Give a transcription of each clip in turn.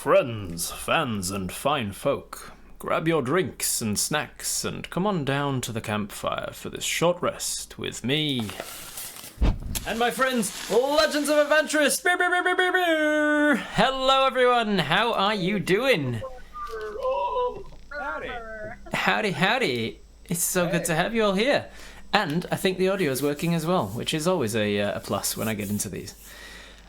Friends, fans, and fine folk, grab your drinks and snacks and come on down to the campfire for this short rest with me and my friends, Legends of Avantris. Hello, everyone. How are you doing? Howdy. It's so good to have you all here. And I think the audio is working as well, which is always a plus when I get into these.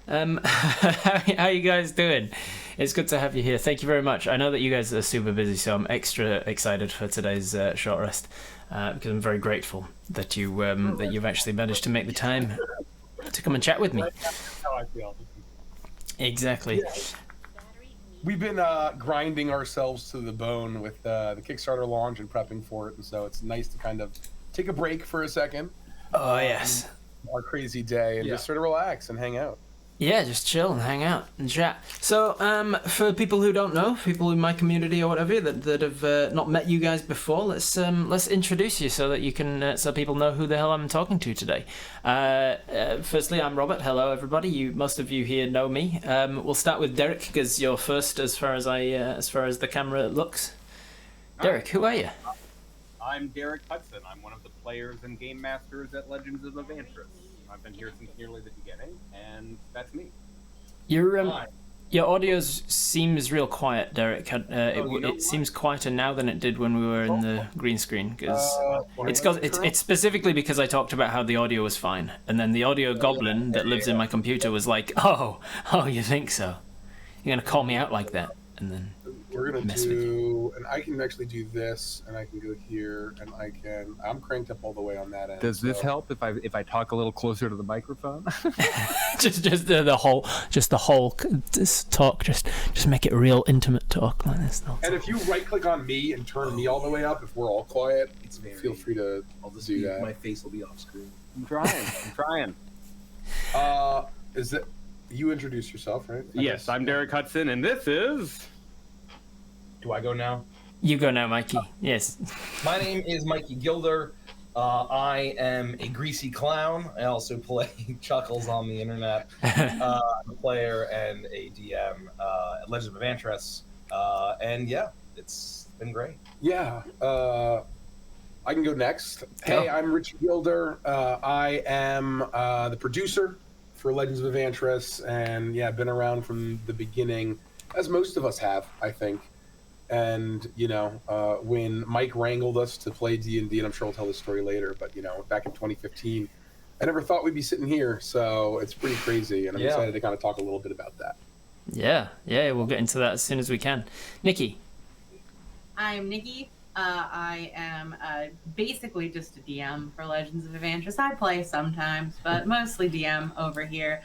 How you guys doing? It's good to have you here. Thank you very much. I know that you guys are super busy, so I'm extra excited for today's short rest because I'm very grateful that you've actually managed to make the time to come and chat with me. That's how I feel. Exactly. Yeah. We've been grinding ourselves to the bone with the Kickstarter launch and prepping for it, and so it's nice to kind of take a break for a second. Oh, yes. Our crazy day and just sort of relax and hang out. Yeah, just chill and hang out and chat. So, for people who don't know, people in my community or whatever that have not met you guys before, let's introduce you so that you can so people know who the hell I'm talking to today. Firstly, I'm Robert. Hello, everybody. Most of you here know me. We'll start with Derek because you're first as far as the camera looks. Derek, who are you? I'm Derek Hudson. I'm one of the players and game masters at Legends of Avantris. I've been here since nearly the beginning, and that's me. Your audio seems real quiet, Derek. It seems quieter now than it did when we were in the green screen. It's specifically because I talked about how the audio was fine, and then the audio goblin that lives in my computer was like, "Oh, you think so? You're gonna call me out like that?" And then we're gonna do, and I can actually do this, and I can go here, and I'm cranked up all the way on that end. Does this help if I talk a little closer to the microphone? just the whole talk, just make it real intimate talk like this. And if you right click on me and turn me all the way up, if we're all quiet, feel free to do that. My face will be off screen. I'm trying. Is it you introduce yourself, right? Yes, I'm Derek Hudson, and this is. Do I go now? You go now, Mikey. Yes. My name is Mikey Gilder. I am a greasy clown. I also play Chuckles on the internet. I'm a player and a DM at Legends of Avantris. And yeah, it's been great. Yeah. I can go next. Go. Hey, I'm Richard Gilder. I am the producer for Legends of Avantris, and yeah, been around from the beginning, as most of us have, I think. And, when Mike wrangled us to play D&D, and I'm sure I'll tell this story later, but, back in 2015, I never thought we'd be sitting here, so it's pretty crazy, and I'm excited to kind of talk a little bit about that. Yeah, we'll get into that as soon as we can. Nikki. I'm Nikki. I am basically just a DM for Legends of Avantris. I play sometimes, but mostly DM over here,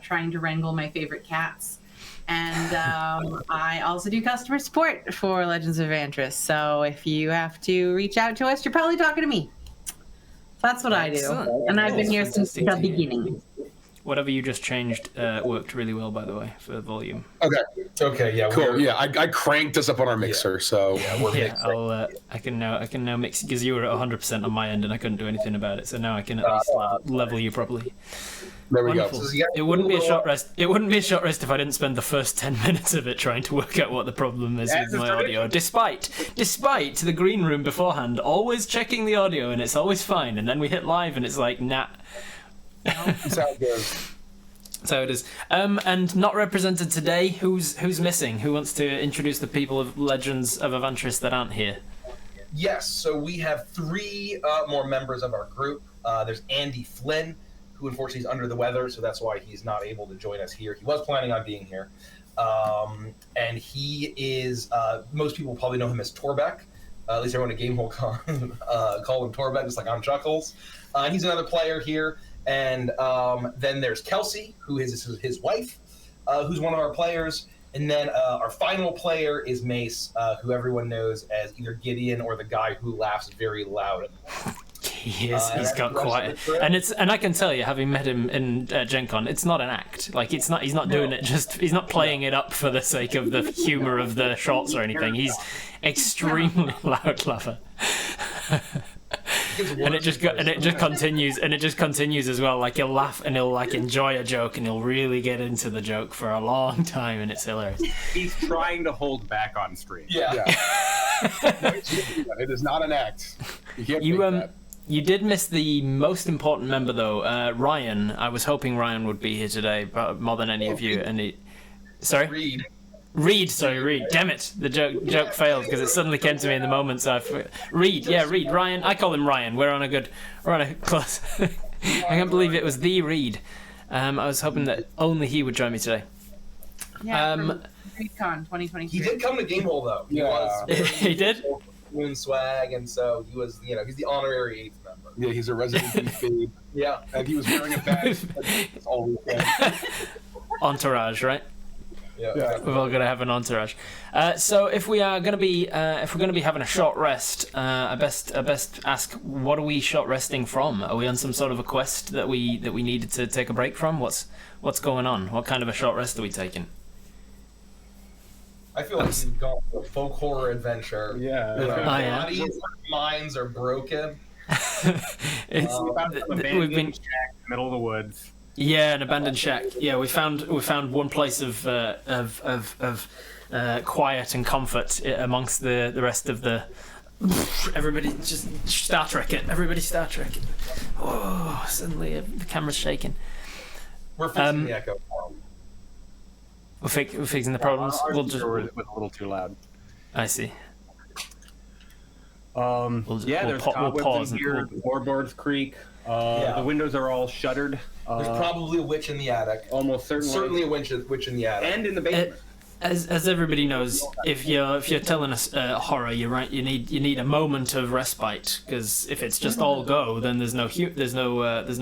trying to wrangle my favorite cats. And I also do customer support for Legends of Avantris. So if you have to reach out to us, you're probably talking to me. That's what I do. And I've been here since the beginning. Whatever you just changed worked really well, by the way, for volume. Okay, yeah, cool. Yeah, I cranked us up on our mixer, so we're mixing. I can now mix because you were at 100% on my end, and I couldn't do anything about it. So now I can at least level you properly. There we Wonderful. go. It wouldn't be a short rest. It wouldn't be a short rest if I didn't spend the first 10 minutes of it trying to work out what the problem is with my audio. Despite the green room beforehand, always checking the audio, and it's always fine. And then we hit live, and it's like, nah. That's how it goes. So it is. And not represented today. Who's missing? Who wants to introduce the people of Legends of Avantris that aren't here? Yes, so we have 3 more members of our group. There's Andy Flynn, who unfortunately is under the weather, so that's why he's not able to join us here. He was planning on being here. And he is, most people probably know him as Torbeck. At least everyone at Gamehole call him Torbeck, just like I'm Chuckles. He's another player here. And then there's Kelsey, who is his wife, who's one of our players. And then our final player is Mace, who everyone knows as either Gideon or the guy who laughs very loud. He's got quite, and I can tell you, having met him in Gen Con, it's not an act. Like he's not doing it he's not playing it up for the sake of the humor of the shots or anything. He's extremely loud laugher. and it just continues as well. Like he'll laugh and he'll like enjoy a joke and he'll really get into the joke for a long time, and it's hilarious. He's trying to hold back on stream. Yeah. It is not an act. You can't fake that. You did miss the most important member though, Ryan. I was hoping Ryan would be here today, but more than any of you. And sorry. Reed. Damn it, the joke failed because it suddenly came to me in the moment. So Reed. Ryan. I call him Ryan. We're on a close. I can't believe it was the Reed. I was hoping that only he would join me today. Yeah, from GreedCon 2023. He did come to Gamehole though. He did. Moon swag, and so he was, he's the honorary 8th member. Yeah, he's a resident babe. Yeah, and he was wearing a badge. That's all we had. Entourage, right? Yeah. We've all got to have an entourage. So if we're gonna be having a short rest, I best ask, what are we short resting from? Are we on some sort of a quest that we needed to take a break from? What's going on? What kind of a short rest are we taking? I feel like we've gone for a folk horror adventure. Yeah. Our bodies, our minds are broken. We've been shack in the middle of the woods. Yeah, an abandoned shack. Yeah, we found one place of quiet and comfort amongst the rest of the. Everybody just Star Trek it. Everybody Star Trek it. Oh, suddenly the camera's shaking. We're fixing the echo. We're fixing the problems. Our We'll just. was a little too loud. I see. We'll there's cobwebs pause in here. Floorboards creak. The windows are all shuttered. There's probably a witch in the attic. Almost certainly a witch in the attic. And in the basement. As everybody knows, if you're telling us horror, you're right. You need a moment of respite, because if it's just all go, then there's no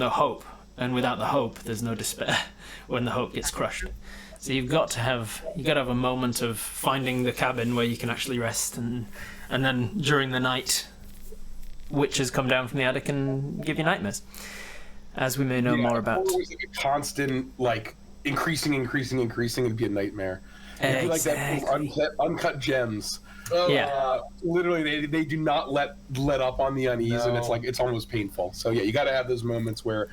hope, and without the hope, there's no despair when the hope gets crushed. So you've got to have a moment of finding the cabin where you can actually rest, and then during the night, witches come down from the attic and give you nightmares, as we may know more about. It's always like a constant, increasing. It'd be a nightmare. It'd be like that uncut gems. Literally, they do not let up on the unease, and it's almost painful. So yeah, you got to have those moments where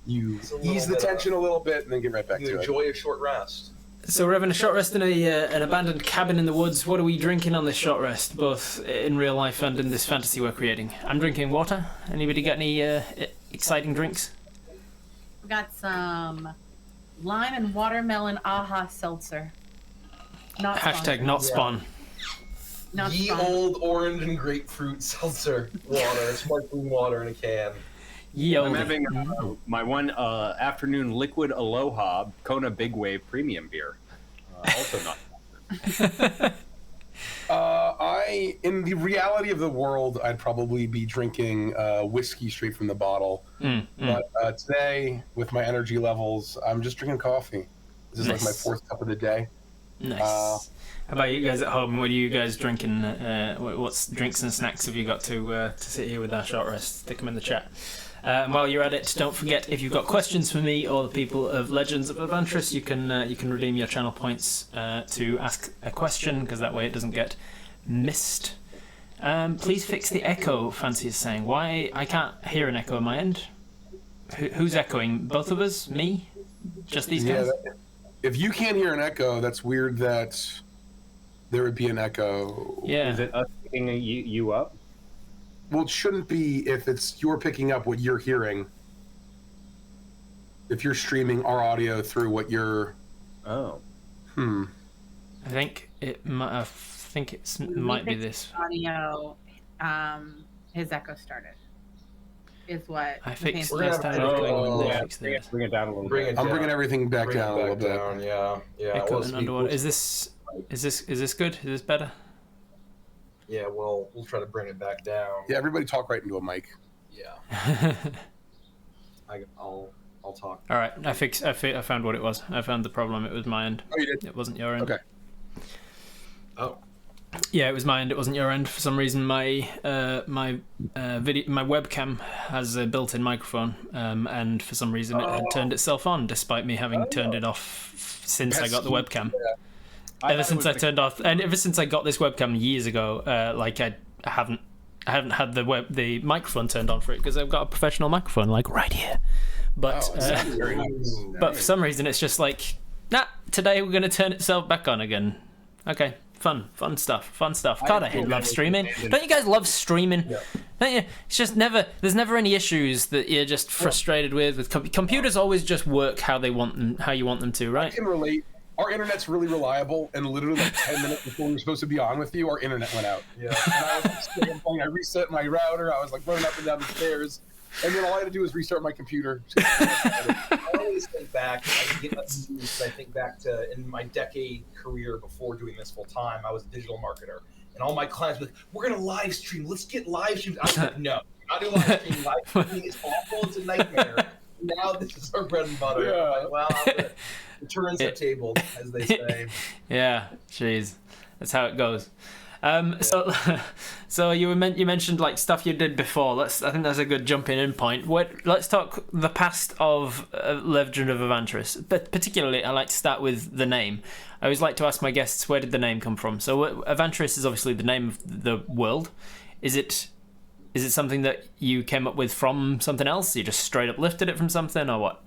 you ease the tension a little bit and then get right back to it. Enjoy a short rest. So we're having a short rest in an abandoned cabin in the woods. What are we drinking on this short rest, both in real life and in this fantasy we're creating? I'm drinking water. Anybody got any exciting drinks? We got some lime and watermelon AHA seltzer. Hashtag not spawn. Not Ye spawn. old orange and grapefruit seltzer water, sparkling water in a can. I'm having my one afternoon liquid Aloha Kona Big Wave premium beer. Also not. In the reality of the world, I'd probably be drinking whiskey straight from the bottle. But today, with my energy levels, I'm just drinking coffee. This is like my 4th cup of the day. Nice. How about you guys at home? What are you guys drinking? What drinks and snacks have you got to sit here with our short rest? Stick them in the chat. And while you're at it, don't forget, if you've got questions for me or the people of Legends of Avantris, you can redeem your channel points to ask a question, because that way it doesn't get missed. Please fix the echo, Fancy is saying. Why? I can't hear an echo on my end. Who's echoing? Both of us? Me? Just these guys? If you can't hear an echo, that's weird that there would be an echo. Yeah. Is it us picking you up? Well, it shouldn't be if you're picking up what you're hearing. If you're streaming our audio through what you're... Oh. I think it might be this. Audio, his echo started. Is what I fixed We're gonna last time. Bring it down a little bit. I'm bringing everything back down a little bit. Yeah. Echo and underwater. Is this good? Is this better? Yeah, we'll try to bring it back down. Yeah, everybody talk right into a mic. Yeah. I'll talk. All right, I found what it was. I found the problem. It was my end. Oh, you did? It wasn't your end. Okay. Oh. Yeah, it was my end. It wasn't your end. For some reason, my webcam has a built-in microphone, and for some reason it had turned itself on, despite me having turned it off since I got the webcam. Ever since I got this webcam years ago, I haven't I haven't had the microphone turned on for it because I've got a professional microphone like right here. But Very nice. but for some reason it's just like, nah, today we're going to turn itself back on again. Okay, fun stuff. God, I love streaming. Don't you guys love streaming? Yeah. Don't you? It's just there's never any issues that you're just frustrated with computers. Always just work how you want them to, right? I can relate. Our internet's really reliable, and literally like 10 minutes before we were supposed to be on with you, our internet went out. Yeah. And I was like, scrambling. I reset my router. I was like running up and down the stairs, and then all I had to do was restart my computer. I always think back. I think back to in my decade career before doing this full time. I was a digital marketer, and all my clients were like, "We're gonna live stream. Let's get live streams." I was like, "No, not do live stream. Live streaming is awful. It's a nightmare." Now this is our bread and butter. Yeah. I'm like, well, the turns have tabled, as they say. Yeah, jeez, that's how it goes. So you mentioned like stuff you did before. I think that's a good jumping in point. Let's talk the past of Legend of Avantris. But particularly, I like to start with the name. I always like to ask my guests, where did the name come from? So Avantris is obviously the name of the world. Is it something that you came up with from something else? You just straight up lifted it from something, or what?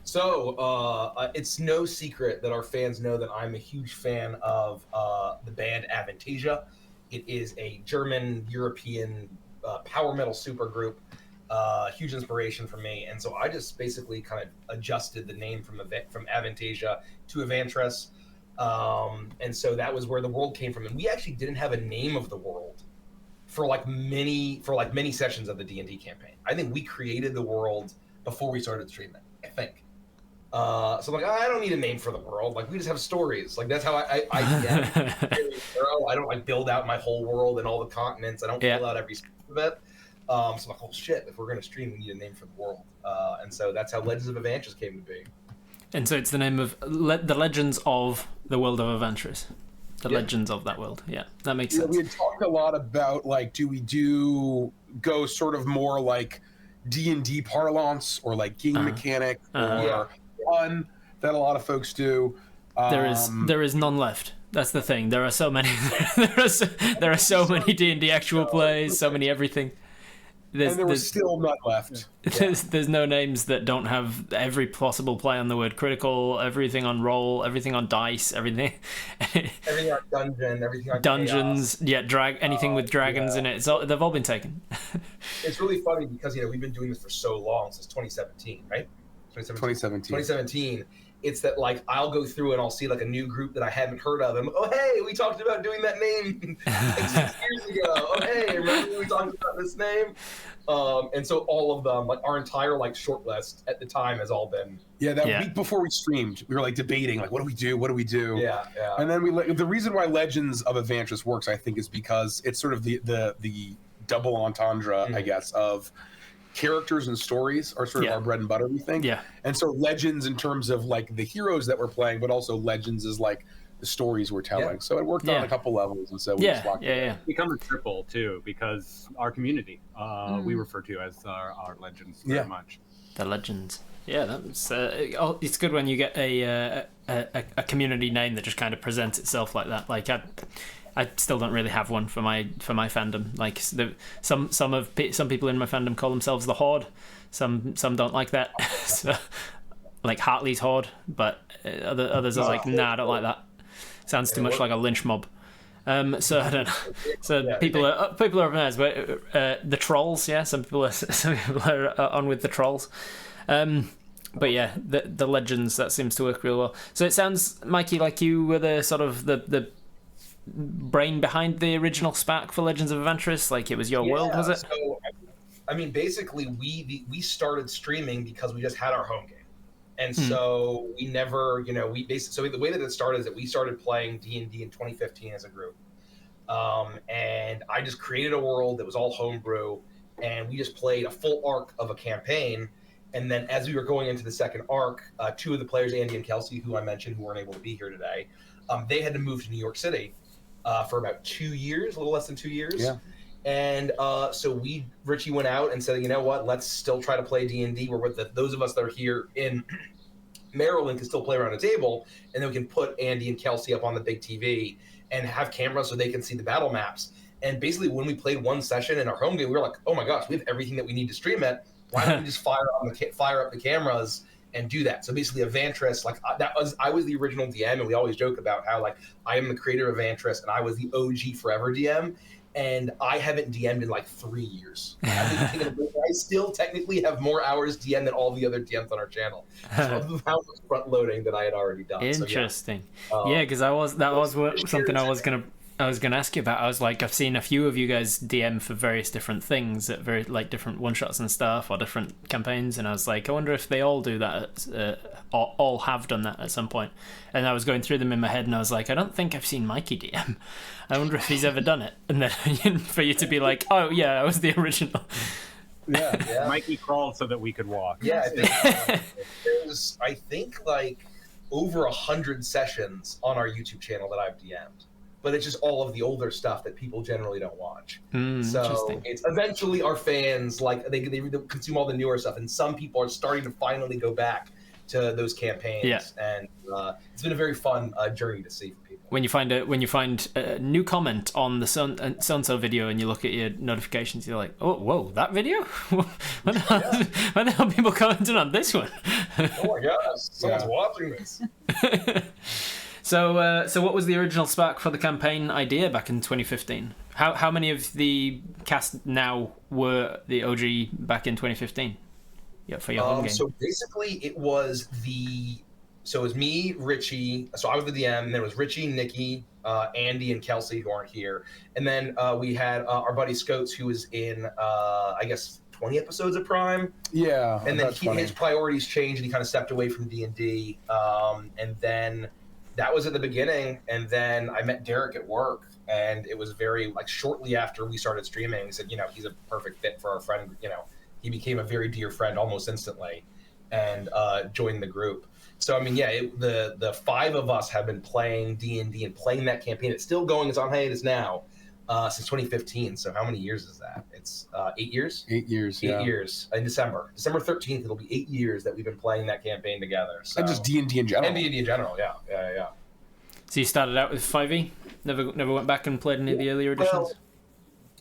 So it's no secret that our fans know that I'm a huge fan of the band Avantasia. It is a German European power metal supergroup, huge inspiration for me. And so I just basically kind of adjusted the name from Avantasia to Avantris. And so that was where the world came from. And we actually didn't have a name of the world for many sessions of the D&D campaign. I think we created the world before we started streaming, I think. So I'm like, I don't need a name for the world. Like, we just have stories. Like, that's how I get it. I don't like build out my whole world and all the continents. I don't fill out every step of it. So I'm like, oh shit, if we're going to stream, we need a name for the world. And so that's how Legends of Avantris came to be. And so it's the name of the Legends of the World of Avantris. The Legends of that world. Yeah, that makes sense. We had talked a lot about, like, do we go sort of more like D&D parlance or like game mechanic or fun that a lot of folks do. There is none left. That's the thing. There are so many. there are so many D&D actual plays. So many everything. And there was still none left. There's no names that don't have every possible play on the word critical. Everything on roll. Everything on dice. Everything. Everything on dungeon. Everything on dungeons. chaos. Yeah, anything with dragons in it. They've all been taken. It's really funny because we've been doing this for so long, since 2017, right? 2017. It's that, like, I'll go through and I'll see like a new group that I haven't heard of, and oh hey, we talked about doing that name like 6 years ago. Oh hey, remember when we talked about this name? And so all of them, like our entire like short list at the time, has all been week before we streamed, we were like debating like what do we do? Yeah. And then the reason why Legends of Avantris works, I think, is because it's sort of the double entendre, I guess, of characters and stories are sort of our bread and butter, we think. Yeah. And so Legends in terms of like the heroes that we're playing, but also Legends is like the stories we're telling. Yeah. So it worked on a couple levels, and so we just locked it. It's become a triple too, because our community we refer to as our Legends very much. The Legends. Yeah, that's it's good when you get a community name that just kind of presents itself like that. Like I still don't really have one for my fandom. Like some people in my fandom call themselves the Horde. Some don't like that. So, like Hartley's Horde, but others are like, nah, I don't like that. Sounds too much like a lynch mob. So I don't know. So people are organized, but the trolls. Yeah, some people are on with the trolls. But yeah, the Legends, that seems to work real well. So it sounds, Mikey, like you were the sort of the brain behind the original SPAC for Legends of Avantris. Like, it was your world, was it? So, I mean, basically, we started streaming because we just had our home game, and so we never, so the way that it started is that we started playing D&D in 2015 as a group, and I just created a world that was all homebrew, and we just played a full arc of a campaign. And then as we were going into the second arc, two of the players, Andy and Kelsey, who I mentioned, who weren't able to be here today, they had to move to New York City for about 2 years, a little less than 2 years. Yeah. And so Richie went out and said, you know what, let's still try to play D&D. Where those of us that are here in Maryland can still play around a table, and then we can put Andy and Kelsey up on the big TV and have cameras so they can see the battle maps. And basically, when we played one session in our home game, we were like, "Oh my gosh, we have everything that we need to stream it. Why don't we just fire up the cameras and do that?" So basically, Avantris, like I was the original DM, and we always joke about how like I am the creator of Avantris, and I was the OG forever DM, and I haven't DM'd in like 3 years. I still technically have more hours DM than all the other DMs on our channel. So how much front loading that I had already done. Interesting. So, Yeah, because something I was gonna ask you about. I was like, I've seen a few of you guys DM for various different things, at very like different one shots and stuff, or different campaigns, and I was like, I wonder if they all do that, or all have done that at some point. And I was going through them in my head, and I was like, I don't think I've seen Mikey DM. I wonder if he's ever done it. And then for you to be like, oh yeah, I was the original. Yeah. Mikey crawled so that we could walk. Yeah, there's I think like over 100 sessions on our YouTube channel that I've DM'd. But it's just all of the older stuff that people generally don't watch. So it's eventually our fans, like they consume all the newer stuff, and some people are starting to finally go back to those campaigns. Yeah. And it's been a very fun journey to see for people. When you find a new comment on the so-and-so video and you look at your notifications, you're like, oh, whoa, that video? When the hell are people commenting on this one? Oh my gosh, someone's watching this. So what was the original spark for the campaign idea back in 2015? How many of the cast now were the OG back in 2015? Yeah, for your home game. So basically, it was me, Richie. So I was the DM. And there was Richie, Nikki, Andy, and Kelsey, who aren't here. And then we had our buddy Scotes, who was in I guess 20 episodes of Prime. Yeah. And then his priorities changed, and he kind of stepped away from D&D. And then that was at the beginning, and then I met Derek at work, and it was very like shortly after we started streaming. He said, he's a perfect fit for our friend. He became a very dear friend almost instantly, and joined the group. So I mean, yeah, the 5 of us have been playing D&D and playing that campaign. It's still going. It's on hiatus now since 2015. So how many years is that? It's 8 years. 8 years. 8 years in December 13th. It'll be 8 years that we've been playing that campaign together. So. And just D&D in general. And D&D in general, yeah. So you started out with 5e? Never went back and played any of the earlier editions? Well,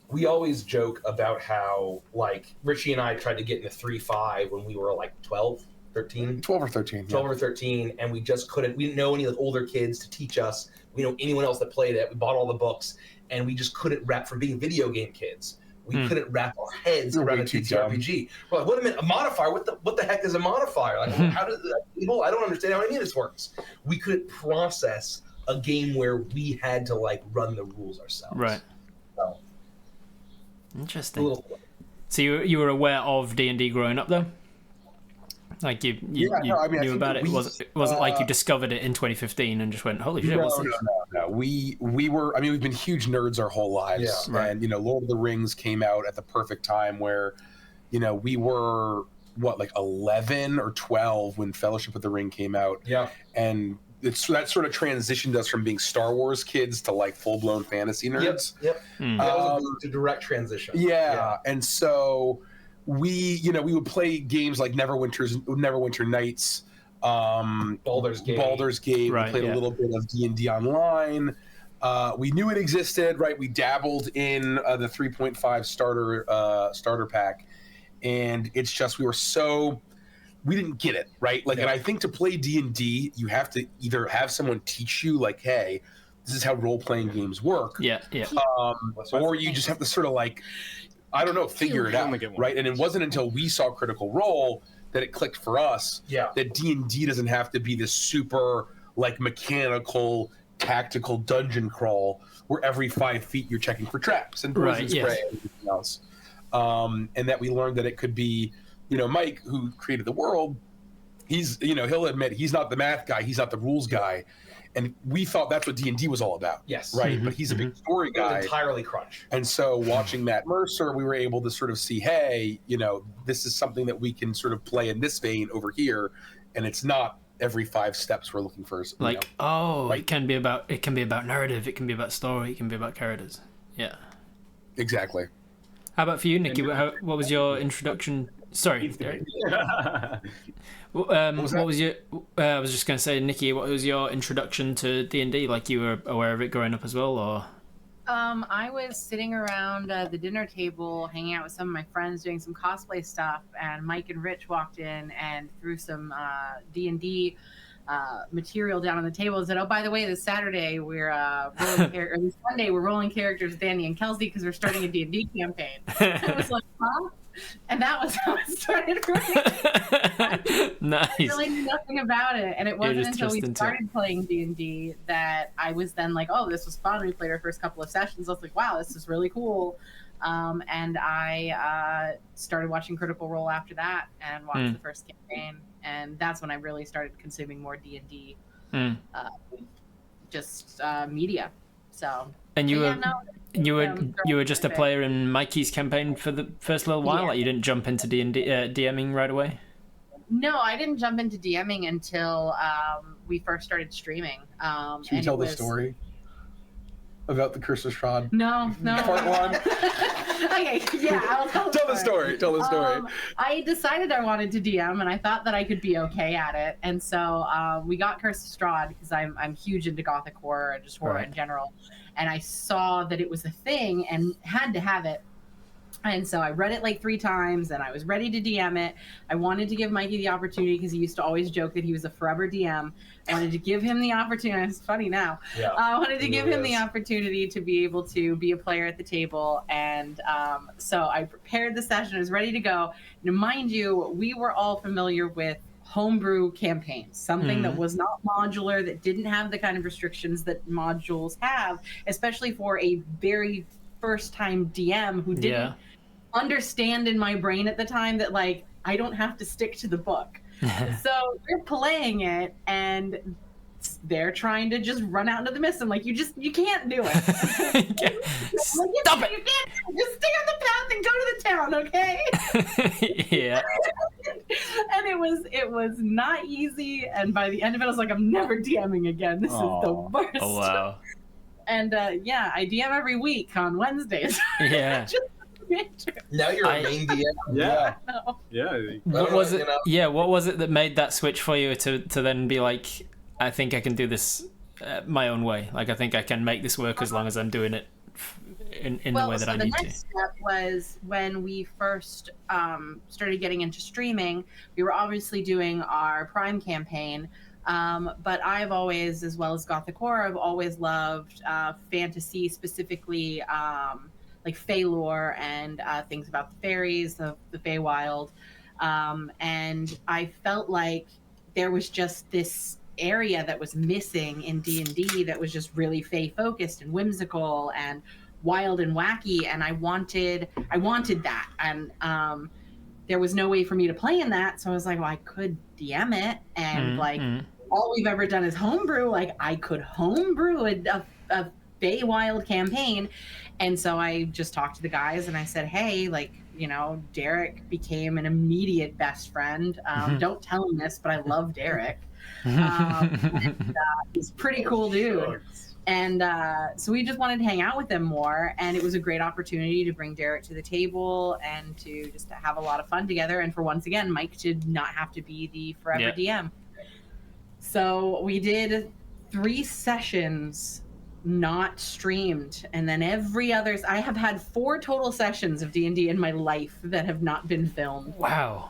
we always joke about how, like, Richie and I tried to get into 3.5 when we were, like, 12, 13? 12 or 13. 12 or 13, and we just couldn't. We didn't know any like, older kids to teach us. We didn't know anyone else that played it. We bought all the books, and we just couldn't wrap, for being video game kids, we couldn't wrap our heads around a TTRPG. We're like, wait a minute, a modifier? What the heck is a modifier? Like, how does I don't understand how any of this works. We couldn't process a game where we had to like run the rules ourselves. Right. So, interesting. So you were aware of D&D growing up though? Like you knew about it. It wasn't like you discovered it in 2015 and just went, holy shit, what's this? No. We were, we've been huge nerds our whole lives. Yeah, right. And, Lord of the Rings came out at the perfect time where, we were, like 11 or 12 when Fellowship of the Ring came out. Yeah. And that sort of transitioned us from being Star Wars kids to like full-blown fantasy nerds. Yep. That was a direct transition. Yeah. And so we would play games like Neverwinter Nights, Baldur's Gate. Right, we played a little bit of D&D Online. We knew it existed, right? We dabbled in the 3.5 starter pack, and it's just we didn't get it, right? Like, and I think to play D&D, you have to either have someone teach you, like, hey, this is how role-playing games work. Yeah. Or you just have to sort of like, I don't know, figure it out, right? And it wasn't until we saw Critical Role that it clicked for us that D&D doesn't have to be this super, like, mechanical, tactical dungeon crawl where every 5 feet you're checking for traps and poison spray and everything else. And that we learned that it could be, Mike, who created the world, he'll admit he's not the math guy, he's not the rules guy. And we thought that's what D&D was all about. Yes. Right? But he's a big story guy. It was entirely crunch. And so watching Matt Mercer, we were able to sort of see, hey, this is something that we can sort of play in this vein over here. And it's not every 5 steps we're looking for. Like, right? it can be about narrative, it can be about story, it can be about characters. Yeah. Exactly. How about for you, Nikki? What was your introduction? Sorry. What was your? I was just going to say, Nikki, what was your introduction to D&D? Like, you were aware of it growing up as well, or? I was sitting around the dinner table, hanging out with some of my friends, doing some cosplay stuff, and Mike and Rich walked in and threw some D&D material down on the table and said, "Oh, by the way, this Saturday we're or this Sunday we're rolling characters with Danny and Kelsey because we're starting a D&D campaign." I was like, "Huh?" And that was how it started. Nice. I really knew nothing about it, and it wasn't until we into started playing D&D that I was then like, "Oh, this was fun." We played our first couple of sessions. I was like, "Wow, this is really cool." And I started watching Critical Role after that, and watched the first campaign, and that's when I really started consuming more D&D, media. So. And you but were you were just a player in Mikey's campaign for the first little while. Yeah. Like you didn't jump into D&D DMing right away. No, I didn't jump into DMing until we first started streaming. Should we tell the story about the Curse of Strahd? No. Part one. Okay, yeah, I'll tell the story. Tell the story. I decided I wanted to DM, and I thought that I could be okay at it. And so we got Curse of Strahd because I'm huge into Gothic horror and just horror in general. And I saw that it was a thing and had to have it. And so I read it like 3 times, and I was ready to DM it. I wanted to give Mikey the opportunity because he used to always joke that he was a forever DM. I wanted to give him the opportunity. It's funny now. Yeah, I wanted to give him the opportunity to be able to be a player at the table. And so I prepared the session. I was ready to go. Now, mind you, we were all familiar with homebrew campaigns, something that was not modular, that didn't have the kind of restrictions that modules have, especially for a very first-time DM who didn't understand in my brain at the time that, like, I don't have to stick to the book. So we're playing it, and they're trying to just run out into the mist. I'm like, you can't do it. Stop it. You can't. Just stay on the path and go to the town, okay? Yeah. And it was not easy. And by the end of it, I was like, I'm never DMing again. This is the worst. Oh, wow. And yeah, I DM every week on Wednesdays. Yeah. Now you're a main DM. Yeah. Yeah. What was it? Yeah. What was it that made that switch for you to then be like, I think I can do this my own way. Like, I think I can make this work as long as I'm doing it in the way that I need to. The next step was when we first started getting into streaming. We were obviously doing our Prime campaign, but I've always, as well as Gothic horror, I've always loved fantasy, specifically like Fey lore and things about the fairies, the Feywild. And I felt like there was just this area that was missing in D&D that was just really Fey focused and whimsical and wild and wacky, and I wanted that, and there was no way for me to play in that, so I was like, well, I could DM it, and all we've ever done is homebrew. Like, I could homebrew a Feywild campaign. And so I just talked to the guys and I said, hey, like, you know, Derek became an immediate best friend. Don't tell him this, but I love Derek. He's a pretty cool dude. And so we just wanted to hang out with him more. And it was a great opportunity to bring Derek to the table and to just have a lot of fun together. And for once again, Mike did not have to be the forever DM. So we did 3 sessions not streamed, and then every other I have had 4 total sessions of D&D in my life that have not been filmed. Wow.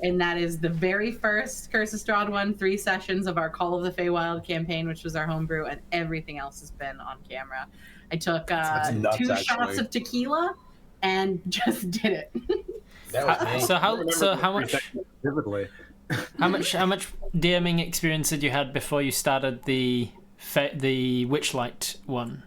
And that is the very first Curse of Strahd one, 3 sessions of our Call of the Feywild campaign, which was our homebrew, and everything else has been on camera. I took 2 shots of tequila and just did it. That was how much vividly. how much DMing experience had you had before you started the Witchlight one?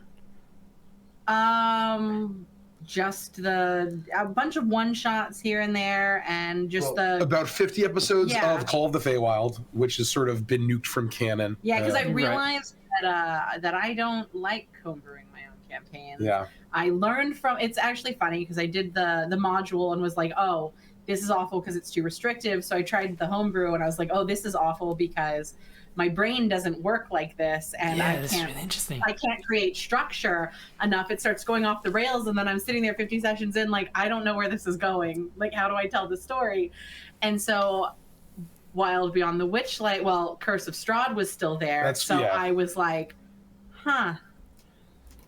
Just a bunch of one-shots here and there, and just about 50 episodes of Call of the Feywild, which has sort of been nuked from canon. Yeah, because I realized that I don't like homebrewing my own campaigns. Yeah. I learned from, it's actually funny because I did the module and was like, oh, this is awful because it's too restrictive. So I tried the homebrew and I was like, oh, this is awful because my brain doesn't work like this, and that's really interesting. I can't create structure enough. It starts going off the rails, and then I'm sitting there 50 sessions in, like, I don't know where this is going. Like, how do I tell the story? And so Wild Beyond the Witchlight, well, Curse of Strahd was still there. I was like,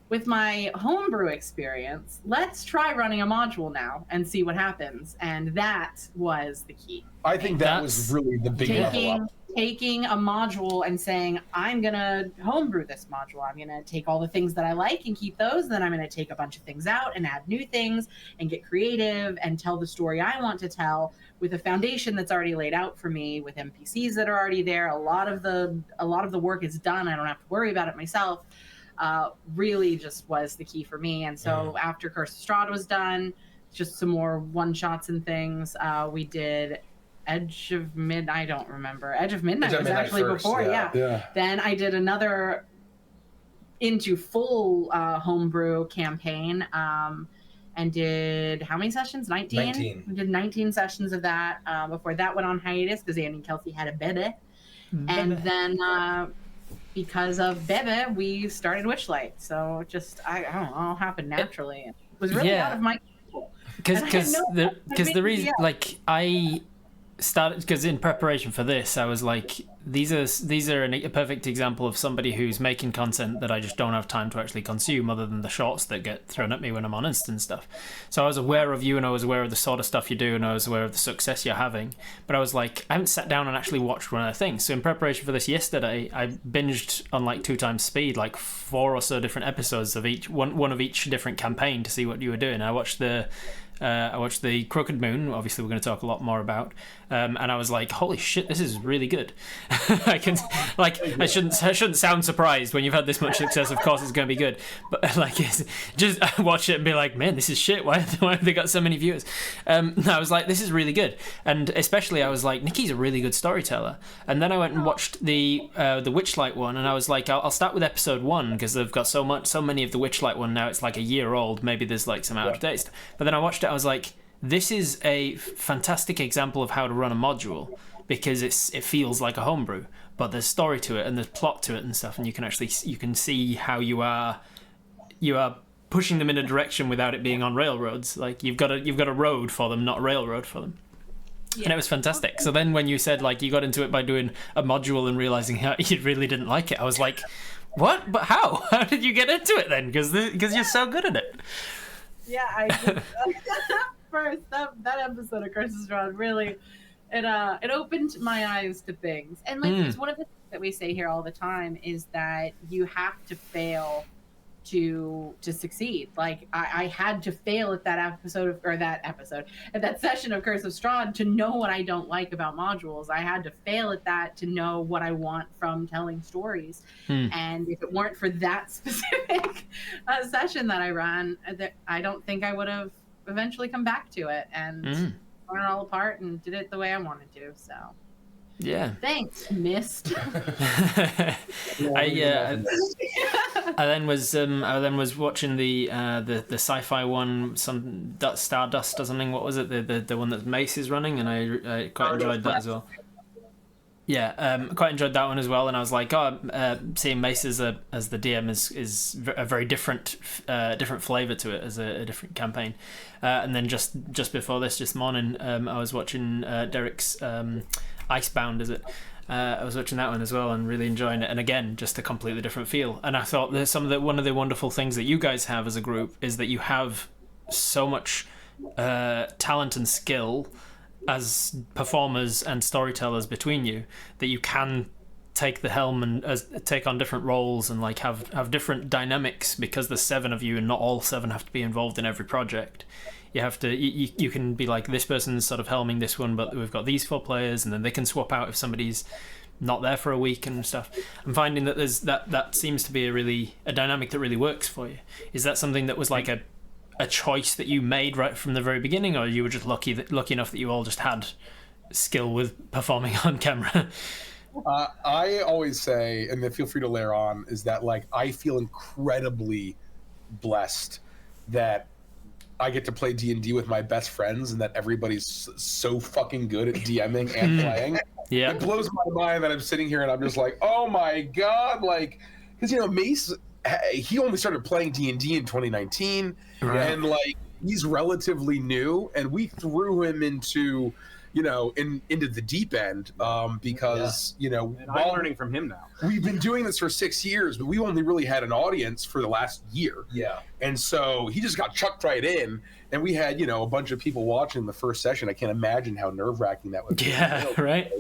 with my homebrew experience, let's try running a module now and see what happens. And that was the key. I think that was really the big level up. Taking a module and saying, I'm going to homebrew this module. I'm going to take all the things that I like and keep those. Then I'm going to take a bunch of things out and add new things and get creative and tell the story I want to tell with a foundation that's already laid out for me, with NPCs that are already there. A lot of the work is done. I don't have to worry about it myself. Really just was the key for me. And so after Curse of Strahd was done, just some more one-shots and things, we did Edge of Midnight. I don't remember. Edge of Midnight was actually first, before, yeah. Then I did another into full homebrew campaign, and did how many sessions? 19? We did 19 sessions of that before that went on hiatus because Andy and Kelsey had a baby. And then because of Bebe, we started Witchlight. So just, I don't know, all happened naturally. It was really out of my control. Because the reason, like, I started, because in preparation for this, I was like, these are a perfect example of somebody who's making content that I just don't have time to actually consume, other than the shorts that get thrown at me when I'm on instant stuff. So I was aware of you, and I was aware of the sort of stuff you do, and I was aware of the success you're having. But I was like, I haven't sat down and actually watched one of the things. So in preparation for this yesterday, I binged on like 2 times speed, like 4 or so different episodes of each one of each different campaign to see what you were doing. I watched the Crooked Moon, obviously we're going to talk a lot more about, and I was like, holy shit, this is really good. I shouldn't sound surprised when you've had this much success. Of course it's going to be good, but like, just watch it and be like, man, this is shit. Why have they got so many viewers? I was like, this is really good. And especially I was like, Nikki's a really good storyteller. And then I went and watched the Witchlight one, and I was like, I'll start with episode 1 because they've got so many of the Witchlight one now. It's like a year old. Maybe there's like some out of date stuff. But then I watched it. I was like, this is a fantastic example of how to run a module, because it feels like a homebrew, but there's story to it and there's plot to it and stuff, and you can see how you are pushing them in a direction without it being on railroads. Like you've got a road for them, not a railroad for them. Yeah. And it was fantastic. So then when you said like you got into it by doing a module and realizing how you really didn't like it, I was like, what? But how? How did you get into it then? Because you're so good at it. Yeah, I just, first that episode of Curse of Strahd really it opened my eyes to things. And like it's one of the things that we say here all the time is that you have to fail to succeed. Like I had to fail at that session of Curse of Strahd to know what I don't like about modules. I had to fail at that to know what I want from telling stories. And if it weren't for that specific session that I ran, I don't think I would have eventually come back to it and torn it all apart and did it the way I wanted to. So yeah, thanks, Mist. I then was watching the sci-fi one, some Stardust or something. What was it? The one that Mace is running, and I quite enjoyed that as well. Yeah, quite enjoyed that one as well. And I was like, seeing Mace as the DM is a very different flavor to it, as a different campaign. And then just before this morning, I was watching Derek's Icebound, is it? I was watching that one as well and really enjoying it. And again, just a completely different feel. And I thought that one of the wonderful things that you guys have as a group is that you have so much talent and skill as performers and storytellers between you, that you can take the helm and take on different roles and like have different dynamics, because there's 7 of you and not all 7 have to be involved in every project. You have to you can be like, this person's sort of helming this one, but we've got these 4 players, and then they can swap out if somebody's not there for a week and stuff. I'm finding that there's that seems to be a dynamic that really works for you. Is that something that was like a choice that you made right from the very beginning, or you were just lucky enough that you all just had skill with performing on camera? I always say, and then feel free to layer on, is that like I feel incredibly blessed that I get to play D&D with my best friends, and that everybody's so fucking good at DMing and playing. Yeah, it blows my mind that I'm sitting here and I'm just like, oh my god, like, because Mace, he only started playing D&D in 2019, right. And like he's relatively new, and we threw him into into the deep end, because And I'm learning from him now. we've been doing this for 6 years, but we only really had an audience for the last year. Yeah. And so he just got chucked right in, and we had a bunch of people watching the first session. I can't imagine how nerve-wracking that would be. Yeah, right.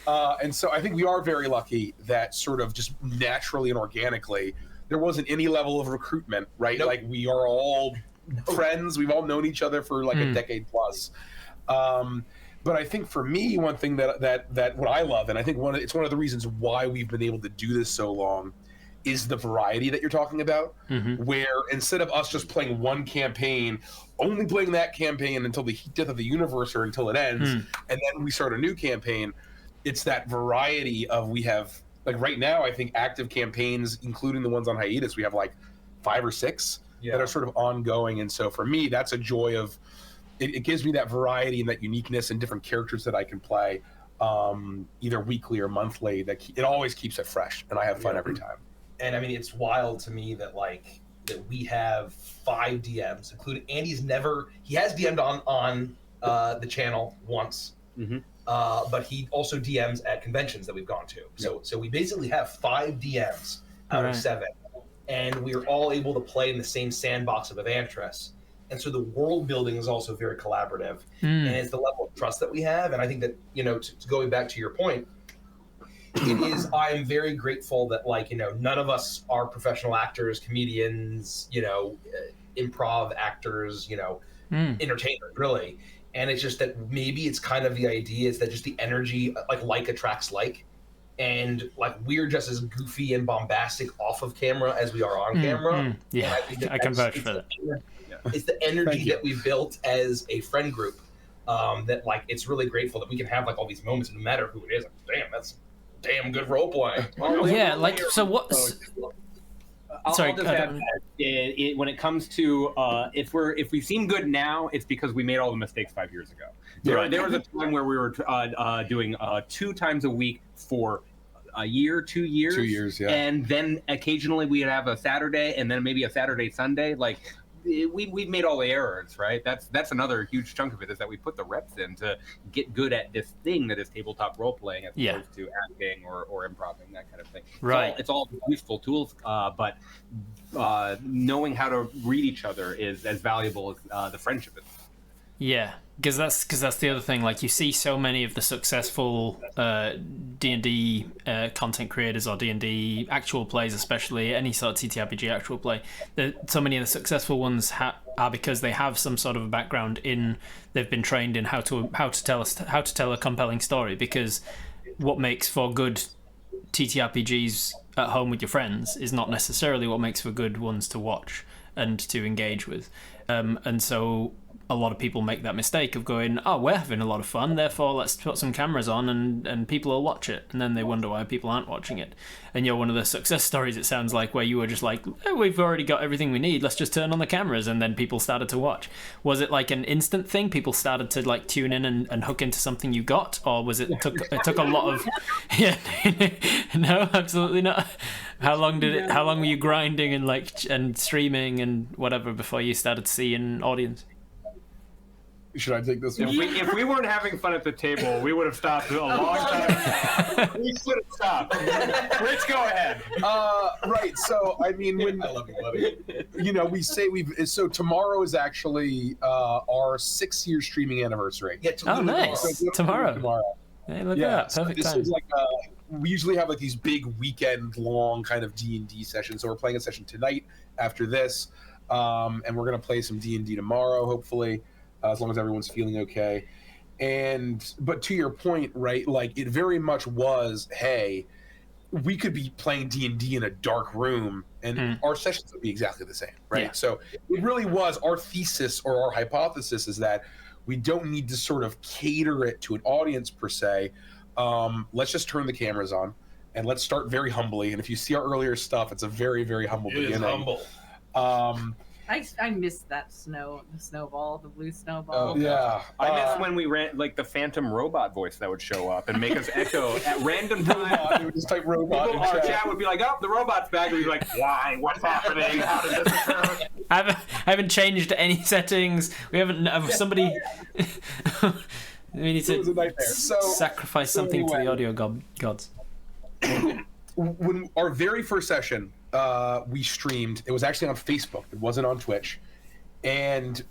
And so I think we are very lucky that sort of just naturally and organically there wasn't any level of recruitment, right? Nope. Like we are all friends. We've all known each other for like a decade plus. But I think for me, one thing that what I love, and I think it's one of the reasons why we've been able to do this so long, is the variety that you're talking about, where instead of us just playing one campaign, only playing that campaign until the death of the universe or until it ends, and then we start a new campaign, it's that variety of, we have, like right now, I think active campaigns, including the ones on hiatus, we have like 5 or 6 that are sort of ongoing. And so for me, that's a joy of, it gives me that variety and that uniqueness and different characters that I can play either weekly or monthly. That it always keeps it fresh, and I have fun every time. And I mean, it's wild to me that we have 5 DMs, including Andy's he has DM'd on the channel once, but he also DMs at conventions that we've gone to. So we basically have 5 DMs out of 7, and we're all able to play in the same sandbox of Avantris. And so the world building is also very collaborative, and it's the level of trust that we have. And I think that, to going back to your point, I am very grateful that none of us are professional actors, comedians, improv actors, entertainers really. And it's just that maybe it's kind of the idea is that just the energy like attracts like, and we're just as goofy and bombastic off of camera as we are on camera. Yeah, I can vouch for that. It's the energy that we've built as a friend group that it's really grateful that we can have all these moments, no matter who it is. Damn, that's damn good role playing. So what? I'll just add that when it comes to if we seem good now, it's because we made all the mistakes 5 years ago. There was a time where we were doing 2 times a week for a year, 2 years. 2 years, yeah. And then occasionally we'd have a Saturday, and then maybe a Saturday, Sunday. We've made all the errors, right? That's another huge chunk of it, is that we put the reps in to get good at this thing that is tabletop role playing, as opposed to acting or improvising, that kind of thing. Right. It's all useful tools, but knowing how to read each other is as valuable as the friendship is. Yeah, because that's the other thing. You see so many of the successful D&D content creators, or D&D actual plays, especially any sort of TTRPG actual play. So many of the successful ones are because they have some sort of a background in. They've been trained in how to tell a compelling story. Because what makes for good TTRPGs at home with your friends is not necessarily what makes for good ones to watch and to engage with, and so a lot of people make that mistake of going, oh, we're having a lot of fun, therefore let's put some cameras on and people will watch it. And then they wonder why people aren't watching it. And you're one of the success stories, it sounds like, where you were just we've already got everything we need, let's just turn on the cameras. And then people started to watch. Was it an instant thing? People started to tune in and hook into something you got? Or was it took a lot of... Yeah, no, absolutely not. How long were you grinding and streaming and whatever before you started to see an audience? Should I take this one? If we weren't having fun at the table, we would have stopped a long time ago. We should have stopped. Rich, go ahead. Right. So, I mean, when I love you, buddy. we say so tomorrow is actually our 6-year streaming anniversary. Yeah, nice. So Tomorrow. Hey, look at that. Perfect this time. Is we usually have these big weekend-long kind of D&D sessions. So we're playing a session tonight after this, and we're gonna play some D&D tomorrow, hopefully. As long as everyone's feeling okay. But to your point, right, it very much was, hey, we could be playing D&D in a dark room and our sessions would be exactly the same, right? Yeah. So it really was, our thesis or our hypothesis is that we don't need to sort of cater it to an audience per se. Let's just turn the cameras on and let's start very humbly. And if you see our earlier stuff, it's a very, very humble beginning. It is humble. I missed that the snowball, the blue snowball. Oh, yeah. I miss when we ran the phantom robot voice that would show up and make us echo at random times. We would just type robot People, in our chat. chat would be like, "Oh, the robot's back." We'd be like, "Why? What's happening? How did this occur?" I haven't changed any settings. We haven't. Somebody. We need It was a to nightmare. So sacrifice something to the anyway. audio gods. When our very first session, we streamed. It was actually on Facebook. It wasn't on Twitch. And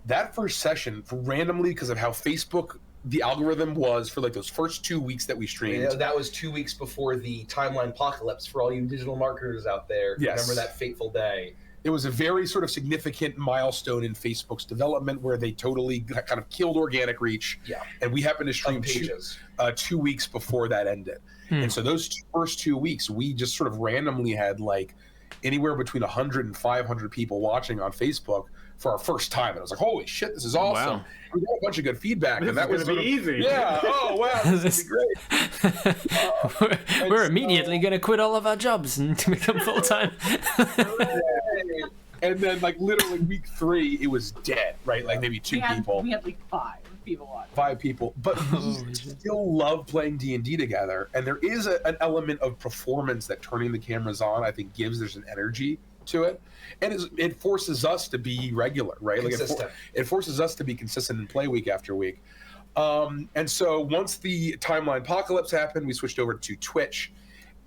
that first session, randomly, because of how Facebook, the algorithm was for like those first 2 weeks that we streamed. Yeah, that was 2 weeks before the timeline apocalypse for all you digital marketers out there. Yes. Remember that fateful day. It was a very sort of significant milestone in Facebook's development where they totally kind of killed organic reach. Yeah. And we happened to stream Pages. 2 weeks before that ended. And so those first 2 weeks, we just sort of randomly had like anywhere between 100 and 500 people watching on Facebook for our first time. And I was like, holy shit, this is awesome. Wow. We got a bunch of good feedback. This and that is was gonna be easy. Yeah. Oh, wow. This is great. We're immediately going to quit all of our jobs and become full-time. And then, like, literally week 3, it was dead, right? Like, maybe 2 people. We had like 5 people watching. 5 people. But we still love playing D&D together. And there is an element of performance that turning the cameras on, I think, gives. There's an energy to it. And it forces us to be regular, right? Consistent. Like it forces us to be consistent and play week after week. And so once the timeline apocalypse happened, we switched over to Twitch.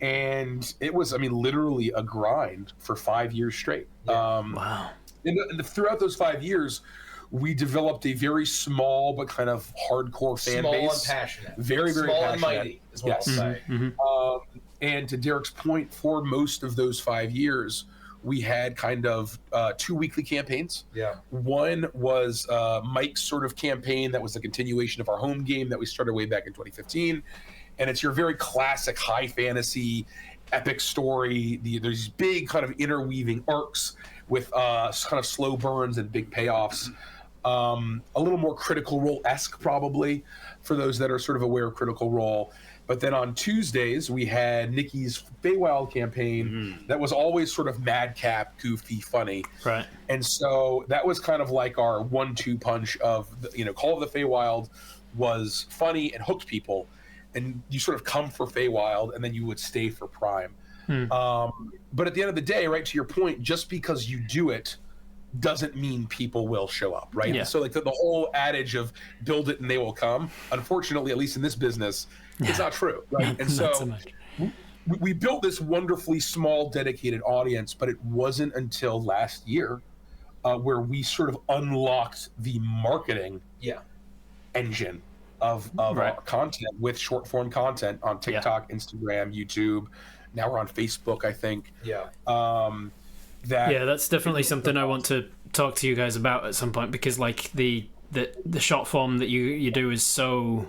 And it was, I mean, literally a grind for 5 years straight. Wow. And throughout those 5 years, we developed a very small but kind of hardcore fan base. Small and passionate. Very, very small passionate. and mighty is what I'll say. And to Derek's point, for most of those 5 years, we had kind of 2 weekly campaigns. Yeah. One was Mike's sort of campaign that was a continuation of our home game that we started way back in 2015. And it's your very classic high fantasy epic story. There's these big kind of interweaving arcs with kind of slow burns and big payoffs. A little more Critical Role-esque probably for those that are sort of aware of Critical Role. But then on Tuesdays, we had Nikki's Feywild campaign that was always sort of madcap, goofy, funny. Right. And so that was kind of like our 1-2 punch of, Call of the Feywild was funny and hooked people. And you sort of come for Feywild, and then you would stay for Prime. But at the end of the day, right, to your point, just because you do it doesn't mean people will show up, right? Yeah. So like the whole adage of build it and they will come, unfortunately, at least in this business, it's not true, right? And Not so much. we built this wonderfully small, dedicated audience, but it wasn't until last year where we sort of unlocked the marketing engine of our content with short form content on TikTok, Instagram, YouTube. Now we're on Facebook, I think. Yeah. That's definitely something I want to talk to you guys about at some point, because like the short form that you do is so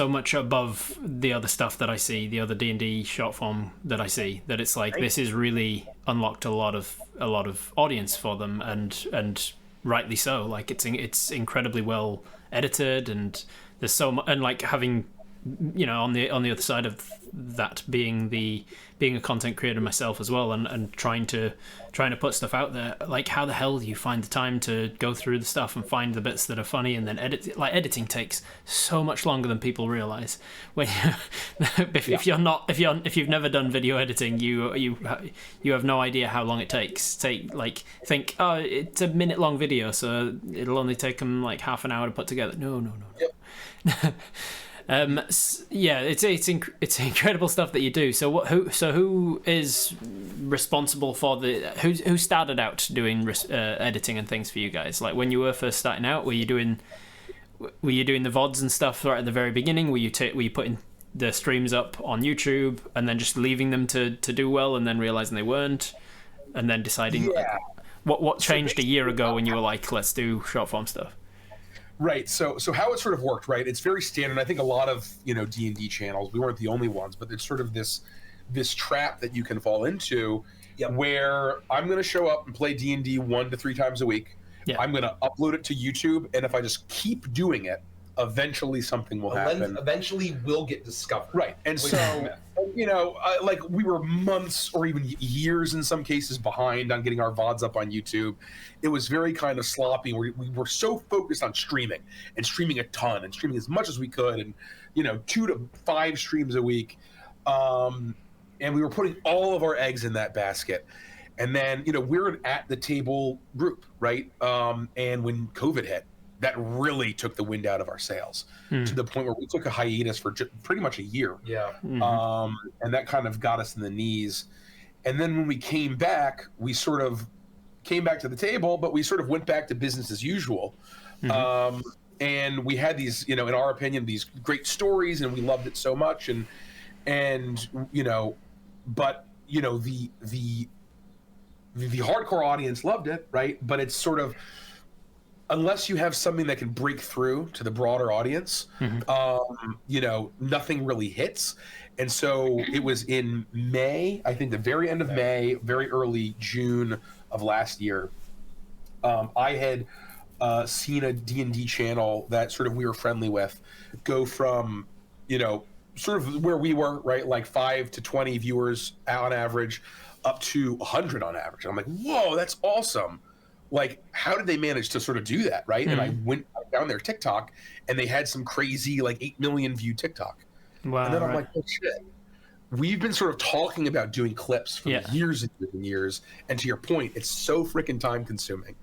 much above the other stuff that I see, the other D&D short form that I see, that it's like this is really unlocked a lot of audience for them, and rightly so. Like it's incredibly well edited, and there's so much, and like having on the other side of that being a content creator myself as well, and trying to put stuff out there, like how the hell do you find the time to go through the stuff and find the bits that are funny and then edit? Like editing takes so much longer than people realize. When if you've never done video editing, you have no idea how long it takes. Think it's a minute long video, so it'll only take them like half an hour to put together. No. Yep. It's incredible stuff that you do. So who is responsible for who started out doing editing and things for you guys? Like when you were first starting out, were you doing the VODs and stuff right at the very beginning? Were you putting the streams up on YouTube and then just leaving them to do well, and then realizing they weren't, and then deciding what changed a year ago when you were like, let's do short form stuff? Right. So how it sort of worked, right? It's very standard. I think a lot of, D&D channels, we weren't the only ones, but it's sort of this trap that you can fall into where I'm going to show up and play D&D 1 to 3 times a week. Yeah. I'm going to upload it to YouTube. And if I just keep doing it, eventually something will happen. Eventually we'll get discovered. Right. And so, like we were months or even years in some cases behind on getting our VODs up on YouTube. It was very kind of sloppy. We were so focused on streaming a ton and streaming as much as we could, and 2 to 5 streams a week. And we were putting all of our eggs in that basket. And then, we're an at the table group, right? And when COVID hit, that really took the wind out of our sails to the point where we took a hiatus for pretty much a year. Yeah. And that kind of got us in the knees. And then when we came back, we sort of came back to the table, but we sort of went back to business as usual. And we had these, you know, in our opinion, these great stories, and we loved it so much. And you know, but you know, the hardcore audience loved it, right? But it's sort of, unless you have something that can break through to the broader audience, you know, nothing really hits. And so it was in May, I think the very end of May, very early June of last year. I had seen a D&D channel that sort of we were friendly with go from, you know, sort of where we were, right, like 5 to 20 viewers on average, up to 100 on average. And I'm like, whoa, that's awesome. Like, how did they manage to sort of do that, right? And I went down their TikTok, and they had some crazy, like, 8 million view TikTok. Wow. And then I'm like, oh, shit. We've been sort of talking about doing clips for years and years and years. And to your point, it's so freaking time consuming.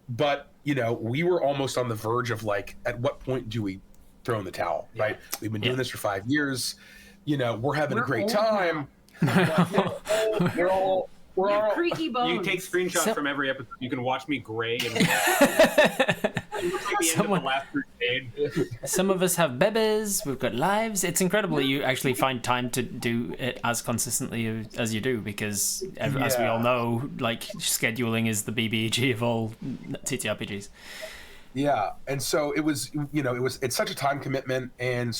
But, you know, we were almost on the verge of, like, at what point do we throw in the towel, right? We've been doing this for 5 years. You know, we're having a great time. We're all creaky bones. You take screenshots from every episode. You can watch me gray and it looks like the end of the last crusade. Some of us have bebes, we've got lives. It's incredible that you actually find time to do it as consistently as you do, because as we all know, like, scheduling is the BBG of all TTRPGs. Yeah, and so it was, you know, it's such a time commitment, and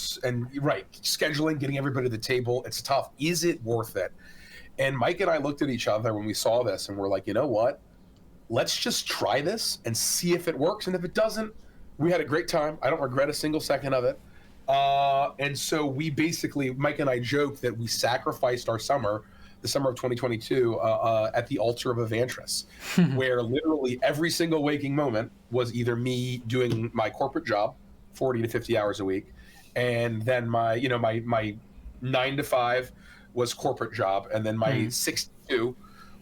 right, scheduling, getting everybody to the table, it's tough. Is it worth it? And Mike and I looked at each other when we saw this, and we're like, you know what? Let's just try this and see if it works. And if it doesn't, we had a great time. I don't regret a single second of it. And so we basically, Mike and I joked that we sacrificed our summer, the summer of 2022, at the altar of Avantris, where literally every single waking moment was either me doing my corporate job, 40 to 50 hours a week, and then my 9 to 5 was corporate job, and then my 6 to 2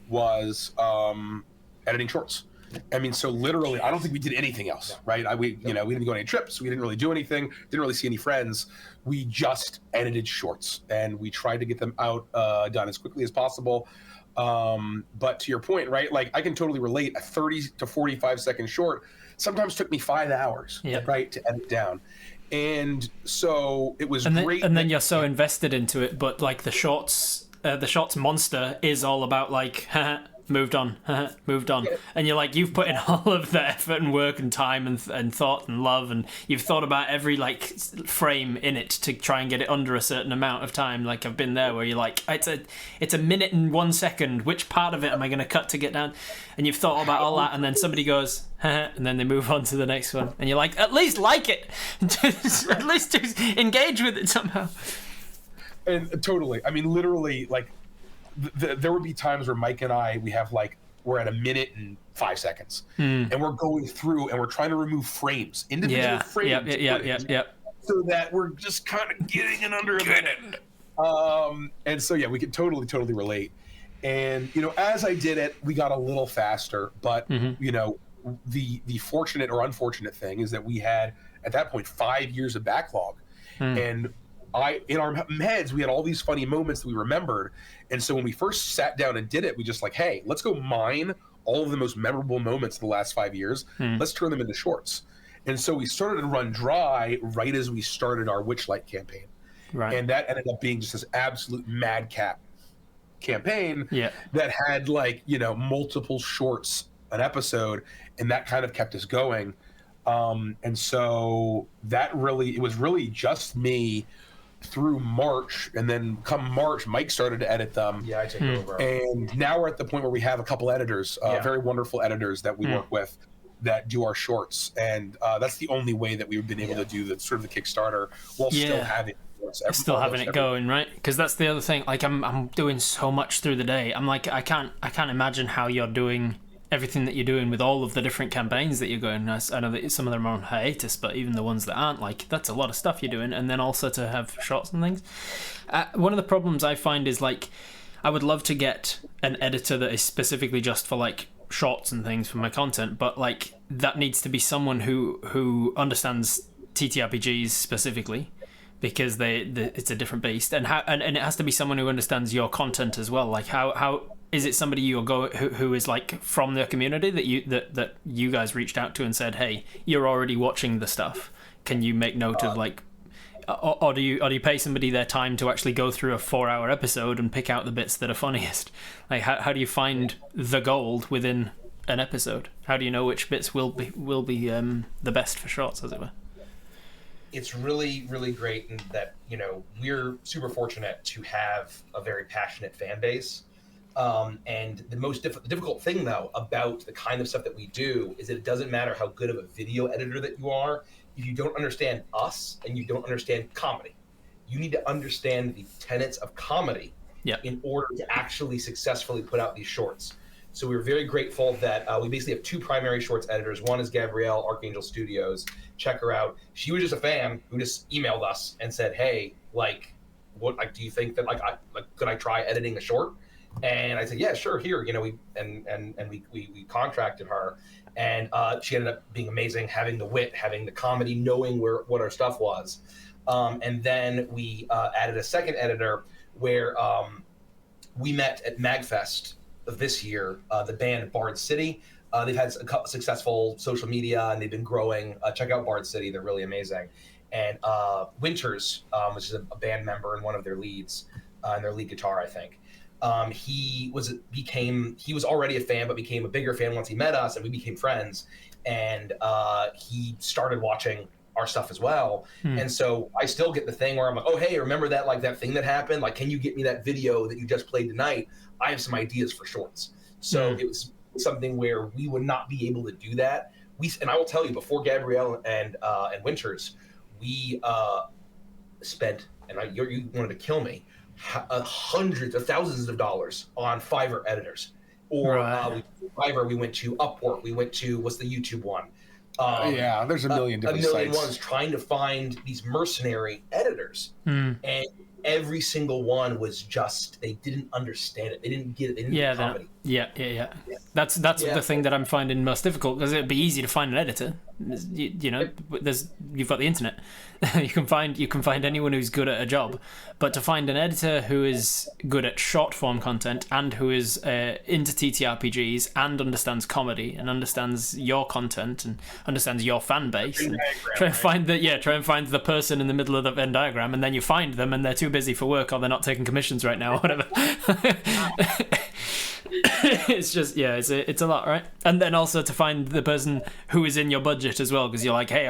was editing shorts. I mean, so literally, I don't think we did anything else, right? We didn't go on any trips. We didn't really do anything. Didn't really see any friends. We just edited shorts, and we tried to get them out done as quickly as possible. But to your point, right? Like, I can totally relate. A 30 to 45 second short sometimes took me 5 hours, right, to edit down. And so it was great. And then you're so invested into it, but like the shorts monster is all about like, moved on, and you're like, you've put in all of the effort and work and time and thought and love, and you've thought about every like frame in it to try and get it under a certain amount of time. Like, I've been there where you're like, it's a minute and 1 second, which part of it am I going to cut to get down? And you've thought about all that, and then somebody goes, and then they move on to the next one, and you're like, at least like it. At least engage with it somehow. And totally, I mean, literally, like, there would be times where Mike and I, we're at a minute and 5 seconds, and we're going through and we're trying to remove frames, individual frames, so that we're just kind of getting it under a minute. And so we could totally relate. And you know, as I did it, we got a little faster, but you know, the fortunate or unfortunate thing is that we had at that point 5 years of backlog, and in our heads, we had all these funny moments that we remembered. And so when we first sat down and did it, we just like, hey, let's go mine all of the most memorable moments of the last 5 years. Let's turn them into shorts. And so we started to run dry right as we started our Witchlight campaign. Right. And that ended up being just this absolute madcap campaign that had, like, you know, multiple shorts an episode, and that kind of kept us going. And so it was really just me through March, and then come March, Mike started to edit them. I took over. And now we're at the point where we have a couple editors, very wonderful editors that we work with that do our shorts, and that's the only way that we've been able to do the sort of the Kickstarter while still having it going, right? Because that's the other thing. Like, I'm doing so much through the day. I'm like, I can't imagine how you're doing everything that you're doing with all of the different campaigns that you're going. I know that some of them are on hiatus, but even the ones that aren't, like, that's a lot of stuff you're doing. And then also to have shots and things. One of the problems I find is, like, I would love to get an editor that is specifically just for, like, shorts and things for my content, but like that needs to be someone who understands TTRPGs specifically, because it's a different beast, and it has to be someone who understands your content as well. Like how is it somebody who is like from the community that you guys reached out to and said, hey, you're already watching the stuff, can you make note of like, or do you pay somebody their time to actually go through a 4-hour episode and pick out the bits that are funniest? Like how do you find the gold within an episode? How do you know which bits will be the best for shorts, as it were? It's really, really great in that, you know, we're super fortunate to have a very passionate fan base. And the most difficult thing, though, about the kind of stuff that we do is that it doesn't matter how good of a video editor that you are. If you don't understand us and you don't understand comedy, you need to understand the tenets of comedy in order to actually successfully put out these shorts. So we're very grateful that we basically have 2 primary shorts editors. One is Gabrielle, Archangel Studios. Check her out. She was just a fan who just emailed us and said, "Hey, like, what? Like, do you think that could I try editing a short?" And I said, "Yeah, sure. Here, you know." We contracted her, and she ended up being amazing, having the wit, having the comedy, knowing what our stuff was. And then we added a second editor where we met at MagFest of this year, the band Bard City. They've had a couple successful social media and they've been growing. Check out Bard City; they're really amazing. And Winters, which is a band member and one of their leads, and their lead guitar, I think. He was already a fan, but became a bigger fan once he met us, and we became friends. And he started watching our stuff as well. And so I still get the thing where I'm like, "Oh, hey, remember that that thing that happened? Like, can you get me that video that you just played tonight? I have some ideas for shorts." So it was something where we would not be able to do that. And I will tell you, before Gabrielle and Winters, we spent, and you wanted to kill me, hundreds of thousands of dollars on Fiverr editors. Or Fiverr, we went to Upwork, we went to, what's the YouTube one? There's a million different sites. Ones trying to find these mercenary editors. And every single one was just, they didn't understand it. They didn't get it. They didn't get comedy. That's the thing that I'm finding most difficult, because it'd be easy to find an editor. You know, you've got the internet. you can find anyone who's good at a job, but to find an editor who is good at short form content and who is into TTRPGs and understands comedy and understands your content and understands your fan base, and try and find the person in the middle of the Venn diagram, and then you find them and they're too busy for work or they're not taking commissions right now or whatever. It's just it's a lot, right? And then also to find the person who is in your budget as well, because you're like, hey,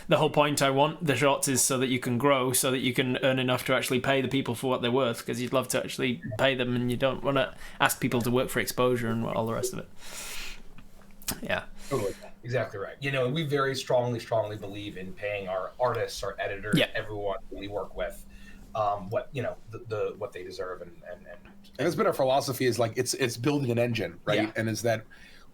the whole point I want the shorts is so that you can grow, so that you can earn enough to actually pay the people for what they're worth, because you'd love to actually pay them and you don't want to ask people to work for exposure and all the rest of it. Totally. Exactly right. You know, we very strongly believe in paying our artists, our editors, everyone we work with, what what they deserve, and it's been our philosophy is like it's building an engine, right? And is that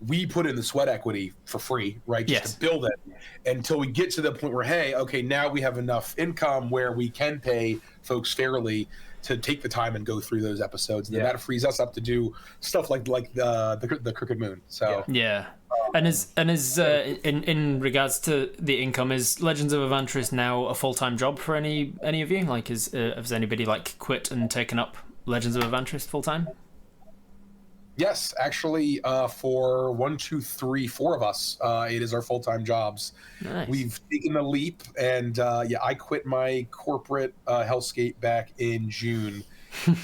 we put in the sweat equity for free, right? Just to build it until we get to the point where, hey, okay, now we have enough income where we can pay folks fairly to take the time and go through those episodes, and then that frees us up to do stuff like the Crooked Moon. So and in regards to the income, is Legends of Avantris now a full-time job for any of you? Like, has anybody like quit and taken up Legends of Avantris full-time? Yes, actually, for 1, 2, 3, 4 of us, it is our full-time jobs. Nice. We've taken the leap, and I quit my corporate hellscape back in June,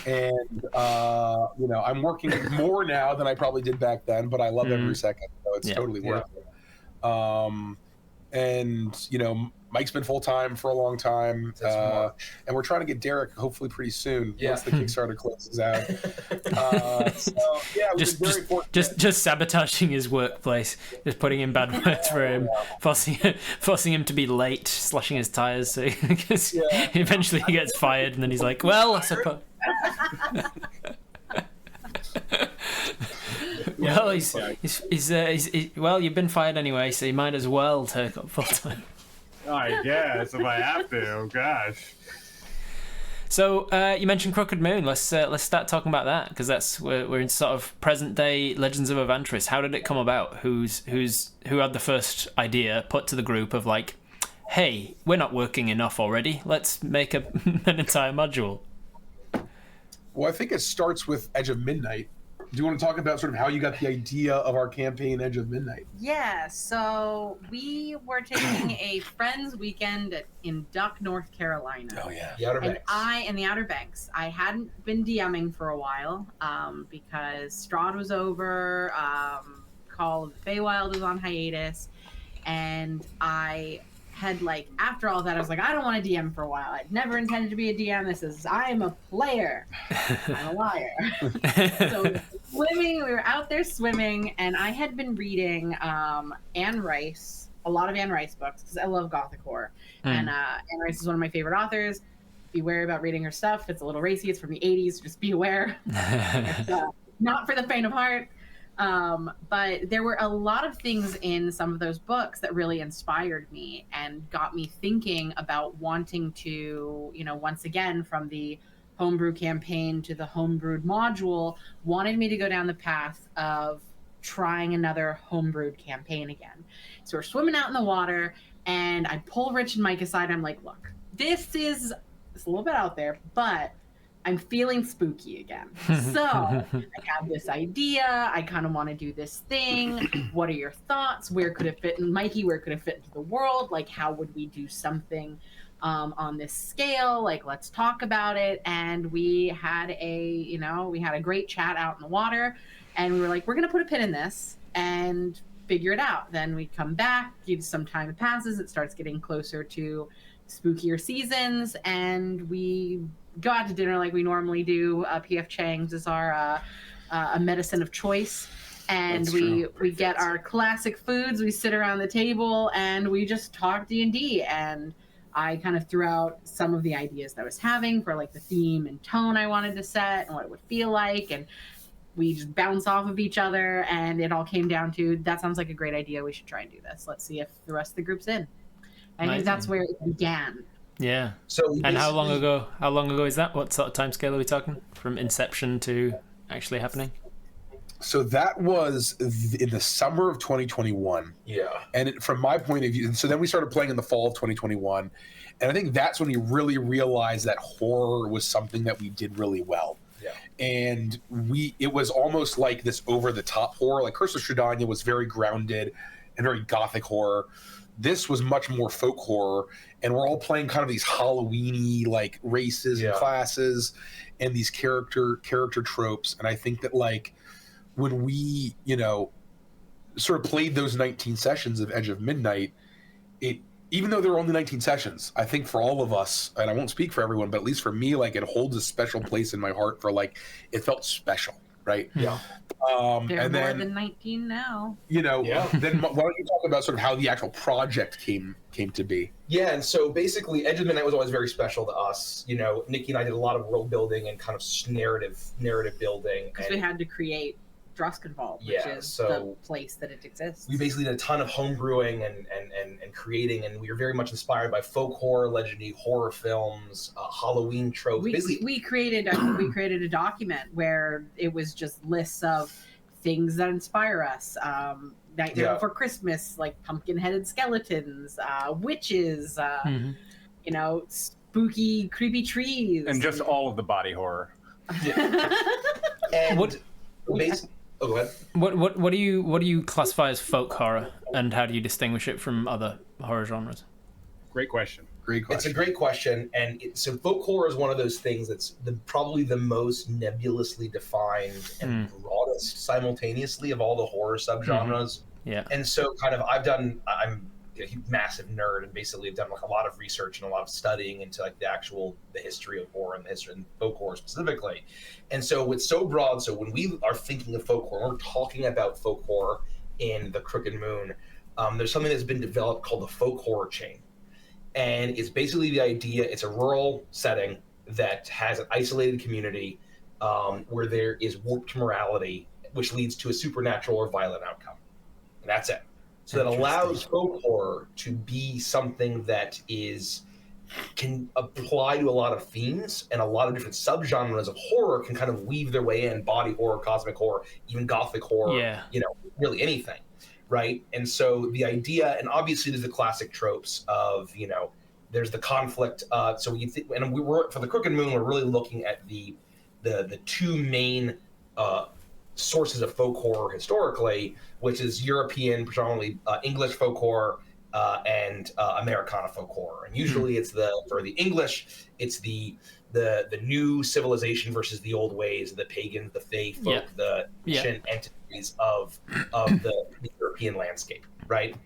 and I'm working more now than I probably did back then, but I love every second, so it's totally worth it. And Mike's been full-time for a long time, and we're trying to get Derek hopefully pretty soon once the Kickstarter closes out. Just sabotaging his workplace, just putting in bad words for him, forcing him to be late, slashing his tires, so eventually he gets fired, and then he's like, well, I suppose. Well, well, you've been fired anyway, so you might as well take up full-time. I guess if I have to. Oh gosh. So you mentioned Crooked Moon. Let's start talking about that, because we're in sort of present day Legends of Avantris. How did it come about? Who had the first idea put to the group of like, hey, we're not working enough already. Let's make an entire module. Well, I think it starts with Edge of Midnight. Do you want to talk about sort of how you got the idea of our campaign, Edge of Midnight? Yeah, so we were taking a friends weekend in Duck, North Carolina. Oh yeah, The Outer And Banks. in the Outer Banks, I hadn't been DMing for a while because Strahd was over, Call of the Feywild was on hiatus, and I had after all that, I was like, I don't want to DM for a while. I'd never intended to be a DM. I'm a player. I'm a liar. So swimming, we were out there swimming, and I had been reading Anne Rice, a lot of Anne Rice books, because I love Gothic horror. And Anne Rice is one of my favorite authors. Be wary about reading her stuff. It's a little racy. It's from the 80s. Just be aware. It's not for the faint of heart. But there were a lot of things in some of those books that really inspired me and got me thinking about wanting to, once again, from the homebrew campaign to the homebrewed module, wanted me to go down the path of trying another homebrewed campaign again. So we're swimming out in the water, and I pull Rich and Mike aside. I'm like, look, it's a little bit out there, but I'm feeling spooky again. So I have this idea. I kind of want to do this thing. What are your thoughts? Where could it fit in, Mikey? Where could it fit into the world? How would we do something on this scale? Let's talk about it. And we had a great chat out in the water, and we were like, we're going to put a pin in this and figure it out. Then we come back, some time passes, it starts getting closer to spookier seasons, and we go out to dinner like we normally do. P.F. Chang's is our a medicine of choice, and we get our classic foods. We sit around the table and we just talk D&D, and I kind of threw out some of the ideas that I was having for the theme and tone I wanted to set and what it would feel like, and we just bounce off of each other, and it all came down to, that sounds like a great idea. We should try and do this. Let's see if the rest of the group's in. I think that's where it began. Yeah. So and how long ago is that? What sort of time scale are we talking? From inception to actually happening? So that was in the summer of 2021. Yeah. And from my point of view, so then we started playing in the fall of 2021. And I think that's when we really realized that horror was something that we did really well. Yeah. And it was almost like this over-the-top horror. Like Curse of Strahdanya was very grounded and very gothic horror. This was much more folk horror, and we're all playing kind of these Halloween-y races and classes and these character tropes. And I think that when we sort of played those 19 sessions of Edge of Midnight, even though there were only 19 sessions, I think for all of us, and I won't speak for everyone, but at least for me, it holds a special place in my heart for it felt special, right? Yeah. There are and more then, than 19 now. then why don't you talk about sort of how the actual project came to be? Yeah, and so basically, Edge of Midnight was always very special to us. Nikki and I did a lot of world building and kind of narrative building. Because we had to create Druskenwald, which is the place that it exists. We basically did a ton of homebrewing and creating, and we were very much inspired by folk horror, legendary horror films, Halloween tropes. We created a document where it was just lists of things that inspire us. Nightmare Before Christmas, pumpkin-headed skeletons, witches, spooky, creepy trees, and just all of the body horror. And what? Oh, go ahead. What do you classify as folk horror, and how do you distinguish it from other horror genres? Great question. It's a great question, and so folk horror is one of those things that's probably the most nebulously defined and broadest simultaneously of all the horror subgenres. Yeah. And so I'm a massive nerd, and basically have done a lot of research and a lot of studying into the history of horror and the history and folk horror specifically. And so it's so broad. So when we are thinking of folk horror, we're talking about folk horror in the Crooked Moon. There's something that's been developed called the folk horror chain. And it's basically the idea, it's a rural setting that has an isolated community where there is warped morality, which leads to a supernatural or violent outcome. And that's it. So that allows folk horror to be something that is can apply to a lot of themes, and a lot of different subgenres of horror can kind of weave their way in: body horror, cosmic horror, even gothic horror, really anything, right? And so the idea, and obviously there's the classic tropes of, there's the conflict. So we were, for the Crooked Moon, we're really looking at the two main sources of folk horror historically, which is European, predominantly English folk horror, and Americana folk horror. And usually it's for the English, it's the new civilization versus the old ways, the pagans, the fae folk, the ancient entities of the European landscape, right?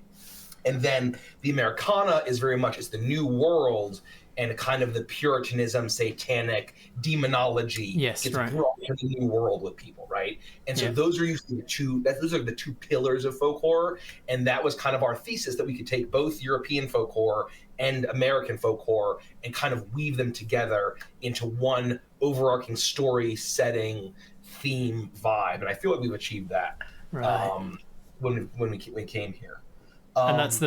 And then the Americana is very much, it's the new world and kind of the Puritanism, satanic, demonology gets brought to the new world with people, right? And so those are usually those are the two pillars of folk horror. And that was kind of our thesis, that we could take both European folk horror and American folk horror and kind of weave them together into one overarching story, setting, theme, vibe. And I feel like we've achieved that when we came here. And that's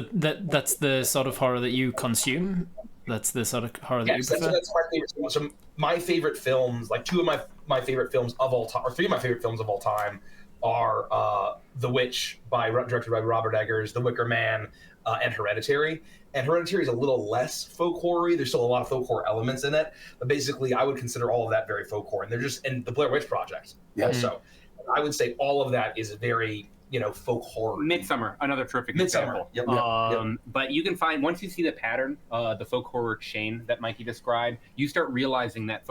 the sort of horror that you consume. That's the sort of horror that you prefer. That's my favorite. So my favorite films, like two of my favorite films of all time, or three of my favorite films of all time, are The Witch, directed by Robert Eggers, The Wicker Man, and Hereditary. And Hereditary is a little less folk horror-y. There's still a lot of folk horror elements in it, but basically I would consider all of that very folk horror. And the Blair Witch Project also. I would say all of that is very folk horror. Midsummer, another terrific example. Yep. But you can find, once you see the pattern, the folk horror chain that Mikey described, you start realizing that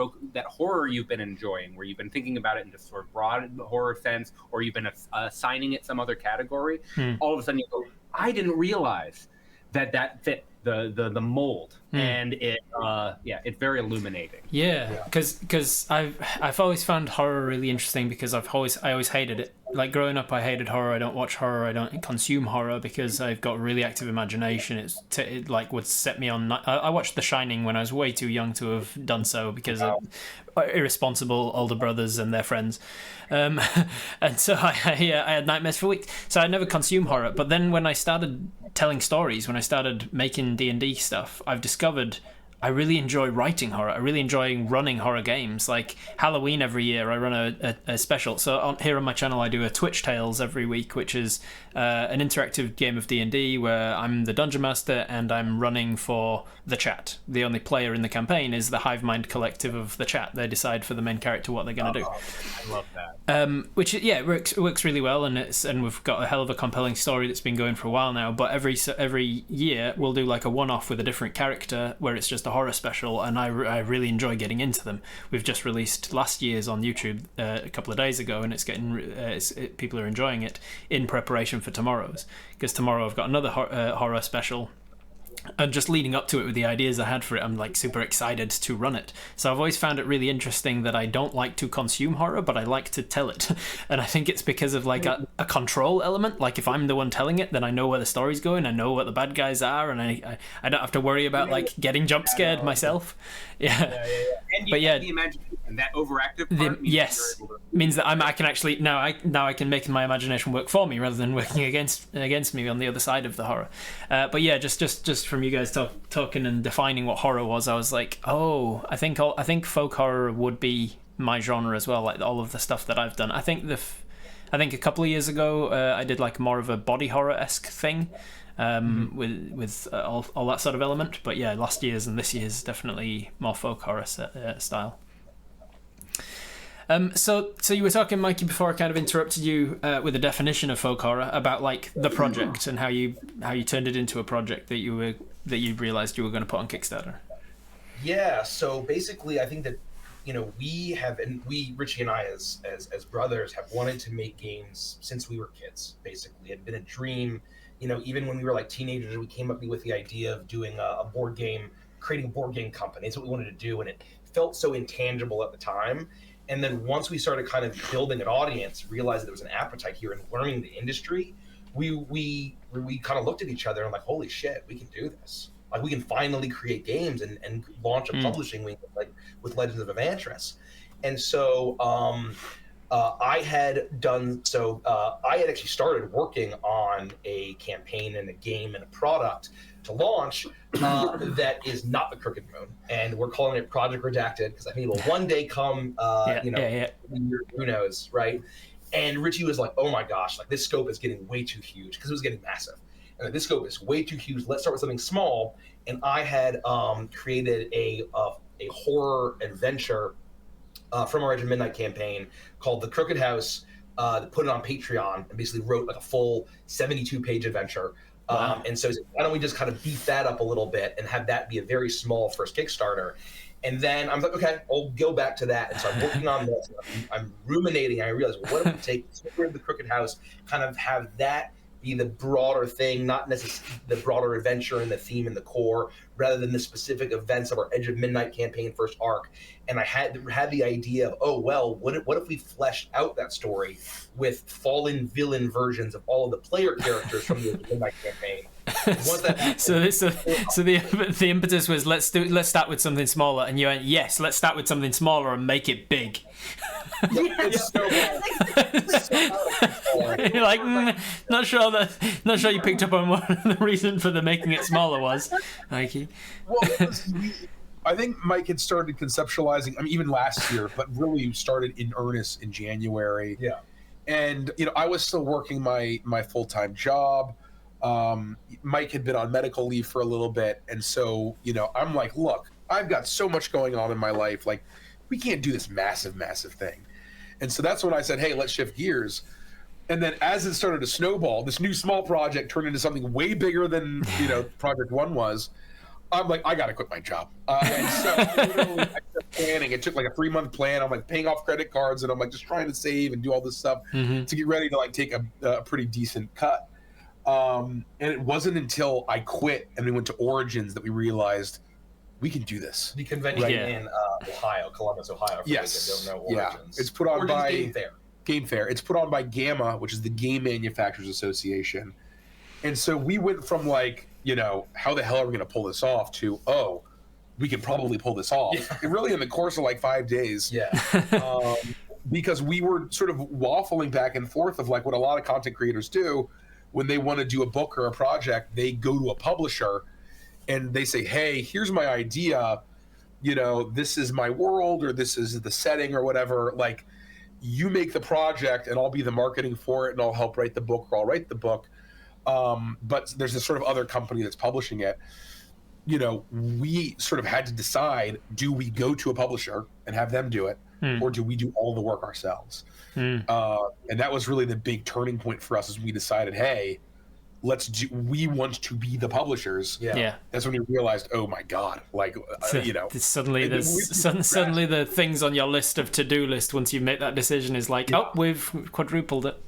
horror you've been enjoying, where you've been thinking about it in just sort of broad horror sense, or you've been assigning it some other category, all of a sudden you go, I didn't realize that fit the mold, and it's very illuminating. Because I've always found horror really interesting, because I always hated it. Like growing up, I hated horror. I don't watch horror. I don't consume horror because I've got a really active imagination. It would set me on. I watched The Shining when I was way too young to have done so because of irresponsible older brothers and their friends, and so I had nightmares for weeks. So I never consumed horror. But then when I started telling stories, when I started making D&D stuff, I've discovered I really enjoy writing horror. I really enjoy running horror games. Like Halloween every year, I run a special. So here on my channel, I do a Twitch Tales every week, which is an interactive game of D&D where I'm the dungeon master and I'm running for the chat. The only player in the campaign is the hive mind collective of the chat. They decide for the main character what they're going to do. I love that. Which works really well, and we've got a hell of a compelling story that's been going for a while now. But every year we'll do like a one-off with a different character where it's just a horror special, and I really enjoy getting into them. We've just released last year's on YouTube a couple of days ago, and it's getting people are enjoying it in preparation for tomorrow's, because tomorrow I've got another horror special. And just leading up to it with the ideas I had for it, I'm like super excited to run it. So I've always found it really interesting that I don't like to consume horror, but I like to tell it. And I think it's because of like a control element. Like if I'm the one telling it, then I know where the story's going, I know what the bad guys are, and I don't have to worry about like getting jump scared myself. And you have the imagination, that overactive part means that I can actually now I can make my imagination work for me rather than working against me on the other side of the horror. But yeah, just from you guys talking and defining what horror was, I was like, oh, I think folk horror would be my genre as well. Like all of the stuff that I've done. I think a couple of years ago I did like more of a body horror-esque thing. With all that sort of element, but yeah, last year's and this year's definitely more folk horror style. So you were talking, Mikey, before I kind of interrupted you with a definition of folk horror about like the project and how you turned it into a project that you realized you were going to put on Kickstarter. Yeah, so basically, I think that we Richie and I as brothers have wanted to make games since we were kids. Basically, it had been a dream. Even when we were like teenagers, we came up with the idea of doing a board game, creating a board game company. It's what we wanted to do, and it felt so intangible at the time. And then once we started kind of building an audience, realized that there was an appetite here in learning the industry, we kind of looked at each other and like, holy shit, we can do this. Like we can finally create games and launch a publishing wing with Legends of Avantris. And so I had actually started working on a campaign and a game and a product to launch that is not the Crooked Moon, and we're calling it Project Redacted because I think it will one day come. Who knows, right? And Richie was like, "Oh my gosh, like this scope is getting way too huge because it was getting massive. And like, this scope is way too huge. Let's start with something small." And I had created a horror adventure from our Edge of Midnight campaign called The Crooked House. Put it on Patreon and basically wrote like a full 72-page adventure. Wow. And so why don't we just kind of beef that up a little bit and have that be a very small first Kickstarter? And then I'm like, okay, I'll go back to that. And so I'm working on this. I'm ruminating. I realized, well, what if we take The Crooked House, kind of have that be the broader thing, not necessarily the broader adventure and the theme and the core, rather than the specific events of our Edge of Midnight campaign first arc. And I had the idea of, oh, well, what if we fleshed out that story with fallen villain versions of all of the player characters from the Edge of Midnight campaign? So the impetus was let's start with something smaller, and you went, yes, let's start with something smaller and make it big. It's so You're like, not sure you picked up on what the reason for the making it smaller was, Mikey. Well, I think Mike had started conceptualizing, I mean, even last year, but really started in earnest in January. Yeah. And, I was still working my full-time job. Mike had been on medical leave for a little bit. And so, I'm like, look, I've got so much going on in my life. Like, we can't do this massive, massive thing. And so that's when I said, hey, let's shift gears. And then as it started to snowball, this new small project turned into something way bigger than, Project One was. I'm like, I got to quit my job. And so literally, I started planning. It took like a 3-month plan. I'm like paying off credit cards, and I'm like just trying to save and do all this stuff to get ready to like take a pretty decent cut. And it wasn't until I quit and we went to Origins that we realized we can do this. The convention in Ohio, Columbus, Ohio. For Yes. those that don't know Origins. It's put on Origins by Game Fair. It's put on by GAMA, which is the Game Manufacturers Association. And so we went from like, how the hell are we going to pull this off to, oh, we can probably pull this off. Yeah. Really in the course of like 5 days. Yeah. Because we were sort of waffling back and forth of like what a lot of content creators do when they want to do a book or a project. They go to a publisher and they say, hey, here's my idea. This is my world, or this is the setting or whatever. Like, you make the project and I'll be the marketing for it and I'll help write the book, or I'll write the book. But there's this sort of other company that's publishing it. We sort of had to decide, do we go to a publisher and have them do it, or do we do all the work ourselves? And that was really the big turning point for us, as we decided, hey, we want to be the publishers. Yeah. That's when we realized, oh my God, like, suddenly the things on your list of to-do list, once you make that decision, is like, oh, we've quadrupled it.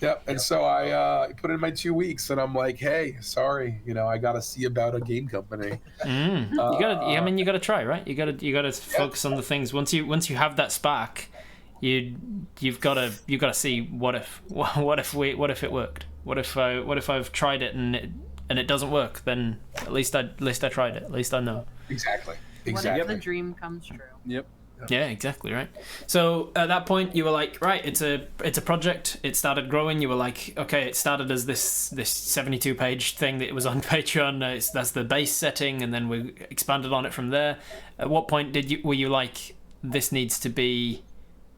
Yep. And so I put in my 2 weeks, and I'm like, hey, sorry, I got to see about a game company. You gotta try, right? You gotta focus on the things. Once you have that spark, you've got to see what if it worked. What if I've tried it and it doesn't work? Then at least I tried it. At least I know. Exactly. What if the dream comes true? Yep. Yeah, exactly, right. So at that point, you were like, right, it's a project. It started growing. You were like, okay, it started as this 72-page thing that was on Patreon. That's the base setting, and then we expanded on it from there. At what point were you like, this needs to be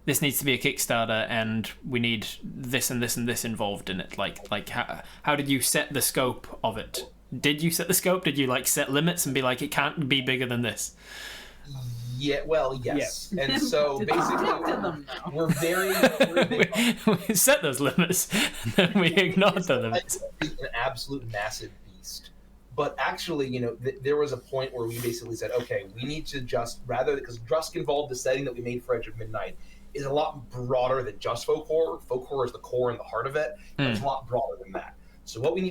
a Kickstarter, and we need this and this and this involved in it? Like how did you set the scope of it? Did you set the scope? Did you like set limits and be like, it can't be bigger than this? Yeah, well, yes. And so basically, we're very we set those limits, then we ignored the limits. An absolute massive beast. But actually, there was a point where we basically said, okay, we need to because Drusk involved the setting that we made for Edge of Midnight is a lot broader than just folk horror. Folk horror is the core and the heart of it. It's a lot broader than that. So what we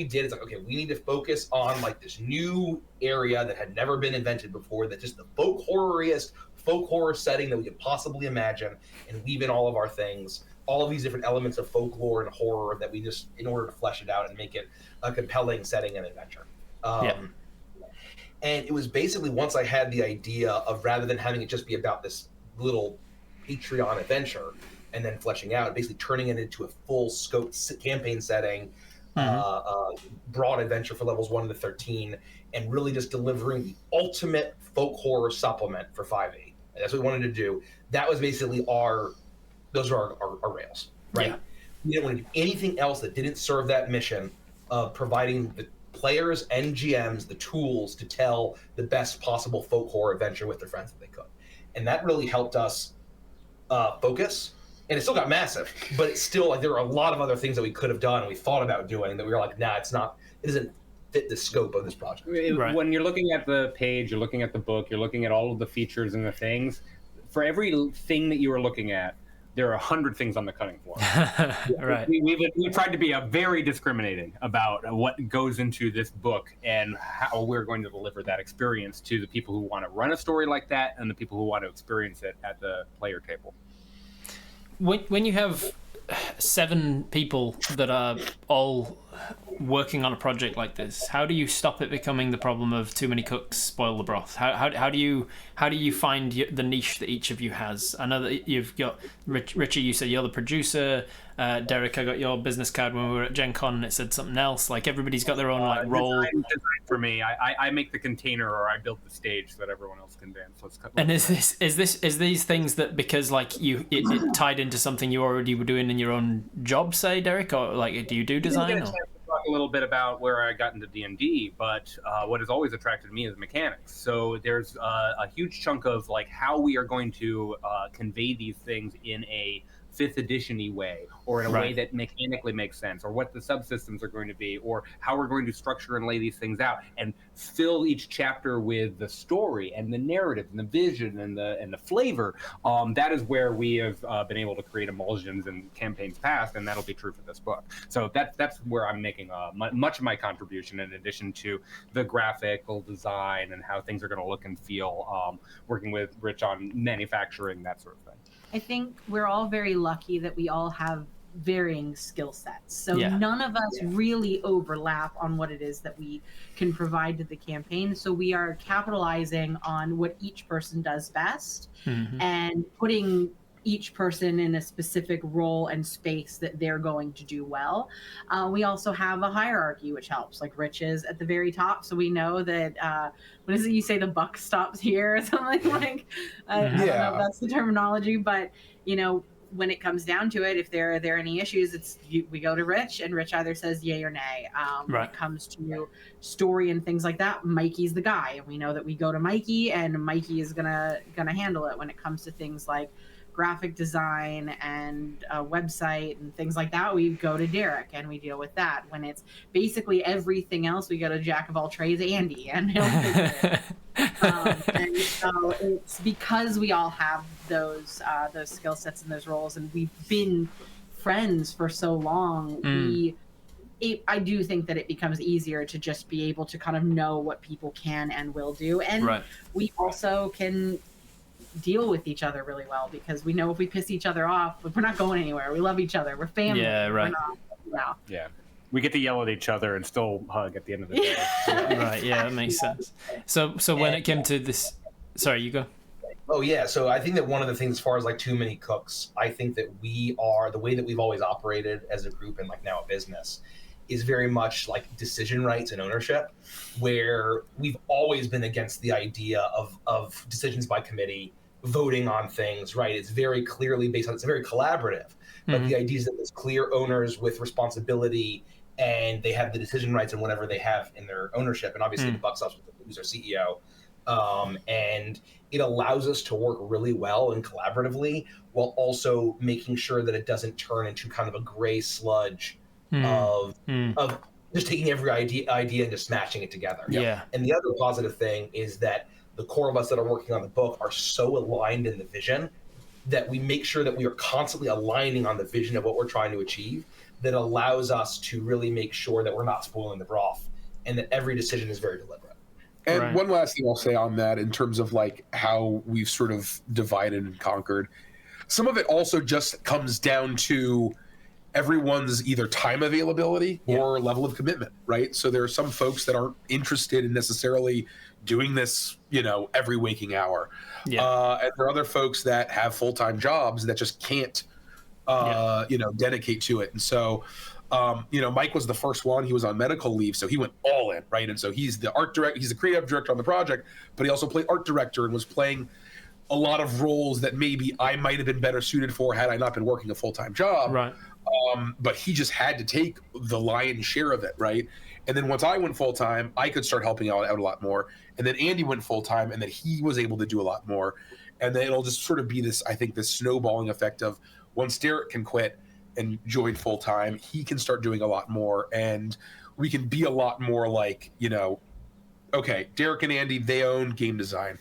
did is like, okay, we need to focus on like this new area that had never been invented before, that just the folk horror setting that we could possibly imagine, and weave in all of our things, all of these different elements of folklore and horror that we just, in order to flesh it out and make it a compelling setting and adventure. And it was basically, once I had the idea of, rather than having it just be about this little Patreon adventure and then fleshing out, basically turning it into a full scope campaign setting, broad adventure for levels 1 to 13, and really just delivering the ultimate folk horror supplement for 5e. That's what we wanted to do. That was basically those are our rails, right? Yeah. We didn't want to do anything else that didn't serve that mission of providing the players and GMs the tools to tell the best possible folk horror adventure with their friends that they could. And that really helped us focus. And it still got massive, but it's still like there were a lot of other things that we could have done and we thought about doing that we were like, nah, it doesn't fit the scope of this project. Right. When you're looking at the page, you're looking at the book, you're looking at all of the features and the things, for every thing that you are looking at, there are 100 things on the cutting floor. Right. We've tried to be very discriminating about what goes into this book and how we're going to deliver that experience to the people who want to run a story like that and the people who want to experience it at the player table. When you have 7 people that are all working on a project like this, how do you stop it becoming the problem of too many cooks spoil the broth? How do you find the niche that each of you has? I know that you've got Richie. You said you're the producer. Derek, I got your business card when we were at Gen Con, and it said something else. Like everybody's got their own role. Design for me, I make the container or I build the stage so that everyone else can dance. So it's And is these things that because like it tied into something you already were doing in your own job, say, Derek, or like do you do design? Or? Talk a little bit about where I got into D&D, but what has always attracted me is mechanics. So there's a huge chunk of like how we are going to convey these things in a 5th edition-y way, or in a way that mechanically makes sense, or what the subsystems are going to be, or how we're going to structure and lay these things out, and fill each chapter with the story and the narrative and the vision and the flavor. That is where we have been able to create emulsions in campaigns past, and that'll be true for this book. So that's where I'm making much of my contribution, in addition to the graphical design and how things are going to look and feel, working with Rich on manufacturing, that sort of thing. I think we're all very lucky that we all have varying skill sets. So none of us really overlap on what it is that we can provide to the campaign. So we are capitalizing on what each person does best and putting each person in a specific role and space that they're going to do well. We also have a hierarchy, which helps. Like Rich is at the very top, so we know that what is it you say, the buck stops here or something like I don't know if that's the terminology, but you know, when it comes down to it, if there are any issues, we go to Rich, and Rich either says yay or nay. When it comes to story and things like that, Mikey's the guy, and we know that we go to Mikey, and Mikey is gonna handle it. When it comes to things like graphic design and a website and things like that, we go to Derek and we deal with that. When it's basically everything else, we go to Jack of all trades, Andy, and he'll figure it. And so it's because we all have those skill sets and those roles, and we've been friends for so long. I do think that it becomes easier to just be able to kind of know what people can and will do, and we also can deal with each other really well, because we know if we piss each other off, we're not going anywhere. We love each other. We're family. We get to yell at each other and still hug at the end of the day. That makes sense. So when it came to this, sorry, you go. Oh yeah, so I think that one of the things, as far as like too many cooks, I think that we are, the way that we've always operated as a group and like now a business, is very much like decision rights and ownership, where we've always been against the idea of decisions by committee, voting on things, right? It's very clearly based on, it's very collaborative, but the idea is that there's clear owners with responsibility, and they have the decision rights and whatever they have in their ownership. And obviously the buck stops with who's our CEO. And it allows us to work really well and collaboratively, while also making sure that it doesn't turn into kind of a gray sludge of just taking every idea and just smashing it together. And the other positive thing is that the core of us that are working on the book are so aligned in the vision that we make sure that we are constantly aligning on the vision of what we're trying to achieve, that allows us to really make sure that we're not spoiling the broth, and that every decision is very deliberate. And one last thing I'll say on that, in terms of like how we've sort of divided and conquered, some of it also just comes down to everyone's either time availability or level of commitment, right? So there are some folks that aren't interested in necessarily doing this, every waking hour. And there are other folks that have full-time jobs that just can't, dedicate to it. And so, Mike was the first one. He was on medical leave, so he went all in, right? And so he's the art director, he's the creative director on the project, but he also played art director and was playing a lot of roles that maybe I might have been better suited for had I not been working a full-time job. Right. But he just had to take the lion's share of it, right? And then once I went full-time, I could start helping out a lot more. And then Andy went full-time, and then he was able to do a lot more. And then it'll just sort of be this, I think, this snowballing effect of once Derek can quit and join full-time, he can start doing a lot more. And we can be a lot more like, okay, Derek and Andy, they own game design.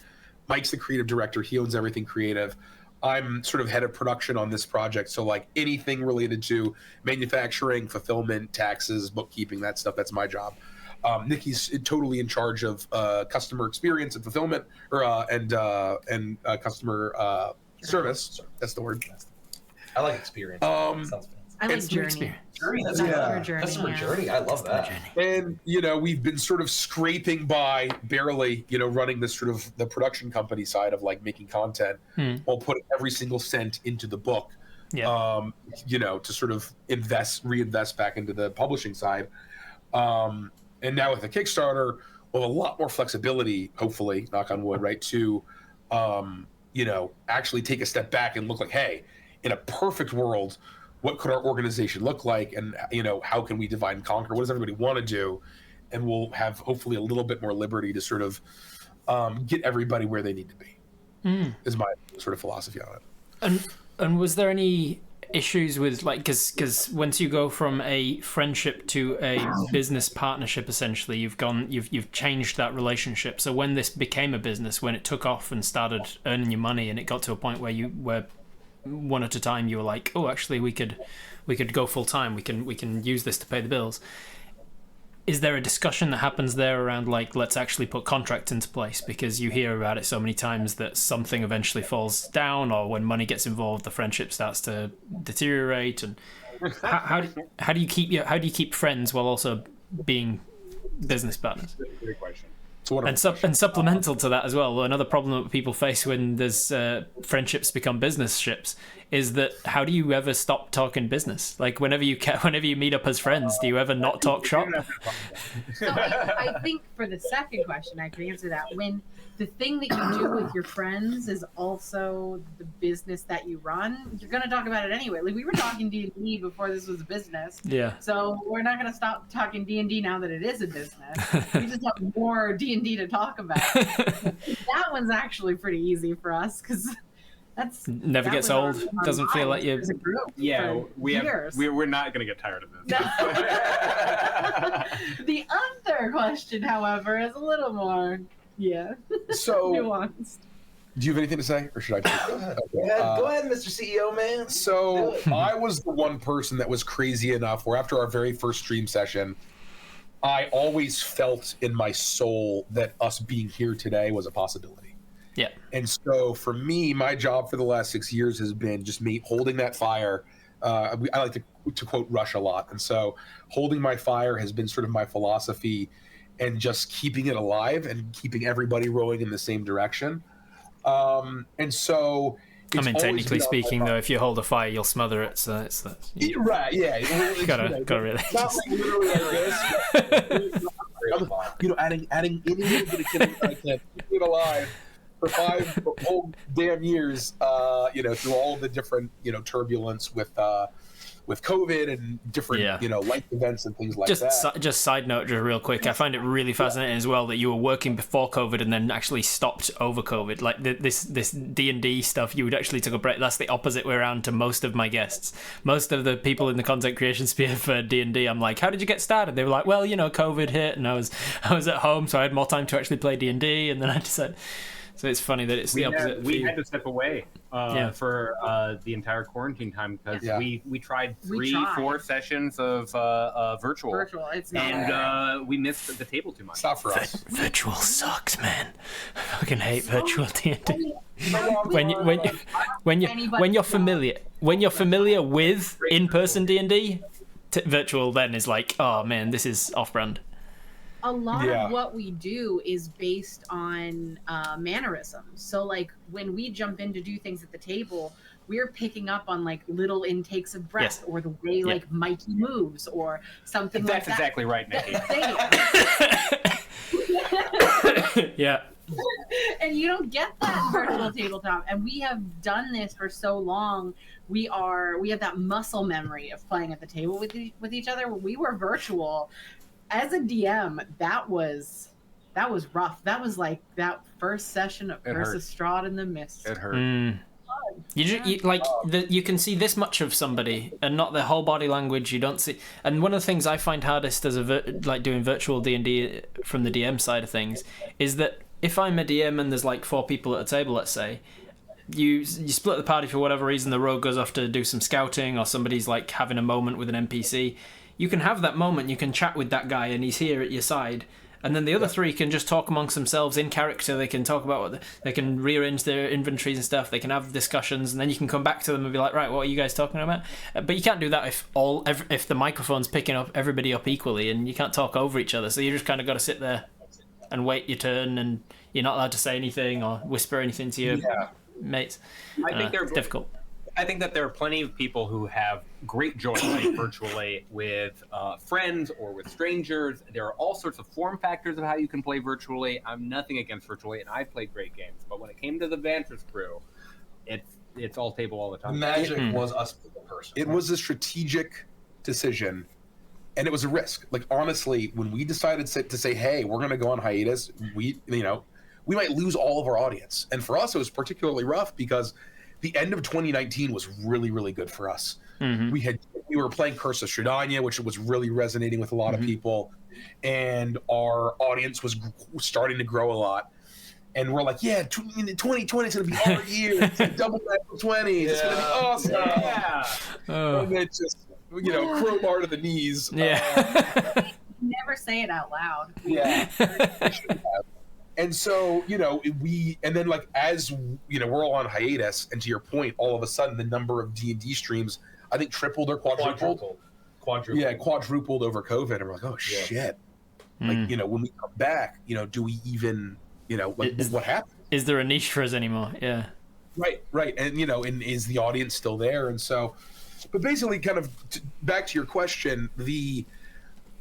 Mike's the creative director. He owns everything creative. I'm sort of head of production on this project. So like anything related to manufacturing, fulfillment, taxes, bookkeeping, that stuff, that's my job. Nikki's totally in charge of customer experience and fulfillment and customer service. That's the word. I like experience. Sounds fancy. I like It's journey. Customer journey. I love that. And we've been sort of scraping by barely, running this sort of the production company side of like making content while putting every single cent into the book. To sort of reinvest back into the publishing side. And now with the Kickstarter, we'll have a lot more flexibility, hopefully, knock on wood, right, to actually take a step back and look like, hey, in a perfect world, what could our organization look like, and how can we divide and conquer? What does everybody want to do? And we'll have hopefully a little bit more liberty to sort of get everybody where they need to be. Is my sort of philosophy on it. And was there any issues with because once you go from a friendship to a business partnership, essentially you've changed that relationship. So when this became a business, when it took off and started earning you money, and it got to a point where one at a time you were like, oh, actually we could go full time, we can use this to pay the bills. Is there a discussion that happens there around like, let's actually put contracts into place? Because you hear about it so many times that something eventually falls down, or when money gets involved, the friendship starts to deteriorate. And how do you keep friends while also being business partners? Great question. And supplemental to that as well, another problem that people face when there's friendships become business ships is that how do you ever stop talking business? Like whenever you meet up as friends, do you ever not talk shop? So I think for the second question, I can answer that. When the thing that you do with your friends is also the business that you run, you're going to talk about it anyway. Like we were talking D&D before this was a business. Yeah. So we're not going to stop talking D&D now that it is a business. We just have more D&D to talk about. That one's actually pretty easy for us because never gets old. Doesn't feel like you. Yeah, we're not going to get tired of this. No. The other question, however, is a little more, so nuanced. Do you have anything to say, or should I? Go ahead. Go ahead, Mr. CEO, man. So I was the one person that was crazy enough where after our very first stream session, I always felt in my soul that us being here today was a possibility. Yeah. And so for me, my job for the last 6 years has been just me holding that fire. I like to quote Rush a lot. And so holding my fire has been sort of my philosophy, and just keeping it alive and keeping everybody rowing in the same direction. And so technically speaking, though, if you hold a fire, you'll smother it. So it's that. Right. Yeah. Gotta really. Not like literally like this. Adding any little bit of killing I can keep it alive for 5 whole damn years. Through all of the different turbulence with COVID and different life events and things like that. Just side note, just real quick, I find it really fascinating as well that you were working before COVID and then actually stopped over COVID. Like this D&D stuff, you would actually took a break. That's the opposite way around to most of my guests. Most of the people in the content creation sphere for D&D, I'm like, how did you get started? They were like, well, COVID hit and I was at home, so I had more time to actually play D&D, and then I decided. So it's funny that it's the opposite. We had to step away for the entire quarantine time because we tried 4 sessions of virtual. It's not and we missed the table too much. It's not for us. Virtual sucks, man. I fucking hate virtual D&D. When you're familiar with in-person D&D, virtual then is like, oh man, this is off-brand. A lot of what we do is based on mannerisms. So like when we jump in to do things at the table, we're picking up on like little intakes of breath or the way like Mikey moves or something like that. That's exactly right, Nikki. Yeah. And you don't get that in virtual tabletop. And we have done this for so long. We have that muscle memory of playing at the table with each other. When we were virtual, as a DM, that was rough. That was like that first session of Curse of Strahd in the Mist. It hurt. You can see this much of somebody and not their whole body language. You don't see. And one of the things I find hardest as doing virtual D&D from the DM side of things is that if I'm a DM and there's like 4 people at a table, let's say, you split the party for whatever reason. The rogue goes off to do some scouting, or somebody's like having a moment with an NPC. You can have that moment, you can chat with that guy, and he's here at your side. And then the other 3 can just talk amongst themselves in character. They can talk about they can rearrange their inventories and stuff. They can have discussions, and then you can come back to them and be like, right, what are you guys talking about? But you can't do that if the microphone's picking up everybody up equally, and you can't talk over each other. So you just kind of got to sit there and wait your turn, and you're not allowed to say anything or whisper anything to your mates. I think they're difficult. I think that there are plenty of people who have great joy playing virtually with friends or with strangers. There are all sorts of form factors of how you can play virtually. I'm nothing against virtually, and I played great games. But when it came to the Avantris crew, it's all table all the time. The magic was us being a person. It was a strategic decision, and it was a risk. Like, honestly, when we decided to say, hey, we're going to go on hiatus, we might lose all of our audience. And for us, it was particularly rough because the end of 2019 was really, really good for us. Mm-hmm. We were playing Curse of Strahd, which was really resonating with a lot of people, and our audience was starting to grow a lot. And we're like, 2020 is going to be our year. It's like double that for 20. It's going to be awesome. Yeah. And it's just, crowbar to the knees. Never say it out loud. Yeah. And so, as we're all on hiatus, and to your point, all of a sudden the number of D&D streams, I think tripled or quadrupled. Quadrupled. Yeah, quadrupled over COVID. And we're like, oh shit. Like, when we come back, do we even, what happened? Is there a niche for us anymore? Yeah. Right. And, and is the audience still there? And so, but basically kind of back to your question,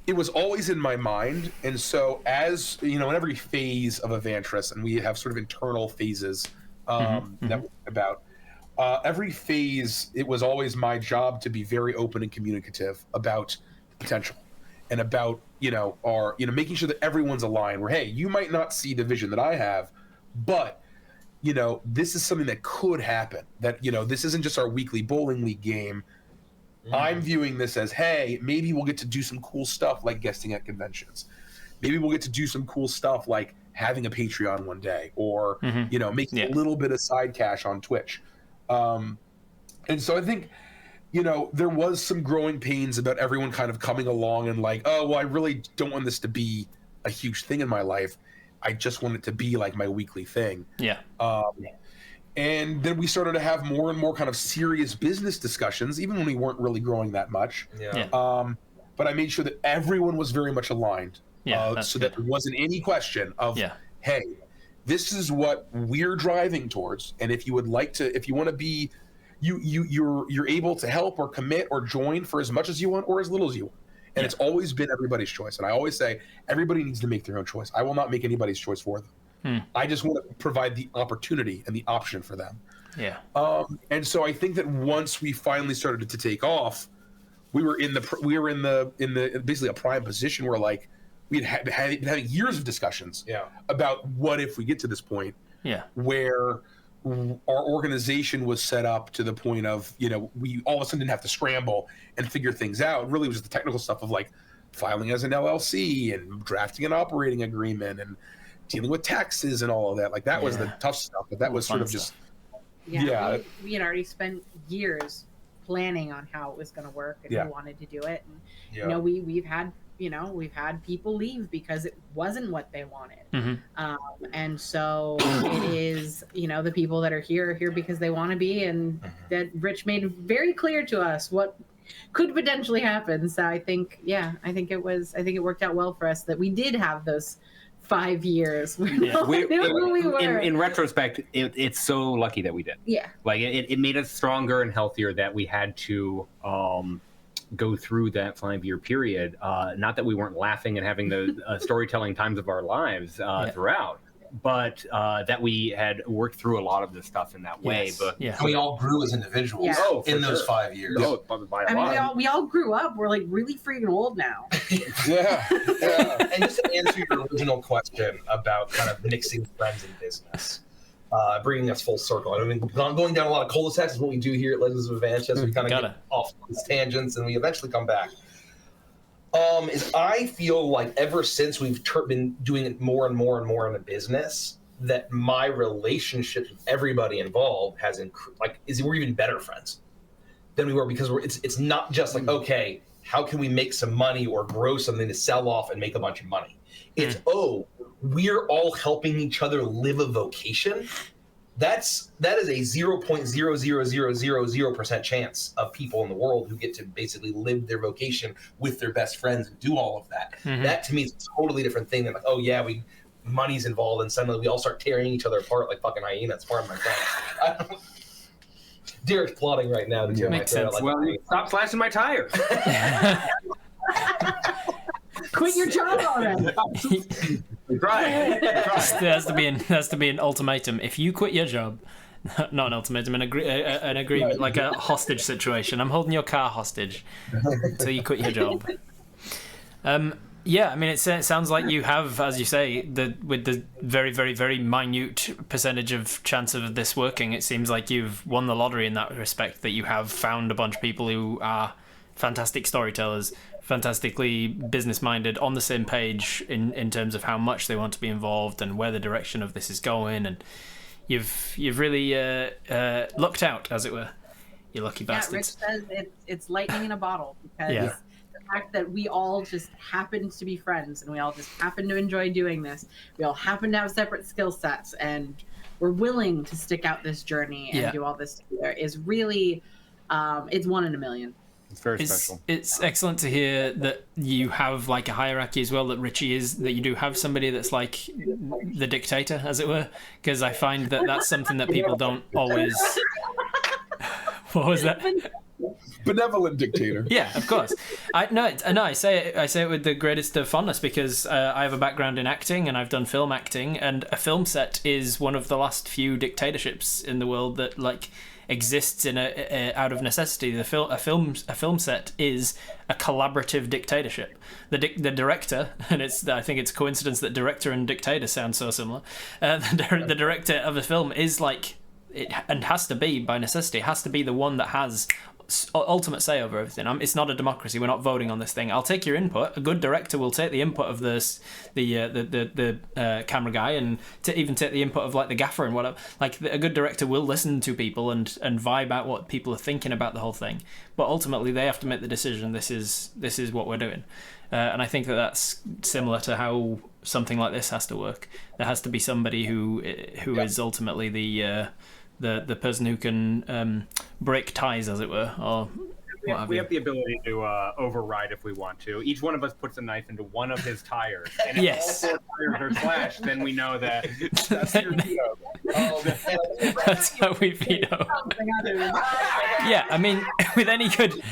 it was always in my mind. And so as, in every phase of Avantris, and we have sort of internal phases that we're about, every phase, it was always my job to be very open and communicative about potential and about, making sure that everyone's aligned where, hey, you might not see the vision that I have, but, this is something that could happen, that, this isn't just our weekly bowling league game. I'm viewing this as, hey, maybe we'll get to do some cool stuff like guesting at conventions. Maybe we'll get to do some cool stuff like having a Patreon one day, or making a little bit of side cash on Twitch. And so I think, there was some growing pains about everyone kind of coming along and like, oh, well, I really don't want this to be a huge thing in my life. I just want it to be like my weekly thing. Yeah. And then we started to have more and more kind of serious business discussions, even when we weren't really growing that much. Yeah. But I made sure that everyone was very much aligned, so that there wasn't any question of, hey, this is what we're driving towards, and if you would like to, if you want to be, you're able to help or commit or join for as much as you want or as little as you want. And it's always been everybody's choice. And I always say everybody needs to make their own choice. I will not make anybody's choice for them. I just want to provide the opportunity and the option for them. Yeah. And so I think that once we finally started to take off, we were in the basically a prime position where like we'd been having years of discussions about what if we get to this point where our organization was set up to the point of, we all of a sudden didn't have to scramble and figure things out. It really was just the technical stuff of like filing as an LLC and drafting an operating agreement and dealing with taxes and all of that. Like that was the tough stuff, but that was sort of just we had already spent years planning on how it was going to work and who wanted to do it, and you know, we've had people leave because it wasn't what they wanted. And so it is, you know, the people that are here because they want to be, and that Rich made very clear to us what could potentially happen. So I think it worked out well for us that we did have those 5 years. In retrospect, it's so lucky that we did. Yeah. Like it made us stronger and healthier that we had to go through that 5-year period. Not that we weren't laughing and having the storytelling times of our lives throughout, but that we had worked through a lot of this stuff in that way. But and we all grew as individuals in those 5 years. We all grew up. We're like really freaking old now. And just to answer your original question about kind of mixing friends and business, bringing us full circle. I mean, going down a lot of cul-de-sacs is what we do here at Legends of Avantris. We kind of get off these tangents and we eventually come back. Is I feel like ever since we've been doing it more and more and more in a business, that my relationship with everybody involved has increased. Like, we're even better friends than we were, because it's not just like, okay, how can we make some money or grow something to sell off and make a bunch of money? It's we're all helping each other live a vocation. That is a 0.00000% chance of people in the world who get to basically live their vocation with their best friends and do all of that. That to me is a totally different thing than like, money's involved and suddenly we all start tearing each other apart like fucking hyenas. Pardon my French. Derek's plotting right now. Makes sense. Like, well, stop flashing my tires. Quit your job already. Right. There has to be an ultimatum. If you quit your job, not an ultimatum, an agreement, like a hostage situation. I'm holding your car hostage until you quit your job. Yeah, I mean, it sounds like you have, as you say, with the very, very, very minute percentage of chance of this working, it seems like you've won the lottery in that respect, that you have found a bunch of people who are fantastic storytellers, fantastically business-minded, on the same page in terms of how much they want to be involved and where the direction of this is going, and you've really lucked out, as it were. You lucky bastards. Yeah, Rich says it's lightning in a bottle, because the fact that we all just happen to be friends and we all just happen to enjoy doing this, we all happen to have separate skill sets, and we're willing to stick out this journey and do all this together is really, it's 1 in a million. It's very special. It's excellent to hear that you have like a hierarchy as well, that Richie is, that you do have somebody that's like the dictator, as it were, because I find that that's something that people don't always... What was that? Benevolent dictator. Yeah, of course. I say it with the greatest of fondness, because I have a background in acting and I've done film acting, and a film set is one of the last few dictatorships in the world that like exists in out of necessity. A film set is a collaborative dictatorship. The director, and I think it's a coincidence that director and dictator sound so similar. The director of a film is like, it and has to be by necessity, has to be the one that has ultimate say over everything. It's not a democracy. We're not voting on this thing. I'll take your input. A good director will take the input of the camera guy, and to even take the input of like the gaffer and whatever. Like a good director will listen to people and vibe out what people are thinking about the whole thing. But ultimately, they have to make the decision. This is what we're doing. And I think that's similar to how something like this has to work. There has to be somebody who is ultimately the person who can break ties, as it were, or what have you. We have the ability to override if we want to. Each one of us puts a knife into one of his tires, and if all 4 tires are slashed, then we know that that's your veto. That's how we veto. Yeah, I mean, with any good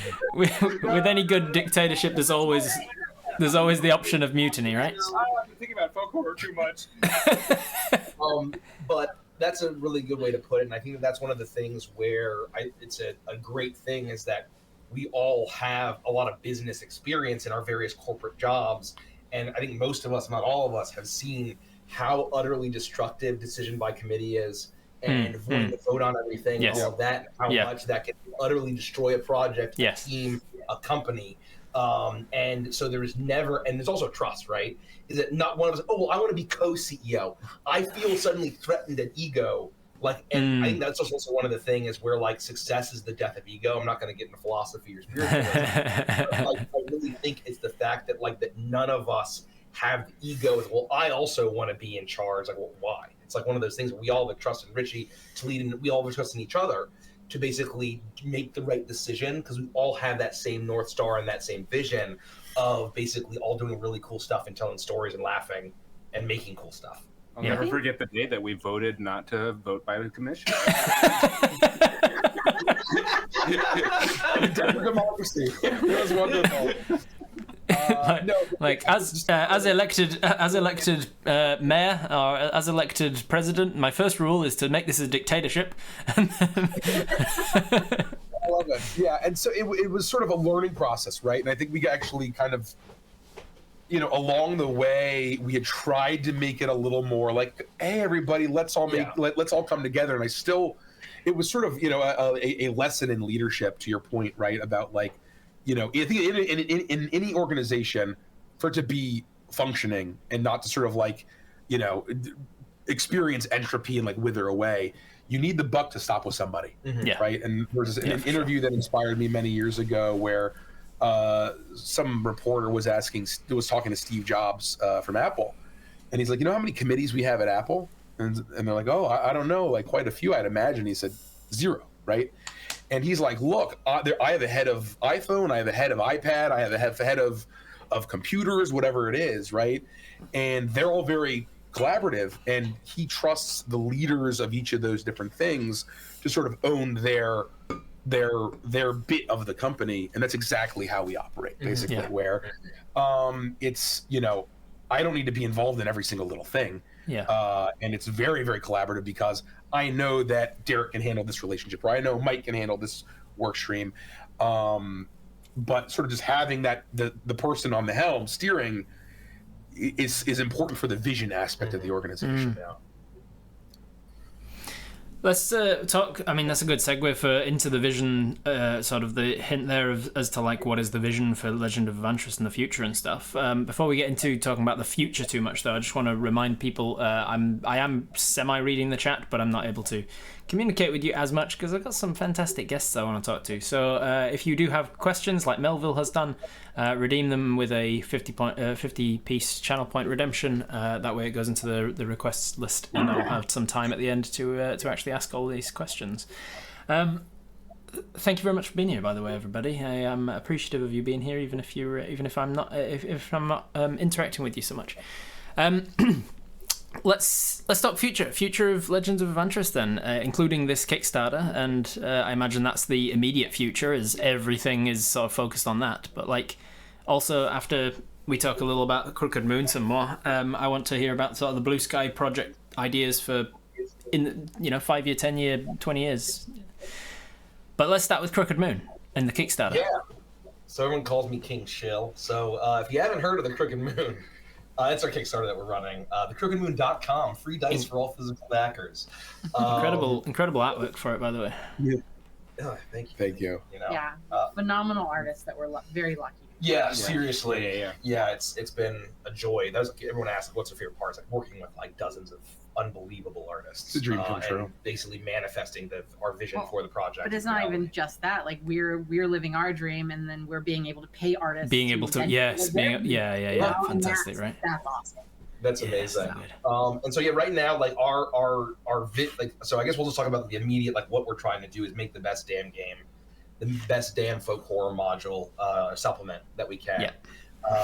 dictatorship, there's always the option of mutiny, right? I don't have to think about folk horror too much. But that's a really good way to put it, and I think that's one of the things where it's a great thing is that we all have a lot of business experience in our various corporate jobs, and I think most of us, not all of us, have seen how utterly destructive decision by committee is, and avoiding the vote on everything, Yes. all of that, how much that can utterly destroy a project, a team, a company. And so there is never, and there's also trust, right? Is that not one of us, oh, well, I want to be co-CEO. I feel suddenly threatened at ego. Like, and I think that's also one of the things where like success is the death of ego. I'm not going to get into philosophy or spiritualism. But, like, I really think it's the fact that like that none of us have egos. Well, I also want to be in charge. Like, well, why? It's like one of those things where we all have trust in Richie to lead, and we all have trust in each other to basically make the right decision, because we all have that same North Star and that same vision of basically all doing really cool stuff and telling stories and laughing and making cool stuff. I'll never forget the day that we voted not to vote by the commission. Democracy. It was wonderful. As elected mayor or as elected president, my first rule is to make this a dictatorship. I love it. Yeah, and so it was sort of a learning process, right? And I think we actually kind of, along the way, we had tried to make it a little more like, hey, everybody, let's all let's all come together. And it was sort of, a lesson in leadership, to your point, right? About like, I think in any organization, for it to be functioning and not to sort of like, experience entropy and like wither away, you need the buck to stop with somebody, right? And there's an interview that inspired me many years ago where some reporter was talking to Steve Jobs from Apple, and he's like, you know how many committees we have at Apple? And they're like, oh, I don't know, like quite a few, I'd imagine. He said 0, right? And he's like, look, I have a head of iPhone, I have a head of iPad, I have a head of computers, whatever it is, right? And they're all very collaborative, and he trusts the leaders of each of those different things to sort of own their bit of the company. And that's exactly how we operate, basically, where it's, I don't need to be involved in every single little thing. And it's very, very collaborative, because I know that Derek can handle this relationship, or I know Mike can handle this work stream. But sort of just having that the person on the helm steering is important for the vision aspect of the organization. Let's talk. I mean, that's a good segue into the vision, sort of the hint there as to like what is the vision for Legend of Avantris in the future and stuff. Before we get into talking about the future too much, though, I just want to remind people I am semi-reading the chat, but I'm not able to communicate with you as much because I've got some fantastic guests I want to talk to. So if you do have questions, like Melville has done, redeem them with a 50-piece channel point redemption. That way it goes into the requests list, and I'll have some time at the end to actually ask all these questions. Thank you very much for being here, by the way, everybody. I am appreciative of you being here, even if I'm not interacting with you so much. Let's talk future of Legends of Avantris then, including this Kickstarter, and I imagine that's the immediate future, as everything is sort of focused on that. But like, also after we talk a little about Crooked Moon some more, I want to hear about sort of the Blue Sky project ideas for 5 year, 10 year, 20 years. But let's start with Crooked Moon and the Kickstarter. Yeah. So everyone calls me King Shill. So if you haven't heard of the Crooked Moon, it's our Kickstarter that we're running. TheCrookedMoon.com, free dice for all physical backers. Incredible artwork for it, by the way. Yeah. Oh, thank you. Thank you. Phenomenal artists that we're very lucky. Yeah, seriously. Yeah, it's been a joy. Everyone asks, what's their favorite part? It's like working with like dozens of unbelievable artists. It's a dream come true. And basically manifesting our vision for the project. But it's not even just that. Like we're living our dream, and then we're being able to pay artists. Fantastic, right? That's awesome. That's amazing. And so right now, like our so I guess we'll just talk about the immediate, like what we're trying to do is make the best damn game, the best damn folk horror module supplement that we can.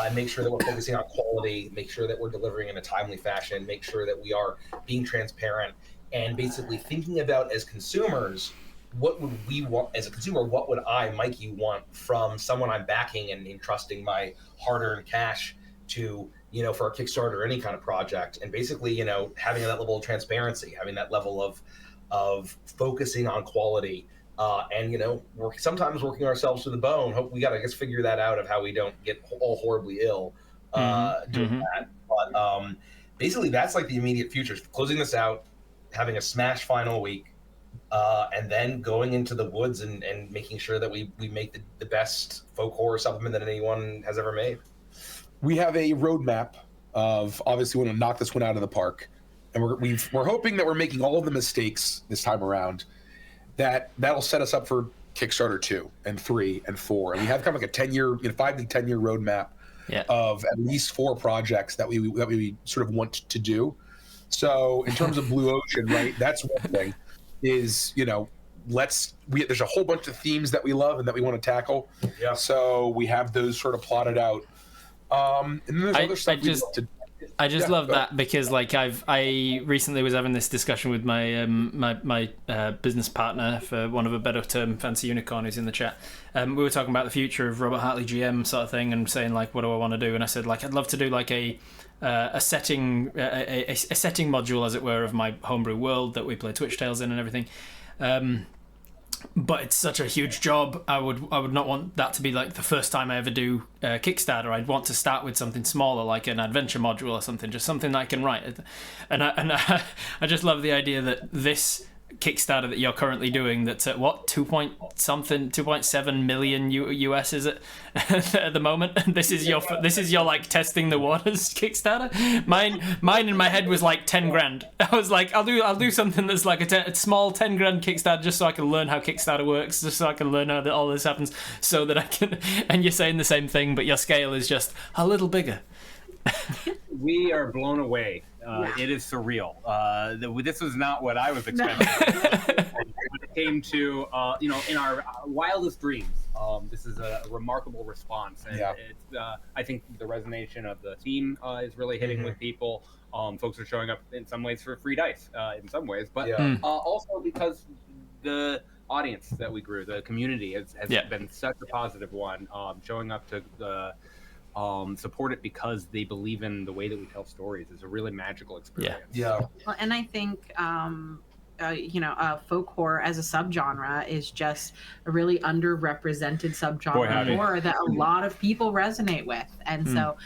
And make sure that we're focusing on quality, make sure that we're delivering in a timely fashion, make sure that we are being transparent, and basically thinking about, as consumers, what would we want as a consumer? What would I, Mikey, want from someone I'm backing and entrusting my hard-earned cash to, for a Kickstarter or any kind of project? And basically, having that level of transparency, having that level of focusing on quality. And sometimes working ourselves to the bone. Hope we got to figure that out of how we don't get all horribly ill doing that. But basically, that's like the immediate future. Closing this out, having a smash final week, and then going into the woods and making sure that we make the best folk horror supplement that anyone has ever made. We have a roadmap of, obviously we want to knock this one out of the park, and we're hoping that we're making all of the mistakes this time around, that'll set us up for Kickstarter 2 and 3 and 4, and we have kind of like a 10-year, 5 to 10 year roadmap of at least 4 projects that we sort of want to do. So in terms of Blue Ocean, right, that's one thing is, there's a whole bunch of themes that we love and that we want to tackle. Yeah. So we have those sort of plotted out. And then there's other stuff I just love that because I recently was having this discussion with my my business partner, for one of a better term, Fancy Unicorn, who's in the chat. We were talking about the future of Robert Hartley GM sort of thing, and saying what do I want to do? And I said I'd love to do a setting module, as it were, of my homebrew world that we play Twitch Tales in and everything. But it's such a huge job. I would not want that to be the first time I ever do Kickstarter. I'd want to start with something smaller, like an adventure module or something, just something that I can write. And I just love the idea that this Kickstarter that you're currently doing, that's at 2.7 million US, is it at the moment? This is your testing the waters Kickstarter. Mine in my head was 10 grand. I was I'll do something that's a small 10 grand Kickstarter, just so I can learn how Kickstarter works, just so I can learn how all this happens, so that I can. And you're saying the same thing, but your scale is just a little bigger. We are blown away. It is surreal. This was not what I was expecting. When it came to, in our wildest dreams, this is a remarkable response. And it's, I think the resonance of the theme is really hitting with people. Folks are showing up in some ways for free dice, in some ways, but also because the audience that we grew, the community has been such a positive one, showing up to the support it because they believe in the way that we tell stories. Is a really magical experience. Well, and I think folk horror as a subgenre is just a really underrepresented subgenre of horror that a lot of people resonate with. And so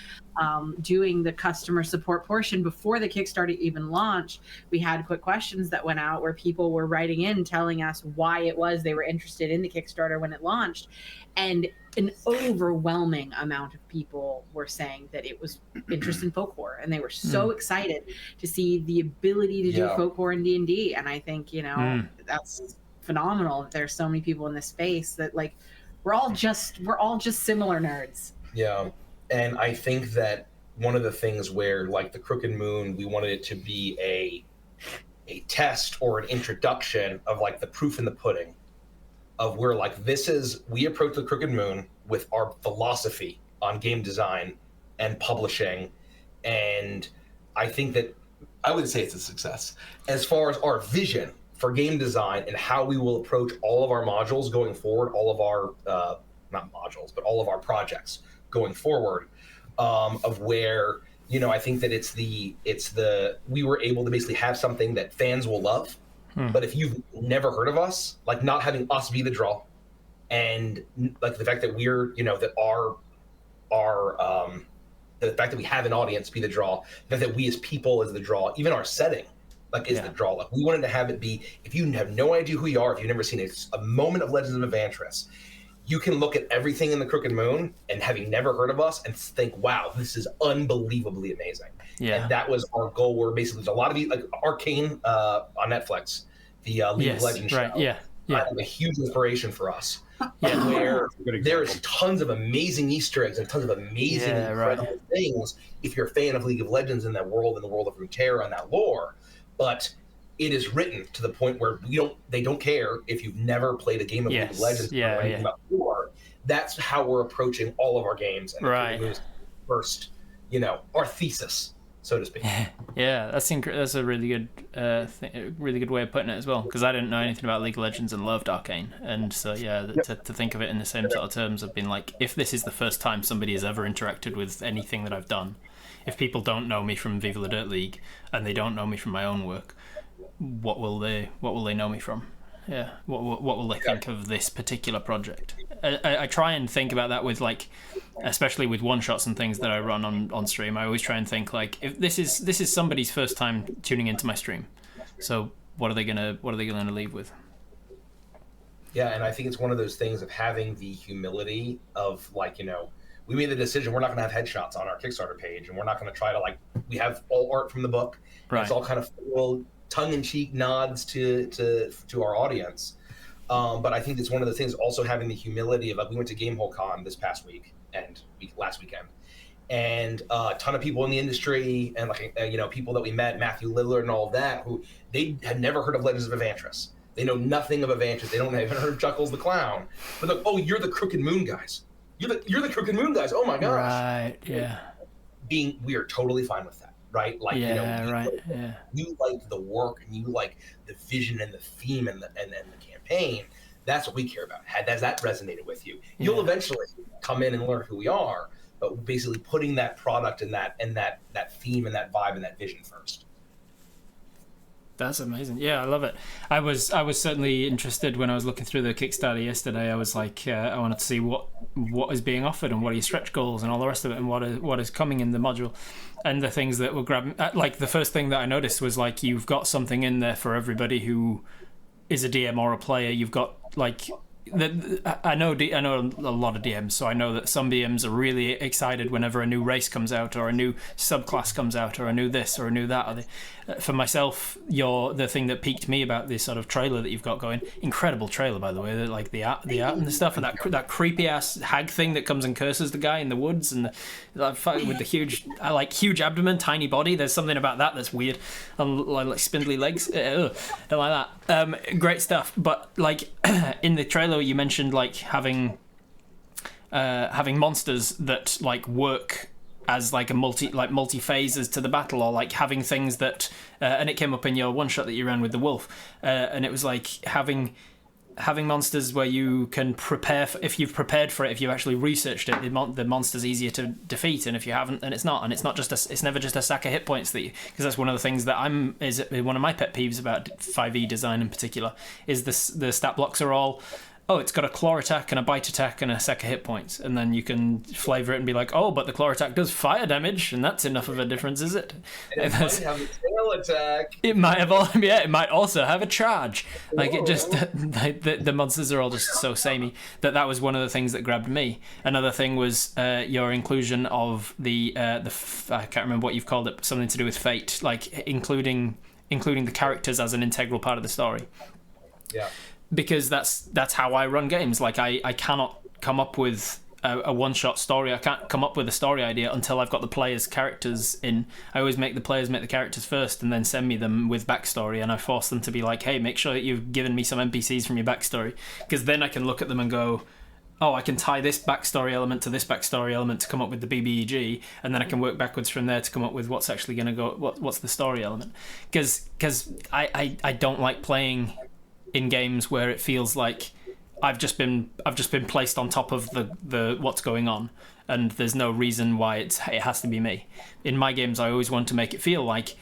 doing the customer support portion before the Kickstarter even launched, we had quick questions that went out where people were writing in telling us why it was they were interested in the Kickstarter when it launched. And an overwhelming amount of people were saying that it was interest in folk horror, and they were so excited to see the ability to do folk horror in D&D. And I think that's phenomenal. There's so many people in this space that we're all just similar nerds. Yeah, and I think that one of the things where the Crooked Moon, we wanted it to be a test or an introduction of the proof in the pudding. Of where we approach the Crooked Moon with our philosophy on game design and publishing, and I think that I would say it's a success as far as our vision for game design and how we will approach all of our modules going forward, all of our not modules, but all of our projects going forward, of where I think that it's the we were able to basically have something that fans will love. But if you've never heard of us, not having us be the draw, and the fact that we're, that our the fact that we have an audience be the draw, the fact that we as people is the draw, even our setting, is the draw. We wanted to have it be, if you have no idea who you are, if you've never seen a moment of Legends of Avantris, you can look at everything in the Crooked Moon and having never heard of us and think, wow, this is unbelievably amazing. Yeah. And that was our goal, where basically there's a lot of Arcane on Netflix, the League of Legends show. A huge inspiration for us. Where there's tons of amazing Easter eggs and tons of amazing, incredible things if you're a fan of League of Legends and that world, and the world of Runeterra and that lore. But it is written to the point where they don't care if you've never played a game of League of Legends or anything about lore. That's how we're approaching all of our games. And first, our thesis, so to speak. That's a really good really good way of putting it as well, because I didn't know anything about League of Legends and loved Arcane, and so to think of it in the same sort of terms of being if this is the first time somebody has ever interacted with anything that I've done, if people don't know me from Viva La Dirt League and they don't know me from my own work, what will they know me from? What will they think of this particular project? I try and think about that with especially with one shots and things that I run on stream. I always try and think if this is somebody's first time tuning into my stream, So what are they gonna leave with? Yeah, and I think it's one of those things of having the humility of like, we made the decision we're not going to have headshots on our Kickstarter page, and we're not going to try to we have all art from the book. Right. It's all kind of little tongue-in-cheek nods to our audience. But I think it's one of the things also having the humility of we went to Gamehole Con this past week and last weekend, and a ton of people in the industry and people that we met, Matthew Lillard and all of that, who they had never heard of Legends of Avantris. They know nothing of Avantris. They haven't heard of Chuckles the Clown. But look, oh, you're the Crooked Moon guys. You're the Crooked Moon guys. Oh my gosh. Right. Yeah. We are totally fine with that, right? You like the work and you like the vision and the theme and the campaign. That's what we care about. Has that resonated with you? You'll eventually come in and learn who we are, but basically putting that product and that theme and that vibe and that vision first. That's amazing. Yeah, I love it. I was certainly interested when I was looking through the Kickstarter yesterday. I was like, I wanted to see what is being offered and what are your stretch goals and all the rest of it and what is coming in the module. And the things that were grabbing, like the first thing that I noticed was like you've got something in there for everybody who is a DM or a player. You've got like I know a lot of DMs, so I know that some DMs are really excited whenever a new race comes out or a new subclass comes out or a new this or a new that. For myself, the thing that piqued me about this sort of trailer that you've got going, incredible trailer by the way, like the art and the stuff, and that creepy ass hag thing that comes and curses the guy in the woods, and with the huge abdomen, tiny body. There's something about that's weird, and like spindly legs. Don't like that. Great stuff, but like in the trailer you mentioned like having monsters that like work as like a multi phases to the battle, or like having things that and it came up in your one shot that you ran with the wolf, and it was like having monsters where you can prepare if you've prepared for it, if you've actually researched it, the monster's easier to defeat, and if you haven't, then it's not. And it's never just a sack of hit points because that's one of the things that is one of my pet peeves about 5e design in particular, is the stat blocks are all, oh, it's got a claw attack and a bite attack and a sack of hit points, and then you can flavor it and be like, oh, but the claw attack does fire damage, and that's enough of a difference, is it? And it might have a tail attack. It might have it might also have a charge. Like it just the monsters are all just so samey that was one of the things that grabbed me. Another thing was your inclusion of the I can't remember what you've called it, but something to do with fate, like including the characters as an integral part of the story. Yeah. Because that's how I run games. Like I cannot come up with a one-shot story. I can't come up with a story idea until I've got the players' characters in. I always make the players make the characters first and then send me them with backstory, and I force them to be like, hey, make sure that you've given me some NPCs from your backstory, because then I can look at them and go, oh, I can tie this backstory element to this backstory element to come up with the BBEG, and then I can work backwards from there to come up with what's actually going to go, what's the story element. Because I don't like playing in games where it feels like I've just been placed on top of the what's going on, and there's no reason why it has to be me. In my games, I always want to make it feel like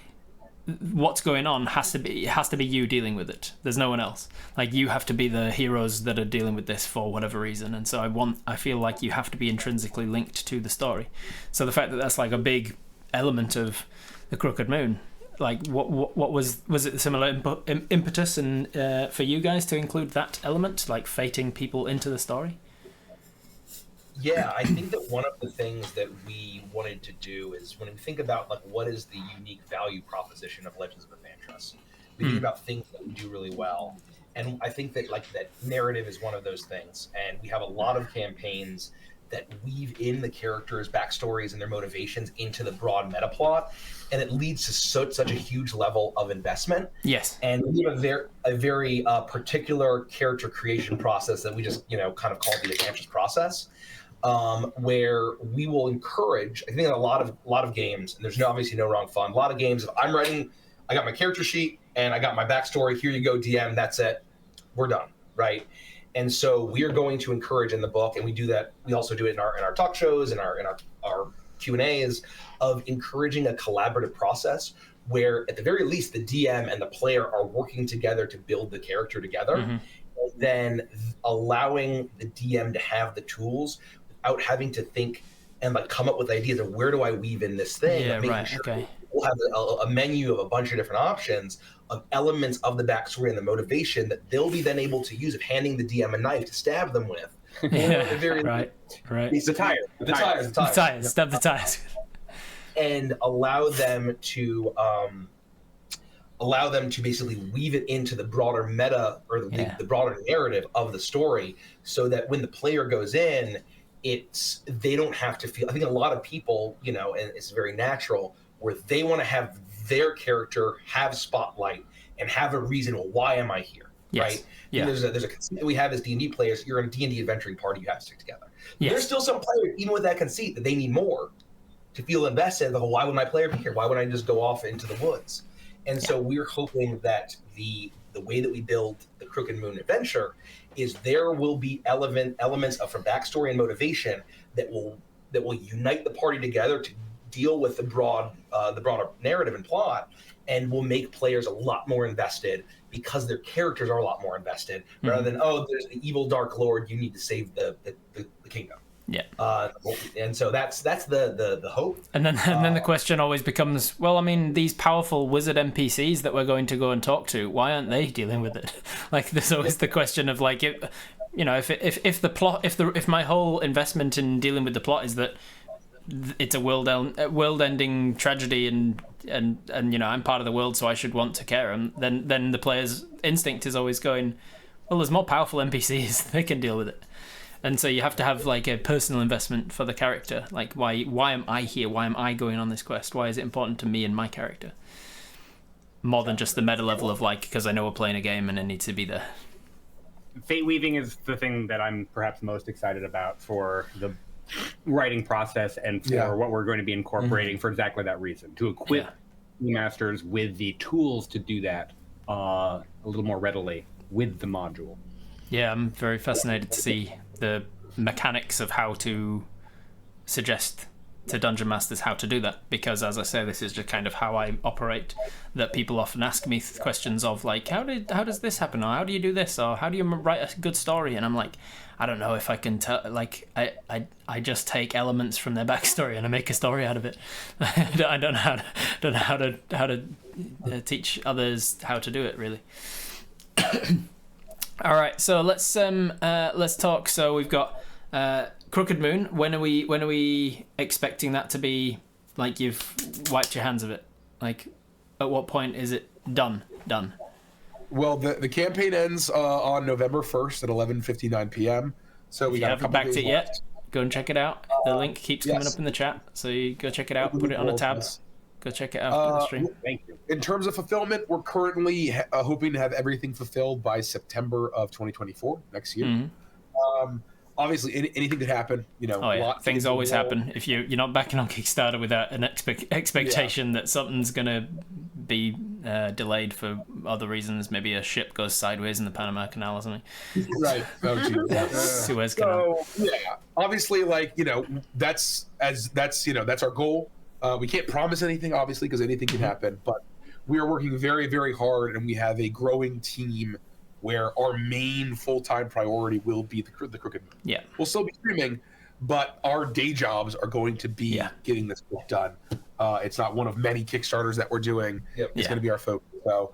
what's going on has to be you dealing with it. There's no one else. Like you have to be the heroes that are dealing with this for whatever reason, and so I feel like you have to be intrinsically linked to the story. So the fact that that's like a big element of the Crooked Moon. Like what was it a similar impetus and for you guys to include that element, like fating people into the story? Yeah, I think that one of the things that we wanted to do is when we think about like what is the unique value proposition of Legends of Avantris, we think about things that we do really well, and I think that like that narrative is one of those things, and we have a lot of campaigns that weave in the characters' backstories and their motivations into the broad meta plot, and it leads to such a huge level of investment. Yes. And we have a very particular character creation process that we just kind of call the Avantris process, where we will encourage. I think in a lot of games, and there's obviously no wrong fun. A lot of games, if I'm writing, I got my character sheet and I got my backstory. Here you go, DM. That's it. We're done. Right. And so we are going to encourage in the book, and we do that. We also do it in our talk shows and our Q&As, of encouraging a collaborative process where, at the very least, the DM and the player are working together to build the character together, and then allowing the DM to have the tools without having to think and like come up with ideas of where do I weave in this thing. Yeah, right. Okay. we'll have a menu of a bunch of different options of elements of the backstory and the motivation that they'll be then able to use of handing the DM a knife to stab them with. Right. The tires. Stab the tires. And allow them to basically weave it into the broader meta or the broader narrative of the story, so that when the player goes in, they don't have to feel. I think a lot of people, and it's very natural, where they want to have their character have spotlight and have a reason. Well, why am I here? Yes. Right? Yeah. There's a conceit that we have as D&D players. You're in a D&D adventuring party. You have to stick together. Yes. There's still some players, even with that conceit, that they need more to feel invested. Why would my player be here? Why would I just go off into the woods? And so we're hoping that the way that we build the Crooked Moon adventure is there will be elements from backstory and motivation that will unite the party together to deal with the broader narrative and plot, and will make players a lot more invested because their characters are a lot more invested, rather than, there's the evil Dark Lord, you need to save the kingdom. Yeah. And so that's the hope. And then the question always becomes, well, I mean, these powerful wizard NPCs that we're going to go and talk to, why aren't they dealing with it? Like, there's always the question of, like, if my whole investment in dealing with the plot is that it's a world-ending tragedy, and I'm part of the world, so I should want to care, and then the player's instinct is always going, well, there's more powerful NPCs, they can deal with it. And so you have to have, like, a personal investment for the character. Like, why am I here? Why am I going on this quest? Why is it important to me and my character? More than just the meta level of, like, because I know we're playing a game and it needs to be there. Fate weaving is the thing that I'm perhaps most excited about for the writing process, and for what we're going to be incorporating for exactly that reason, to equip masters with the tools to do that a little more readily with the module. Yeah, I'm very fascinated to see the mechanics of how to suggest to dungeon masters how to do that, because, as I say, this is just kind of how I operate, that people often ask me questions of, like, how does this happen, or how do you do this, or how do you write a good story? And I'm like, I don't know if I can tell. Like, I just take elements from their backstory and I make a story out of it. I don't know how to teach others how to do it, really. All right, so let's talk. So we've got Crooked Moon. When are we expecting that to be, like, you've wiped your hands of it? Like, at what point is it done? Well, the campaign ends on November 1st at 11:59 p.m. So we got a couple backed days it left. yet? Go and check it out. The link keeps coming up in the chat, so you go check it out. Put it on a tab. Go check it out on the stream. Thank you. In terms of fulfillment, we're currently hoping to have everything fulfilled by September of 2024, next year. Mm-hmm. Obviously, anything could happen. Things always happen. If you're not backing on Kickstarter without an expectation that something's gonna be delayed for other reasons, maybe a ship goes sideways in the Panama Canal or something. Right. Oh, geez. Suez Canal. So obviously, that's our goal. We can't promise anything, obviously, because anything can happen. But we are working very, very hard, and we have a growing team where our main full-time priority will be the Crooked Moon. Yeah. We'll still be streaming, but our day jobs are going to be getting this book done. It's not one of many Kickstarters that we're doing. It's going to be our focus. So,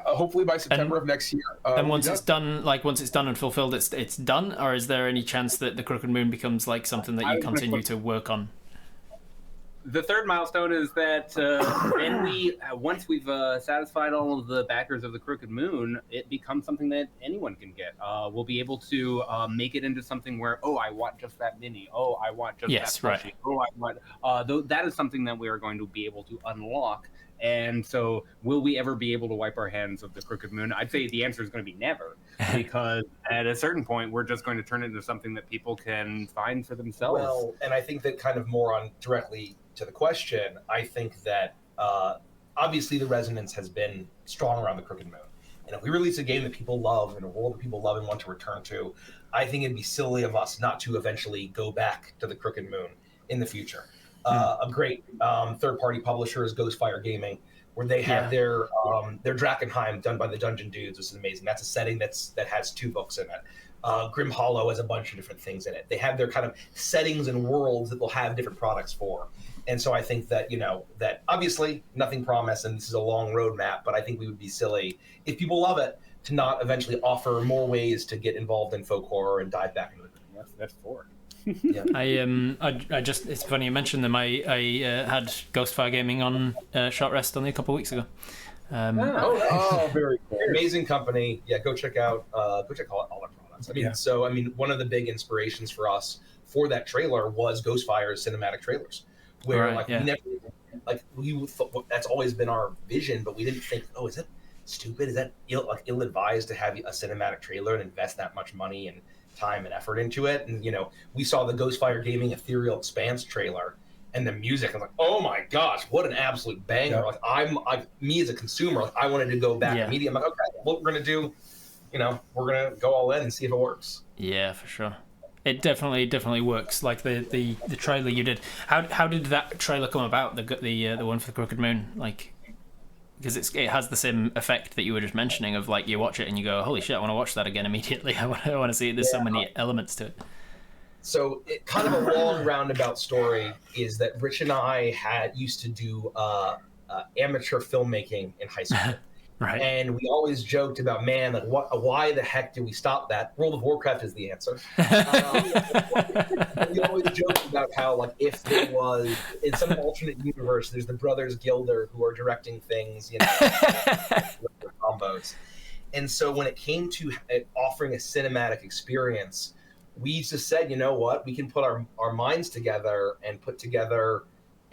hopefully by September of next year. And once it's done, and fulfilled, it's done? Or is there any chance that the Crooked Moon becomes, like, something that you continue to work on? The third milestone is that once we've satisfied all of the backers of the Crooked Moon, it becomes something that anyone can get. We'll be able to make it into something where, I want just that mini. I want just that plushie. I want. That is something that we are going to be able to unlock. And so, will we ever be able to wipe our hands of the Crooked Moon? I'd say the answer is going to be never, because at a certain point, we're just going to turn it into something that people can find for themselves. Well, and I think that kind of more on directly to the question, I think that obviously the resonance has been strong around the Crooked Moon. And if we release a game that people love and a world that people love and want to return to, I think it'd be silly of us not to eventually go back to the Crooked Moon in the future. A great third-party publisher is Ghostfire Gaming, where they have their Drakkenheim done by the Dungeon Dudes, which is amazing. That's a setting that has 2 books in it. Grim Hollow has a bunch of different things in it. They have their kind of settings and worlds that they'll have different products for. And so I think that, that obviously nothing promised and this is a long roadmap, but I think we would be silly if people love it to not eventually offer more ways to get involved in folk horror and dive back into it. That's 4. Yeah. I just, it's funny you mentioned them. I had Ghostfire Gaming on Short Rest only a couple of weeks ago. Very cool. Amazing company. Yeah, go check out all their products. I mean, one of the big inspirations for us for that trailer was Ghostfire's cinematic trailers, where we thought that's always been our vision, but we didn't think, oh, is it stupid? Is that ill-advised to have a cinematic trailer and invest that much money and time and effort into it? And we saw the Ghostfire Gaming Ethereal Expanse trailer and the music. I'm like, oh my gosh, what an absolute banger! Like me as a consumer, I wanted to go back immediately. I'm like, okay, what we're gonna do? We're gonna go all in and see if it works. Yeah, for sure. It definitely works. Like the trailer you did. How did that trailer come about? The one for the Crooked Moon, like, because it has the same effect that you were just mentioning of like you watch it and you go, holy shit, I want to watch that again immediately. I want to see it. There's so many elements to it. So it kind of a long roundabout story is that Rich and I used to do amateur filmmaking in high school. Right. And we always joked about, man, like, why the heck did we stop that? World of Warcraft is the answer. We always joked about how, like, if there was, in some alternate universe, there's the Brothers Gilder who are directing things, combos. And so when it came to offering a cinematic experience, we just said, you know what, we can put our minds together and put together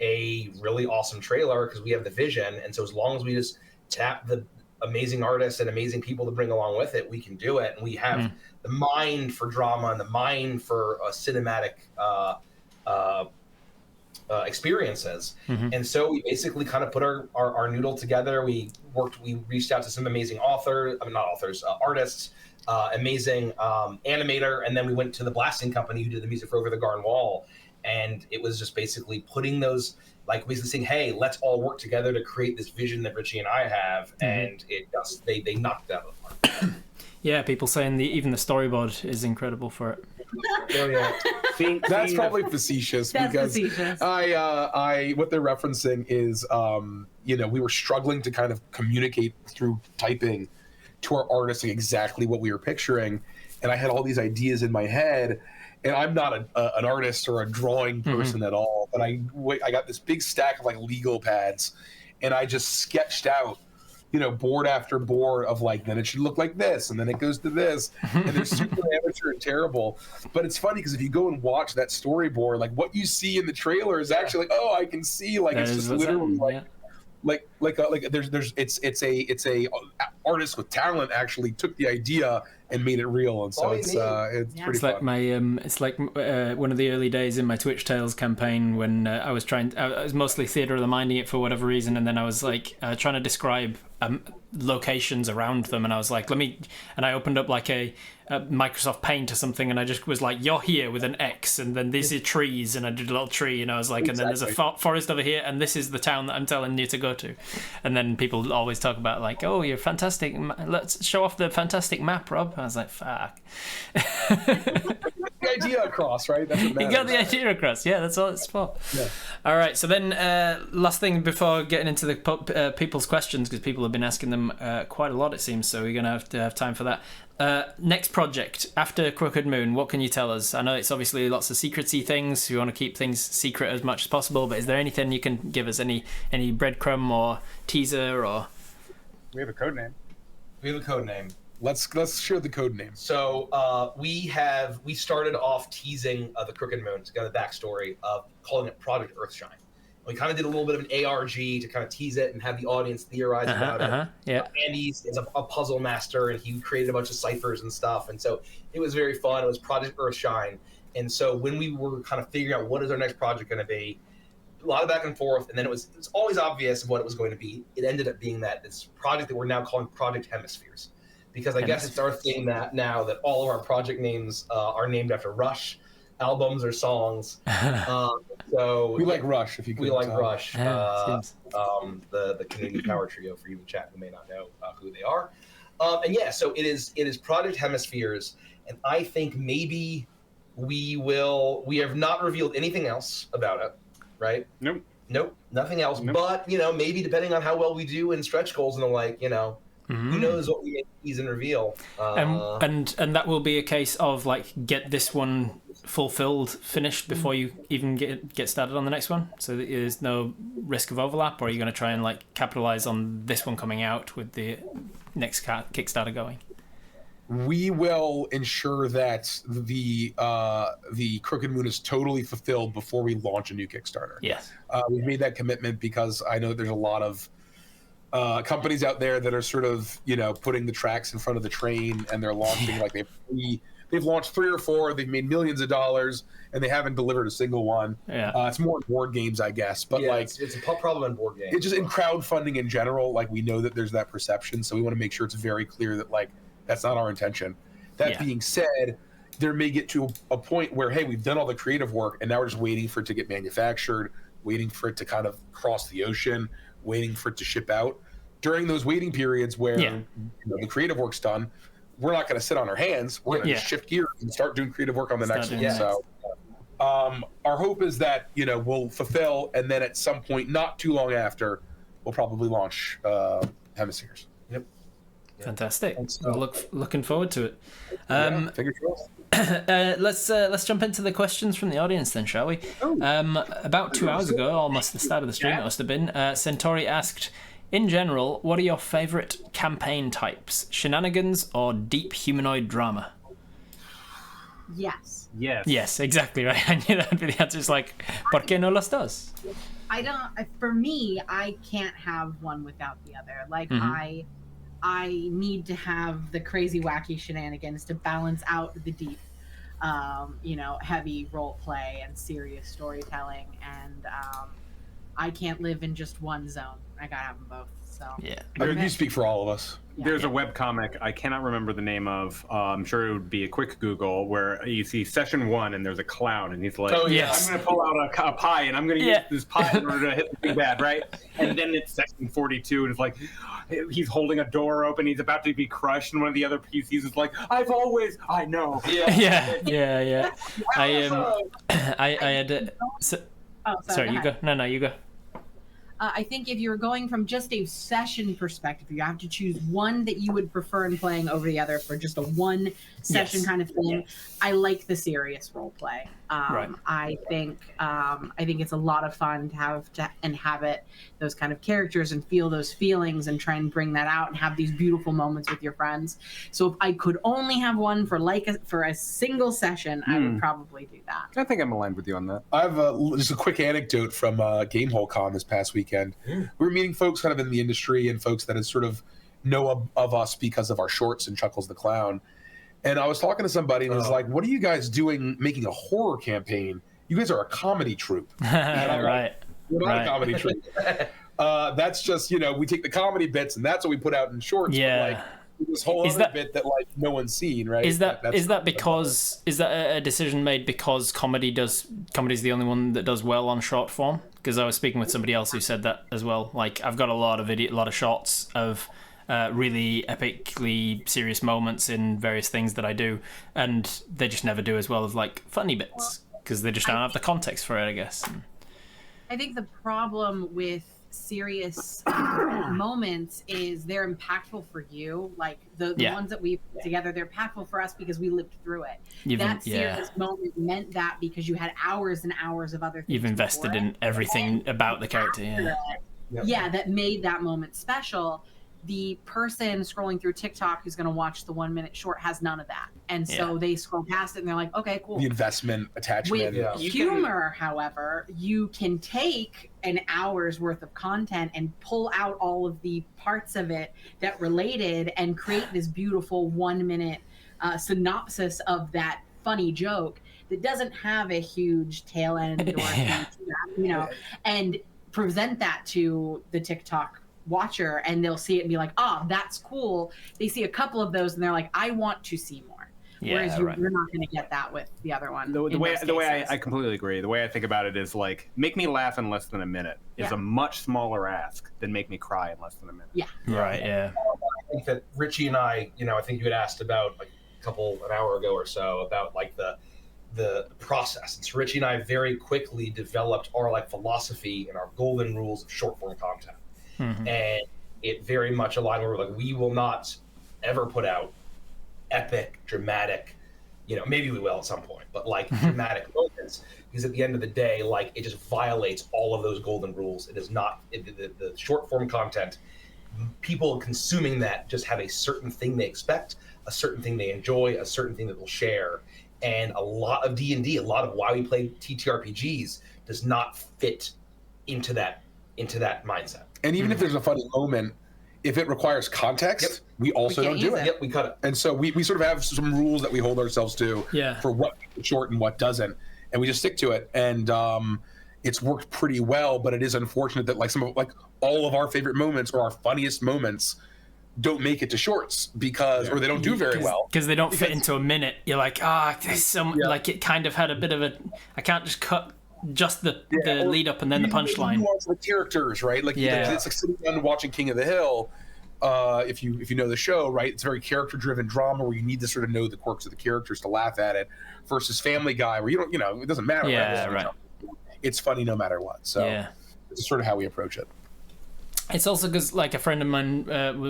a really awesome trailer because we have the vision. And so as long as we just tap the amazing artists and amazing people to bring along with it, we can do it. And we have the mind for drama and the mind for cinematic experiences. And so we basically kind of put our noodle together. We reached out to some amazing artists, amazing animator, and then we went to the blasting company who did the music for Over the Garden Wall. And it was just basically putting those, like basically saying, hey, let's all work together to create this vision that Richie and I have. And they knocked it out of the park. Yeah, people saying even the storyboard is incredible for it. Oh, yeah. That's probably facetious. I what they're referencing is, we were struggling to kind of communicate through typing to our artists exactly what we were picturing. And I had all these ideas in my head. And I'm not an artist or a drawing person at all, but I got this big stack of like legal pads, and I just sketched out, board after board of like, then it should look like this, and then it goes to this, and they're super amateur and terrible. But it's funny because if you go and watch that storyboard, like what you see in the trailer is actually like, oh, I can see like it's just literally it's a artist with talent actually took the idea and made it real, and so it's pretty fun. Like one of the early days in my Twitch Tales campaign when I was mostly theatre of the minding it for whatever reason, and then I was like trying to describe locations around them, and I was like, and I opened up like a Microsoft Paint or something, and I just was like, you're here with an X, and then these are trees, and I did a little tree, and I was like, and then there's a forest over here, and this is the town that I'm telling you to go to. And then people always talk about like, oh, you're fantastic, let's show off the fantastic map, Rob. I was like, fuck. The idea across, right? That's what matters. You got the idea across, yeah, that's all it's for. Yeah. All right, so then last thing before getting into the people's questions, because people have been asking them quite a lot, it seems, so we're going to have time for that. Next project after Crooked Moon, what can you tell us? I know it's obviously lots of secrecy things. You want to keep things secret as much as possible, but is there anything you can give us? Any breadcrumb or teaser or? We have a code name. Let's share the code name. So we started off teasing the Crooked Moon. It's got a backstory of calling it Project Earthshine. We kind of did a little bit of an ARG to kind of tease it and have the audience theorize about it. Yeah. Andy is a puzzle master, and he created a bunch of ciphers and stuff. And so it was very fun. It was Project Earthshine. And so when we were kind of figuring out what is our next project going to be, a lot of back and forth, and then it's always obvious what it was going to be. It ended up being this project that we're now calling Project Hemispheres. Because I guess it's our thing that now that all of our project names are named after Rush albums or songs. So we like Rush, if you could. We like Rush, Yeah, the Canadian power trio for you in chat who may not know who they are. And yeah, so it is Project Hemispheres, and I think maybe we have not revealed anything else about it. right? Nope. Nothing else. Nope. But maybe depending on how well we do in stretch goals and the like, who knows what we may tease and reveal. And that will be a case of like get this one finished before you even get started on the next one, so that there's no risk of overlap. Or are you going to try and like capitalize on this one coming out with the next Kickstarter going? We will ensure that the Crooked Moon is totally fulfilled before we launch a new Kickstarter. Yes. We've made that commitment because I know there's a lot of companies out there that are sort of putting the tracks in front of the train, and they're launching like they've launched 3 or 4, they've made millions of dollars, and they haven't delivered a single one. It's more in board games, I guess, but it's a problem in board games. It's just in crowdfunding in general. Like, we know that there's that perception, so we want to make sure it's very clear that like that's not our intention. That being said, there may get to a point where, hey, we've done all the creative work, and now we're just waiting for it to get manufactured, waiting for it to kind of cross the ocean, waiting for it to ship out. During those waiting periods where the creative work's done, we're not going to sit on our hands. We're going to shift gears and start doing creative work on the next one. So our hope is that we'll fulfill, and then at some point, not too long after, we'll probably launch Hemispheres. Yep. Fantastic. Looking forward to it. Fingers crossed. Let's jump into the questions from the audience then, shall we? About 2 hours ago, almost the start of the stream, it must have been, Centauri asked, in general, what are your favourite campaign types? Shenanigans or deep humanoid drama? Yes. Yes, exactly right. I knew that would be the answer. It's like, ¿por qué no los dos? For me, I can't have one without the other. Like, I need to have the crazy, wacky shenanigans to balance out the deep, heavy role play and serious storytelling. And I can't live in just one zone. I gotta have them both. So I mean, you speak for all of us. There's a webcomic I cannot remember the name of. I'm sure it would be a quick Google, where you see session 1 and there's a clown and he's like, I'm going to pull out a pie and I'm going to use this pie in order to hit the big bad, right? And then it's session 42 and it's like he's holding a door open, he's about to be crushed, and one of the other PCs is like, I know. Yeah. I had. Sorry, you go. No, you go. I think if you're going from just a session perspective, you have to choose one that you would prefer in playing over the other for just a one session kind of thing. I like the serious role play. I think it's a lot of fun to have to inhabit those kind of characters and feel those feelings and try and bring that out and have these beautiful moments with your friends. So if I could only have one for a single session, I would probably do that. I think I'm aligned with you on that. I have just a quick anecdote from Gamehole Con this past weekend. We were meeting folks kind of in the industry and folks that had sort of know of us because of our shorts and Chuckles the Clown. And I was talking to somebody and I was like, what are you guys doing making a horror campaign? You guys are a comedy troupe. Right. We're not a comedy troupe. That's just, we take the comedy bits and that's what we put out in shorts. Yeah. But, like, this whole other bit that like no one's seen, right? Is that a decision made because comedy is the only one that does well on short form? Because I was speaking with somebody else who said that as well. Like, I've got a lot of shots of really epically serious moments in various things that I do, and they just never do as well as like funny bits because they just don't have the context for it, I guess. I think the problem with serious moments is they're impactful for you. Like the ones that we've put together, they're impactful for us because we lived through it. That serious moment meant that because you had hours and hours of other things. You've invested in everything about the character. That made that moment special. The person scrolling through TikTok who's going to watch the 1 minute short has none of that. And so they scroll past it and they're like, okay, cool. The investment attachment. With humor, however, you can take an hour's worth of content and pull out all of the parts of it that related and create this beautiful 1 minute synopsis of that funny joke that doesn't have a huge tail end or, and present that to the TikTok watcher, and they'll see it and be like, that's cool. They see a couple of those and they're like, I want to see more. Whereas you're not going to get that with the other one. The way I completely agree. The way I think about it is like, make me laugh in less than a minute is a much smaller ask than make me cry in less than a minute. I think that Richie and I think you had asked about like an hour ago or so about like the the process. And so Richie and I very quickly developed our like philosophy and our golden rules of short form content. And it very much aligned where we're like, we will not ever put out epic, dramatic, maybe we will at some point, but like dramatic moments, because at the end of the day, like it just violates all of those golden rules. It is not the short form content. People consuming that just have a certain thing they expect, a certain thing they enjoy, a certain thing that they'll share. And a lot of D&D, a lot of why we play TTRPGs does not fit into that mindset. And even if there's a funny moment, if it requires context, we also don't do it. Yep, we cut it. And so we sort of have some rules that we hold ourselves to for what is short and what doesn't, and we just stick to it. And it's worked pretty well, but it is unfortunate that like all of our favorite moments or our funniest moments don't make it to shorts or they don't do very well because they don't fit into a minute. You're like, there's some like it kind of had a bit of I can't just cut just the lead up and then the punchline. The characters, right? Like it's like sitting down and watching King of the Hill. If you know the show, right? It's very character driven drama where you need to sort of know the quirks of the characters to laugh at it, versus Family Guy where you don't, it doesn't matter. Right. It's funny no matter what. So it's sort of how we approach it. It's also because like a friend of mine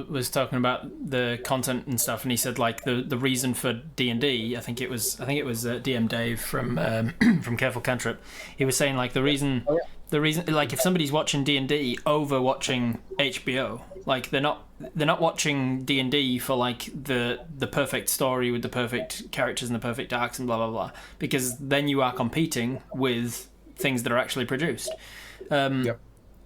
was talking about the content and stuff, and he said like the reason for D&D, I think it was DM Dave from from Careful Cantrip. He was saying like the reason like if somebody's watching D&D over watching HBO, like they're not watching D&D for like the perfect story with the perfect characters and the perfect arcs and blah blah blah, because then you are competing with things that are actually produced.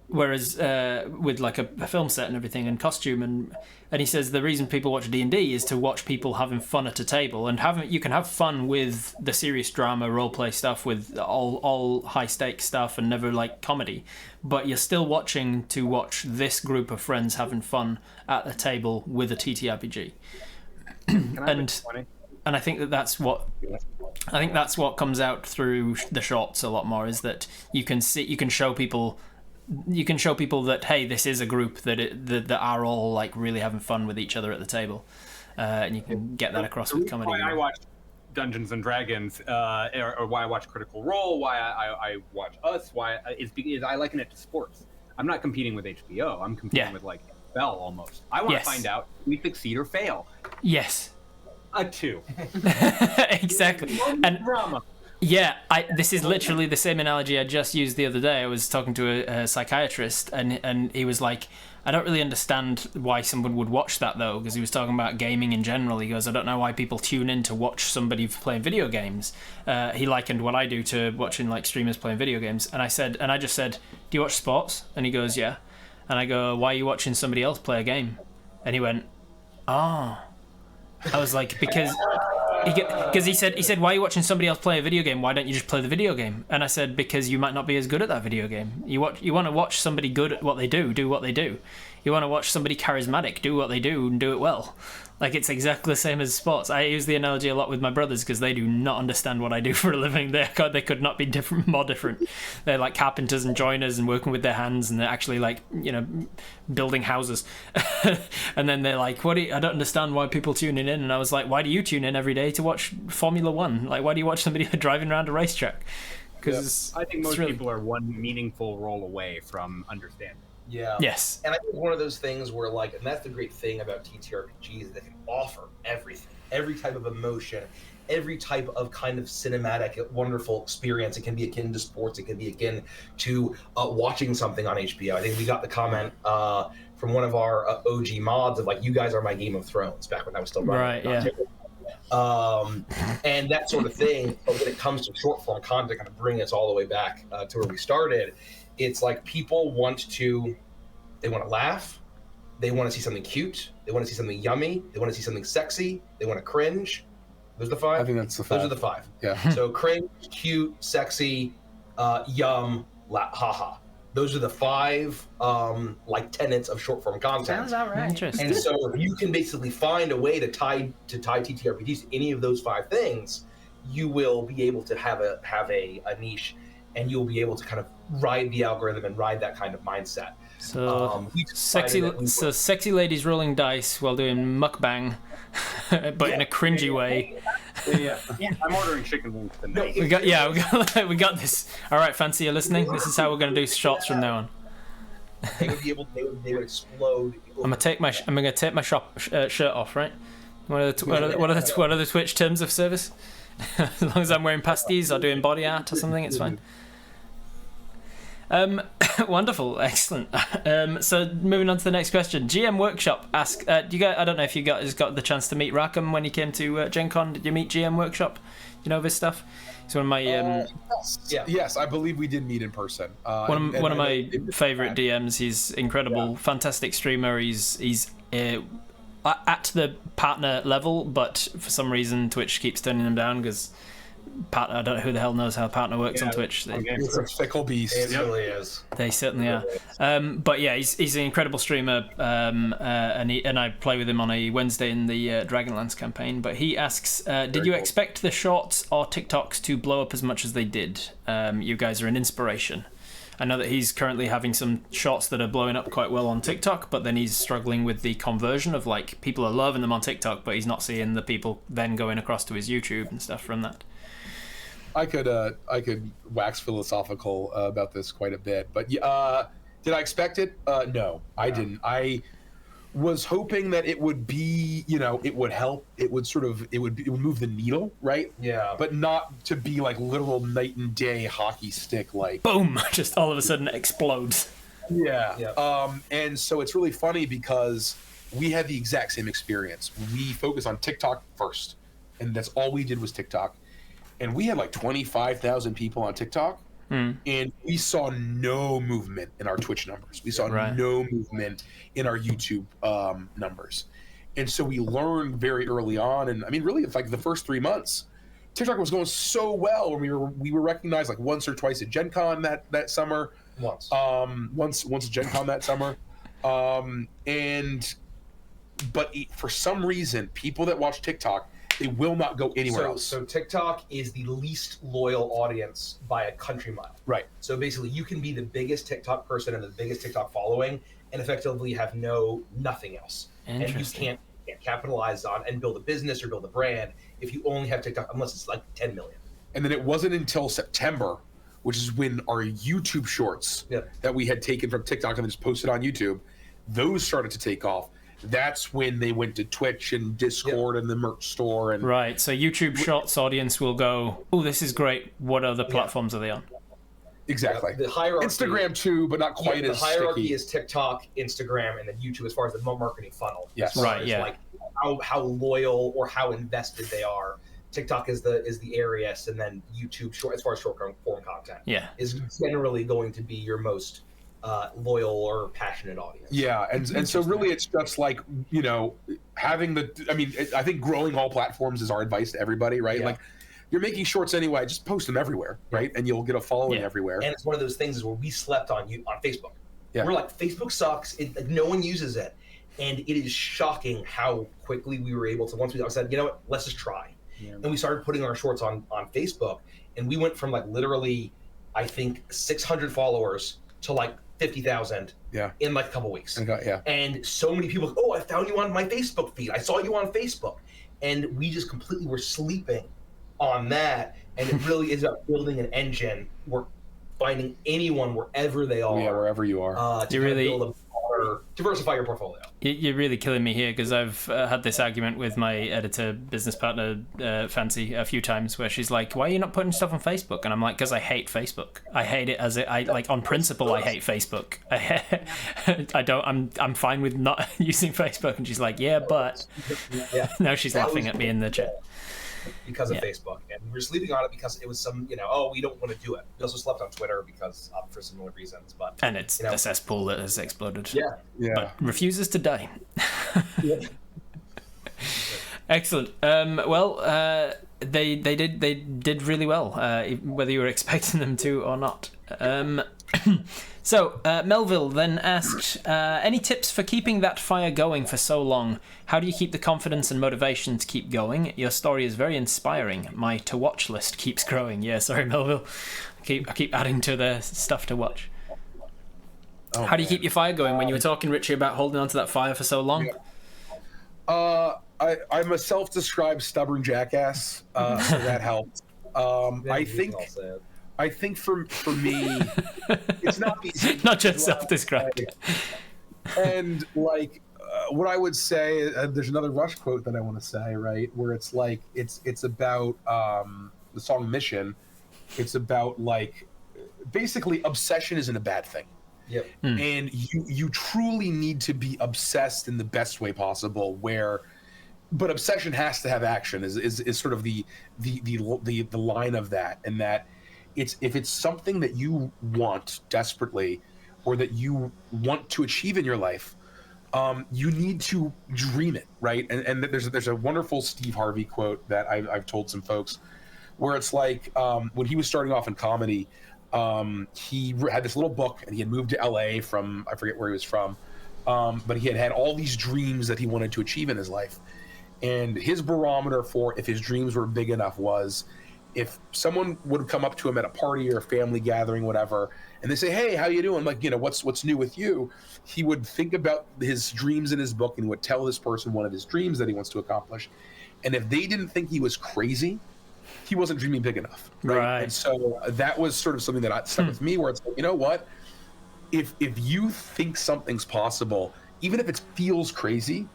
Whereas with like a film set and everything and costume and he says the reason people watch D&D is to watch people having fun at a table, and you can have fun with the serious drama role play stuff with all high stakes stuff and never like comedy, but you're still watching to watch this group of friends having fun at a table with a TTRPG. And I think that's what comes out through the shorts a lot more, is that you can show people that hey, this is a group that are all like really having fun with each other at the table, and you can get that across with comedy. Why I watch Dungeons and Dragons, or why I watch Critical Role, why I watch Us, is because I liken it to sports. I'm not competing with HBO. I'm competing with like NFL almost. I want to find out if we succeed or fail. Yes. A 2. Exactly. And drama. Yeah, this is literally the same analogy I just used the other day. I was talking to a psychiatrist, and he was like, I don't really understand why someone would watch that, though, because he was talking about gaming in general. He goes, I don't know why people tune in to watch somebody playing video games. He likened what I do to watching like streamers playing video games. And I just said, do you watch sports? And he goes, yeah. And I go, why are you watching somebody else play a game? And he went, I was like, because he said, why are you watching somebody else play a video game? Why don't you just play the video game? And I said, because you might not be as good at that video game. You want to watch somebody good at what they do what they do. You want to watch somebody charismatic do what they do and do it well. Like, it's exactly the same as sports. I use the analogy a lot with my brothers because they do not understand what I do for a living. They could not be more different. They're like carpenters and joiners and working with their hands, and they're actually like, building houses. And then they're like, I don't understand why people tune in. And I was like, why do you tune in every day to watch Formula One? Like, why do you watch somebody driving around a racetrack? Because I think most people are one meaningful role away from understanding. Yeah. Yes. And I think one of those things where and that's the great thing about TTRPGs, is they can offer everything, every type of emotion, every type of kind of cinematic, wonderful experience. It can be akin to sports. It can be akin to watching something on HBO. I think we got the comment from one of our OG mods of like, you guys are my Game of Thrones, back when I was still running. Right, yeah. And that sort of thing. But when it comes to short form content, kind of bring us all the way back to where we started, it's like people they want to laugh, they want to see something cute, they want to see something yummy, they want to see something sexy, they want to cringe. Those are the 5? I think that's the 5. Those are the 5. Yeah. So cringe, cute, sexy, yum, haha. Those are the 5 tenets of short form content. Sounds all right. Interesting. And so if you can basically find a way to tie TTRPGs to any of those 5 things, you will be able to have a niche, and you'll be able to kind of ride the algorithm and ride that kind of mindset. So sexy ladies rolling dice while doing mukbang, but in a cringy way. Yeah. I'm ordering chicken wings tonight. We got we got this. All right, Fancy, you're listening. This is how we're gonna do shots from now on. They would be able. They would explode. I'm gonna take my shirt off, right? What are the Twitch terms of service? As long as I'm wearing pasties or doing body art or something, it's fine. Wonderful, excellent. So moving on to the next question. GM Workshop asks, I don't know if you guys got the chance to meet Rackham when he came to Gen Con. Did you meet GM Workshop? You know this stuff? He's one of my yes, I believe we did meet in person. One of my favorite DMs. He's incredible, fantastic streamer. He's at the partner level, but for some reason Twitch keeps turning him down because partner. I don't know who the hell knows how partner works on Twitch. It's a fickle beast. It really is. They certainly are. But yeah, he's an incredible streamer, and I play with him on a Wednesday in the Dragonlance campaign. But he asks, did you expect the shorts or TikToks to blow up as much as they did? You guys are an inspiration. I know that he's currently having some shorts that are blowing up quite well on TikTok, but then he's struggling with the conversion of, like, people are loving them on TikTok, but he's not seeing the people then going across to his YouTube and stuff from that. I could wax philosophical about this quite a bit, but did I expect it? No, I didn't. I was hoping that it would be, it would help. It would move the needle, right? Yeah. But not to be like literal night and day hockey stick, like boom, just all of a sudden explodes. Yeah. And so it's really funny because we had the exact same experience. We focused on TikTok first, and that's all we did was TikTok. And we had like 25,000 people on TikTok, and we saw no movement in our Twitch numbers. We saw no movement in our YouTube numbers. And so we learned very early on, and I mean, really, it's like the first 3 months, TikTok was going so well when we were recognized like once or twice at Gen Con that summer. Once at Gen Con that summer. But for some reason, people that watch TikTok, they will not go anywhere else. So TikTok is the least loyal audience by a country mile. Right. So basically, you can be the biggest TikTok person and the biggest TikTok following, and effectively have nothing else. And you can't capitalize on and build a business or build a brand if you only have TikTok, unless it's like 10 million. And then it wasn't until September, which is when our YouTube shorts that we had taken from TikTok and then just posted on YouTube, those started to take off. That's when they went to Twitch and Discord and the merch store. And right, so YouTube Shorts audience will go, oh, this is great. What other platforms are they on? Exactly. The hierarchy, Instagram too, but not quite as sticky. The hierarchy is TikTok, Instagram, and then YouTube as far as the marketing funnel. Yes. Right, yeah. Like how loyal or how invested they are. TikTok is the areas, and then YouTube, as far as short form content, is generally going to be your most loyal or passionate audience. Yeah, and so really it's just like, having I think growing all platforms is our advice to everybody, right? Like, you're making shorts anyway, just post them everywhere, right? And you'll get a following everywhere. And it's one of those things where we slept on Facebook. Yeah. We're like, Facebook sucks. Like, no one uses it. And it is shocking how quickly we were able to, once we said, you know what, let's just try. Yeah. And we started putting our shorts on Facebook, and we went from like literally, I think, 600 followers to like 50,000 in like a couple weeks. And so many people, I found you on my Facebook feed. I saw you on Facebook. And we just completely were sleeping on that. And it really is about building an engine. We're finding anyone wherever they are. Yeah, wherever you are. To build diversify your portfolio. You're really killing me here, because I've had this argument with my editor, business partner, Fancy, a few times, where she's like, why are you not putting stuff on Facebook? And I'm like, because I hate Facebook. I hate it on principle, I hate Facebook. I'm fine with not using Facebook. And she's like, but now she's laughing at me in the chat. Because of Facebook, and we were sleeping on it because it was some, we don't want to do it. We also slept on Twitter because for similar reasons, and it's a cesspool that has exploded. But refuses to die. Excellent. They did really well, whether you were expecting them to or not. So, Melville then asked, any tips for keeping that fire going for so long? How do you keep the confidence and motivation to keep going? Your story is very inspiring. My to-watch list keeps growing. Yeah, sorry, Melville. I keep adding to the stuff to watch. How do you keep your fire going? When you were talking, Richie, about holding on to that fire for so long? I I'm a self-described stubborn jackass, so that helps. I think for me, it's not easy. Not just self-described. And like, what I would say, there's another Rush quote that I want to say, right, where it's like, it's about the song Mission. It's about like, basically, obsession isn't a bad thing. Yep. And you truly need to be obsessed in the best way possible. But obsession has to have action. Is sort of the line of that, and that if it's something that you want desperately, or that you want to achieve in your life, you need to dream it, right? And there's a wonderful Steve Harvey quote that I've told some folks, where it's like, when he was starting off in comedy, he had this little book, and he had moved to LA from, I forget where he was from, but he had all these dreams that he wanted to achieve in his life. And his barometer for if his dreams were big enough was if someone would come up to him at a party or a family gathering, whatever, and they say, "Hey, how you doing?" Like, what's new with you? He would think about his dreams in his book, and he would tell this person one of his dreams that he wants to accomplish. And if they didn't think he was crazy, he wasn't dreaming big enough, right? And so that was sort of something that stuck with me, where it's like, you know what? If you think something's possible, even if it feels crazy,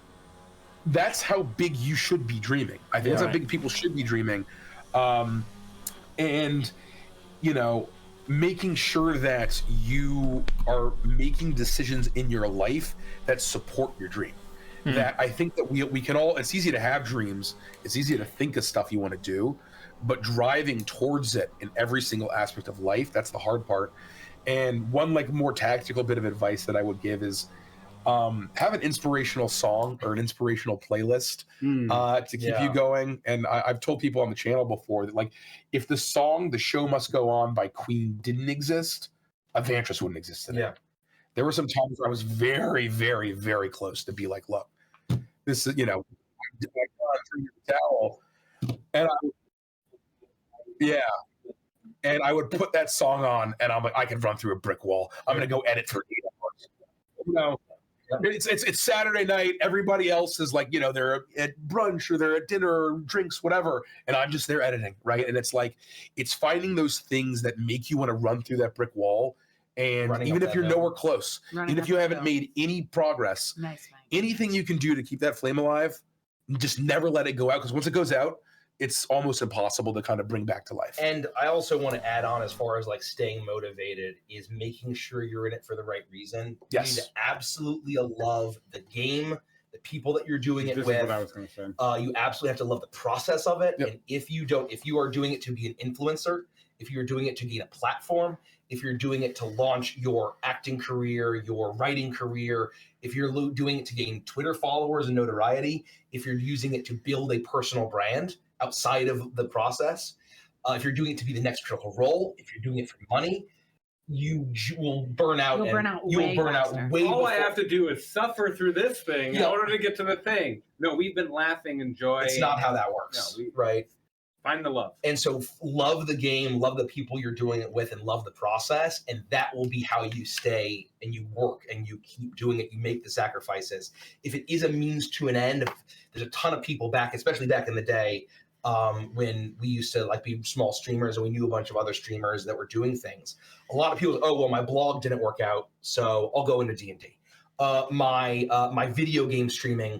that's how big you should be dreaming. I think that's how big people should be dreaming. And, making sure that you are making decisions in your life that support your dream. That I think that we can all, it's easy to have dreams. It's easy to think of stuff you want to do, but driving towards it in every single aspect of life, that's the hard part. And one like more tactical bit of advice that I would give is, have an inspirational song or an inspirational playlist to keep you going. And I've told people on the channel before that, like, if the song "The Show Must Go On" by Queen didn't exist, Avantris wouldn't exist today. Yeah. There were some times where I was very, very, very close to be like, look, this is, I threw the towel. And and I would put that song on, and I'm like, I could run through a brick wall. I'm going to go edit for 8 hours. It's Saturday night. Everybody else is like, they're at brunch or they're at dinner or drinks, whatever. And I'm just there editing, right? And it's like, it's finding those things that make you want to run through that brick wall. And even if you're nowhere close, even if you haven't made any progress, anything you can do to keep that flame alive, just never let it go out. Because once it goes out, it's almost impossible to kind of bring back to life. And I also want to add on, as far as like staying motivated, is making sure you're in it for the right reason. Yes. You need to absolutely love the game, the people that you're doing it with. This is what I was going to say. You absolutely have to love the process of it. Yep. And if you are doing it to be an influencer, if you're doing it to gain a platform, if you're doing it to launch your acting career, your writing career, if you're doing it to gain Twitter followers and notoriety, if you're using it to build a personal brand outside of the process, if you're doing it to be the next critical role, if you're doing it for money, you will burn out. You'll burn out way All before. I have to do is suffer through this thing in order to get to the thing. No, we've been laughing and joy. It's not how that works, right? Find the love. And so love the game, love the people you're doing it with, and love the process. And that will be how you stay and you work and you keep doing it. You make the sacrifices. If it is a means to an end, there's a ton of people back, especially back in the day, when we used to like be small streamers and we knew a bunch of other streamers that were doing things. A lot of people, my blog didn't work out, so I'll go into D&D. My video game streaming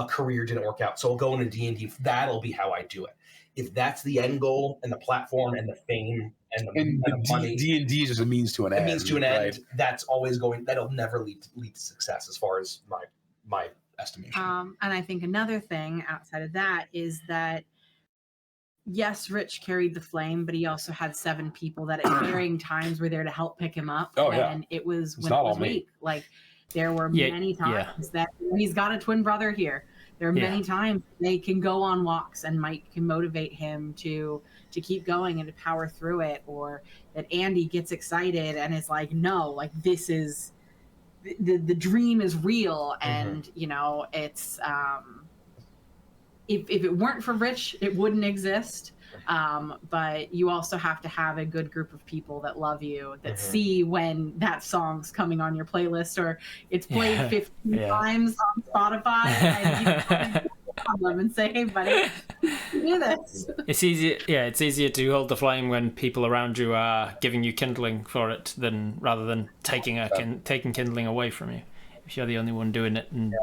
career didn't work out, so I'll go into D&D. That'll be how I do it. If that's the end goal and the platform and the fame and the money, D&D is just a means to an end. A means to an end. Right? That's always that'll never lead to success, as far as my estimation. And I think another thing outside of that is that, yes, Rich carried the flame, but he also had 7 people that at varying times were there to help pick him up. And it was when it was weak. Like, there were many times that he's got a twin brother here. There are many times they can go on walks and Mike can motivate him to keep going and to power through it, or that Andy gets excited and is like, no, like, this is the dream is real. And it's if it weren't for Rich, it wouldn't exist. But you also have to have a good group of people that love you, that see when that song's coming on your playlist or it's played 15 times on Spotify. And problem and say, "Hey, buddy, do this." It's easier. Yeah, it's easier to hold the flame when people around you are giving you kindling for it rather than taking kindling away from you. If you're the only one doing it, and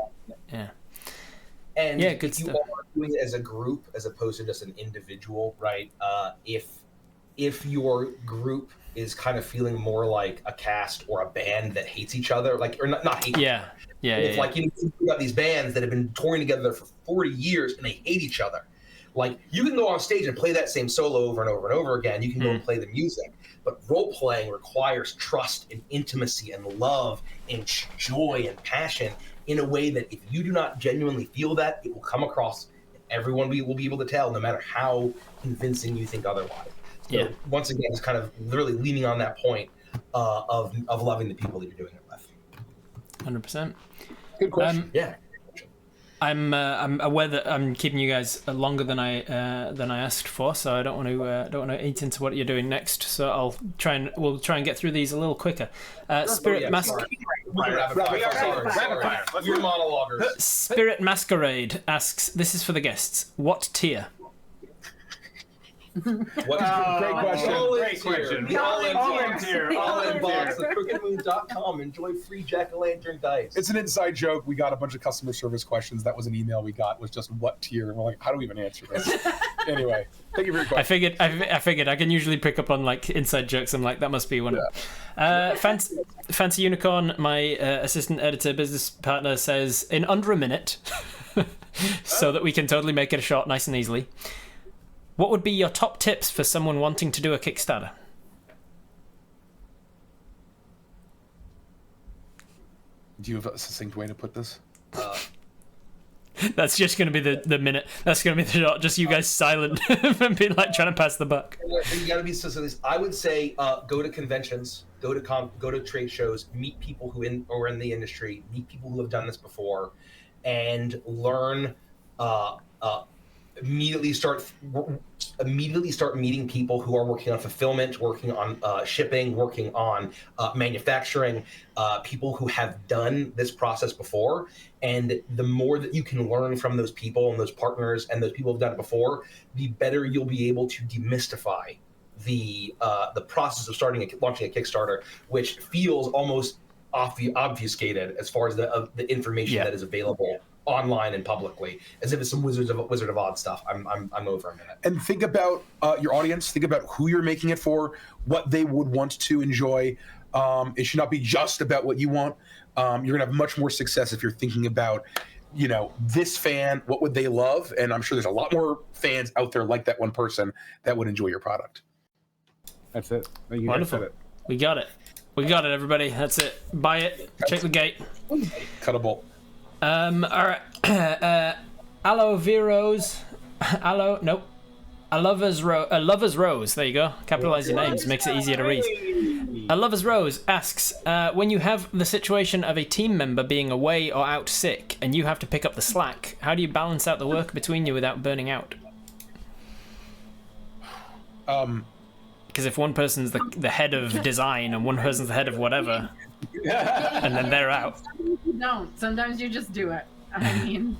And yeah, good if you stuff. are doing it as a group as opposed to just an individual, right? If your group is kind of feeling more like a cast or a band that hates each other, like, or not hate. Yeah. It's like you've got these bands that have been touring together for 40 years and they hate each other. Like, you can go on stage and play that same solo over and over and over again. You can go and play the music, but role playing requires trust and intimacy and love and joy and passion in a way that if you do not genuinely feel that, it will come across. Everyone will be able to tell, no matter how convincing you think otherwise. So once again, it's kind of literally leaning on that point of loving the people that you're doing it with. 100%. Good question. I'm aware that I'm keeping you guys longer than I asked for, so I don't want to eat into what you're doing next. So we'll try and get through these a little quicker. Spirit Masquerade. Spirit Masquerade asks, this is for the guests. What tier? Great question. Great question. All in box. crookedmoon.com. Enjoy free jack-o'-lantern dice. It's an inside joke. We got a bunch of customer service questions. That was an email we got. Was just what tier? And we're like, how do we even answer this? Anyway, thank you for your question. I figured I can usually pick up on like inside jokes. I'm like, that must be one. Fancy Unicorn, my assistant editor, business partner, says in under a minute, so that we can totally make it a short, nice and easily. What would be your top tips for someone wanting to do a Kickstarter? Do you have a succinct way to put this? That's just going to be the minute. That's going to be the shot. Just you guys silent and be like trying to pass the buck. You got to be so. I would say go to conventions, go to trade shows, meet people who are in the industry, meet people who have done this before, and learn. Immediately start meeting people who are working on fulfillment, working on shipping, working on manufacturing, people who have done this process before. And the more that you can learn from those people and those partners and those people who've done it before, the better you'll be able to demystify the process of launching a Kickstarter, which feels almost obfuscated as far as the information that is available online and publicly, as if it's some Wizard of Oz stuff. I'm over a minute. And think about your audience. Think about who you're making it for, what they would want to enjoy. It should not be just about what you want. You're gonna have much more success if you're thinking about, this fan, what would they love? And I'm sure there's a lot more fans out there like that one person that would enjoy your product. That's it. Wonderful. We got it. We got it, everybody. That's it. Buy it. Check the gate. Cuttable. All right. Aloe Veros. Nope. A Lover's Rose. There you go. Capitalize your names. Makes it easier to read. A Lover's Rose asks, when you have the situation of a team member being away or out sick and you have to pick up the slack, how do you balance out the work between you without burning out? Because if one person's the head of design and one person's the head of whatever, and then they're out. Sometimes you just do it. I mean,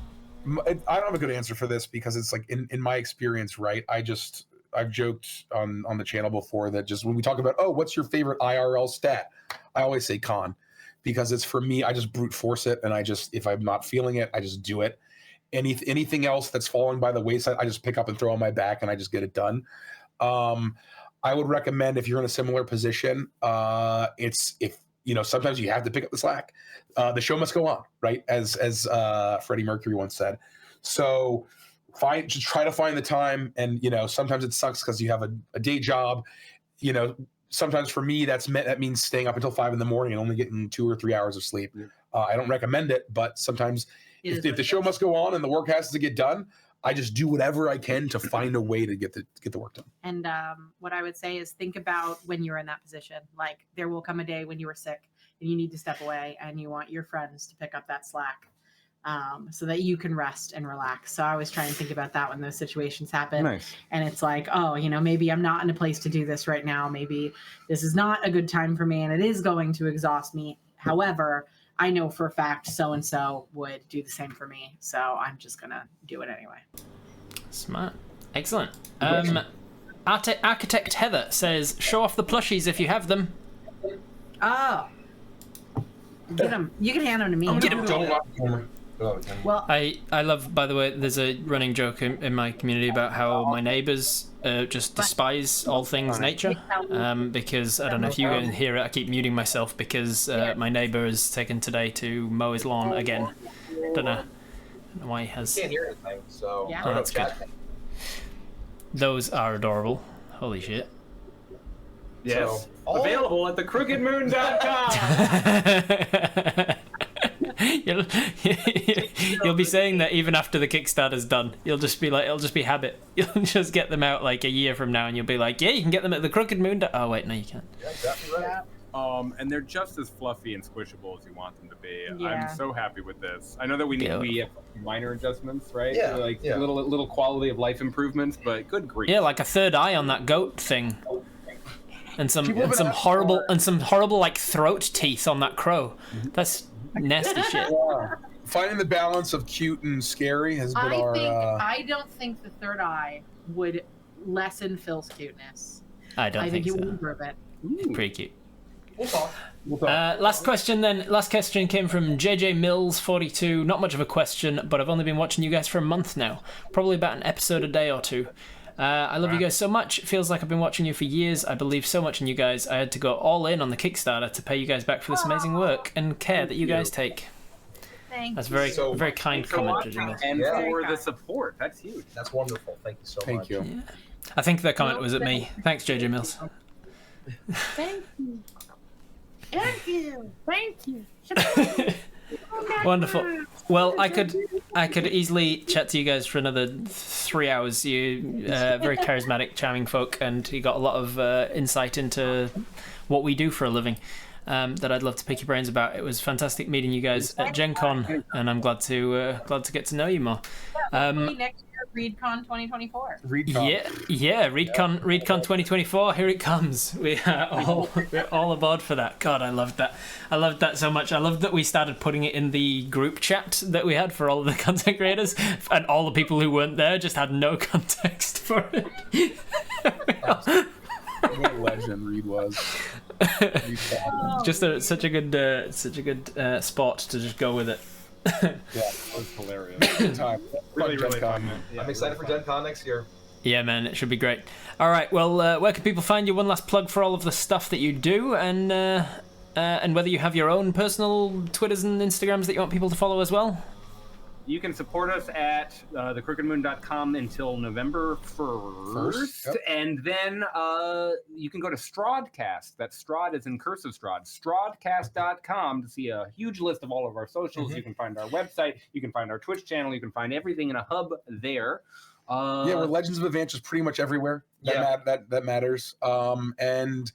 I don't have a good answer for this because it's like in my experience, right? I've joked on the channel before that just when we talk about, what's your favorite IRL stat? I always say con, because it's for me, I just brute force it. And if I'm not feeling it, I just do it. Anything else that's falling by the wayside, I just pick up and throw on my back and I just get it done. I would recommend if you're in a similar position, sometimes you have to pick up the slack. The show must go on, right? As Freddie Mercury once said. So just try to find the time. And, sometimes it sucks because you have a day job. Sometimes for me, that means staying up until 5 a.m. and only getting 2 or 3 hours of sleep. I don't recommend it, but sometimes if the show must go on and the work has to get done, I just do whatever I can to find a way to get the work done. And what I would say is think about when you're in that position. Like, there will come a day when you are sick and you need to step away and you want your friends to pick up that slack so that you can rest and relax. So I always try and think about that when those situations happen. Nice. And it's like, maybe I'm not in a place to do this right now. Maybe this is not a good time for me and it is going to exhaust me. However, I know for a fact so and so would do the same for me, so I'm just gonna do it anyway. Smart. Excellent. Architect Heather says, show off the plushies if you have them. Oh. Get them. You can hand them to me. Get 'em. Don't lock the camera. Well, I love, by the way, there's a running joke in my community about how my neighbours just despise all things nature, because, I don't know if you can hear it, I keep muting myself because my neighbour has taken today to mow his lawn again. Don't know why he has... Can't hear anything, so... Yeah. Oh, that's good. Those are adorable. Holy shit. Yes. So, Available at thecrookedmoon.com. You'll be saying that even after the Kickstarter's done. You'll just be like, it'll just be habit. You'll just get them out like a year from now, and you'll be like, yeah, you can get them at the Crooked Moon. Oh wait, no, you can't. Yeah, exactly right. And they're just as fluffy and squishable as you want them to be. Yeah. I'm so happy with this. I know that we have minor adjustments, right? Yeah, Like yeah. little quality of life improvements, but good grief. Yeah, like a third eye on that goat thing. And some People have been horrible like throat teeth on that crow. That's nasty shit. Yeah. Finding the balance of cute and scary has been our. I don't think the third eye would lessen Phil's cuteness. I don't I think it so. would improve it. Pretty cute. We'll talk. Last question came from JJ Mills 42. Not much of a question, but I've only been watching you guys for a month now. Probably about an episode a day or two. I love you guys so much. It feels like I've been watching you for years. I believe so much in you guys. I had to go all in on the Kickstarter to pay you guys back for this amazing work and care that you guys take. That's very kind comment, JJ Mills. And Yeah. for the support. That's huge. That's wonderful. Thank you so much. Thank you. Yeah. I think that comment was at me. Thanks, JJ Mills. Thank you. Thank you. Thank you. Wonderful. Well, I could easily chat to you guys for another 3 hours. You very charismatic, charming folk, and you got a lot of insight into what we do for a living that I'd love to pick your brains about. It was fantastic meeting you guys at Gen Con, and I'm glad to get to know you more. Next year, ReadCon 2024. Yeah, ReadCon 2024. Here it comes. We're all aboard for that. God, I loved that. I loved that so much. I loved that we started putting it in the group chat that we had for all of the content creators, and all the people who weren't there just had no context for it. What a legend Reed was. Just such a good spot to just go with it. Yeah, it was hilarious. Good time. Really Fun fun. Gen Con. Yeah, I'm excited for Gen Con next year. Yeah, man, it should be great. All right, well, where can people find you? One last plug for all of the stuff that you do, and whether you have your own personal Twitters and Instagrams that you want people to follow as well. You can support us at thecrookedmoon.com until November 1st. Yep. And then you can go to Strahdcast. That Strahd is in cursive Strahd. Strahdcast.com to see a huge list of all of our socials. You can find our website. You can find our Twitch channel. You can find everything in a hub there. Yeah, we're Legends of Avantris pretty much everywhere. That matters. And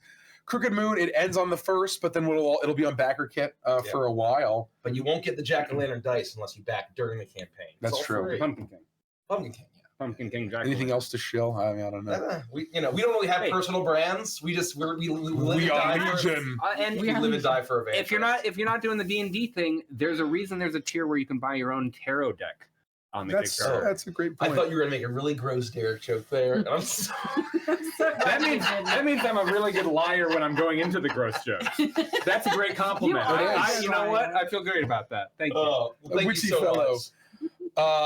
Crooked Moon, it ends on the 1st, but then it'll be on backer kit for a while. But you won't get the Jack-o'-lantern dice unless you back during the campaign. That's It's all true. free. Pumpkin King. Pumpkin King, yeah. Pumpkin King Jack. Anything else to shill? I mean, I don't know. We don't really have Hey. personal brands. We live We and are die Legion. And we live and die for Avantris. if you're not doing the D&D thing, there's a reason there's a tier where you can buy your own tarot deck on the Kickstarter. That's a great I point. thought you were gonna make a really gross Derek joke there, and I'm so That means I'm a really good liar when I'm going into the gross jokes. That's a great compliment. You are. You know what? I feel great about that. Thank you. thank you witty so fellow. much.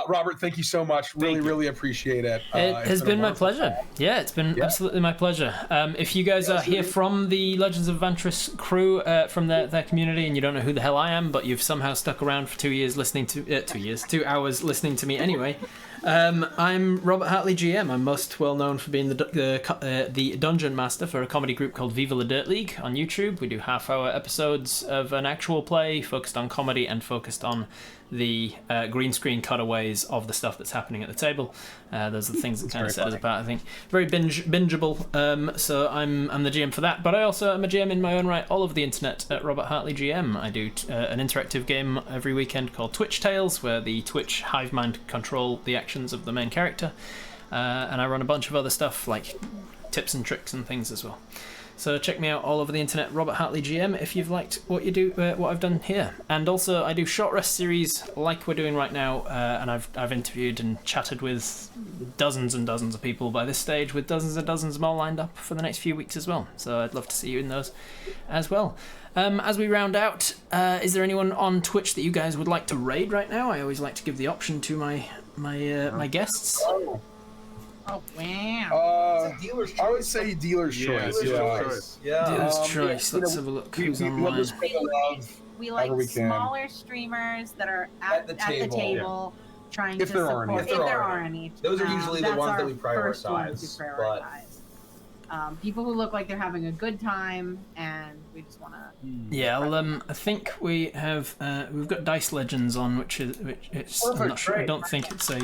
Robert, thank you so much. Really appreciate it. It has been my wonderful pleasure. Yeah, it's been absolutely my pleasure. If you guys are here from the Legends of Avantris crew, from their community, and you don't know who the hell I am, but you've somehow stuck around for 2 years listening to 2 hours listening to me anyway. I'm Robert Hartley, GM. I'm most well known for being the dungeon master for a comedy group called Viva la Dirt League on YouTube. We do half-hour episodes of an actual play focused on comedy and focused on the green screen cutaways of the stuff that's happening at the table. Those are the things that kind of set us apart, I think. Very bingeable. So I'm the GM for that, but I also am a GM in my own right all over the internet at Robert Hartley GM. I do an interactive game every weekend called Twitch Tales, where the Twitch hive mind control the actions of the main character, and I run a bunch of other stuff like tips and tricks and things as well. So check me out all over the internet, Robert Hartley GM, if you've liked what you do, what I've done here. And also, I do short rest series like we're doing right now, and I've interviewed and chatted with dozens and dozens of people by this stage, with dozens and dozens more lined up for the next few weeks as well. So I'd love to see you in those as well. As we round out, is there anyone on Twitch that you guys would like to raid right now? I always like to give the option to my guests. Oh, wow. Dealer's choice. I would say dealer's choice. Yeah. Dealer's choice. Let's have a look. Who's online? We like we can. smaller streamers that are at the table trying If to there support. are any. If there are any. Those are usually the That's ones that our we first ones prioritize, we prioritize. People who look like they're having a good time, and we just want to. Yeah, I think we've got Dice Legends on, which it's. I'm not sure. I don't think it's a.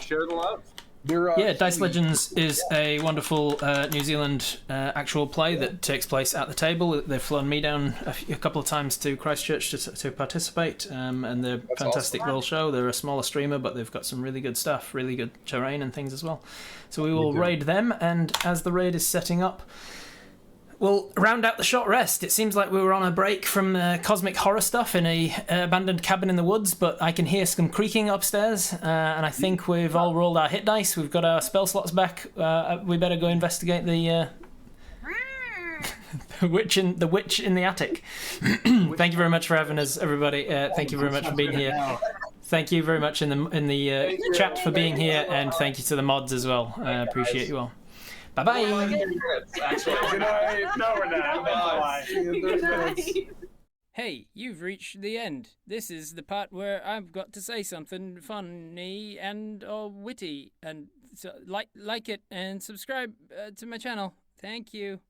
Share the love. Yeah, Dice Legends is a wonderful New Zealand actual play that takes place at the table. They've flown me down a couple of times to Christchurch to participate, and they're a fantastic little show. They're a smaller streamer, but they've got some really good stuff, really good terrain and things as well. So we will raid them, and as the raid is setting up, we'll round out the short rest. It seems like we were on a break from cosmic horror stuff in a abandoned cabin in the woods, but I can hear some creaking upstairs, and I think we've all rolled our hit dice. We've got our spell slots back. We better go investigate the witch in the attic. Thank you very much for having us, everybody. Thank you very much for being here. Thank you very much in the chat for being here, and thank you to the mods as well. I appreciate you all. Bye-bye. Good night. No, we're not. Bye. Good night. Hey, you've reached the end. This is the part where I've got to say something funny and or witty, and so like it and subscribe to my channel. Thank you.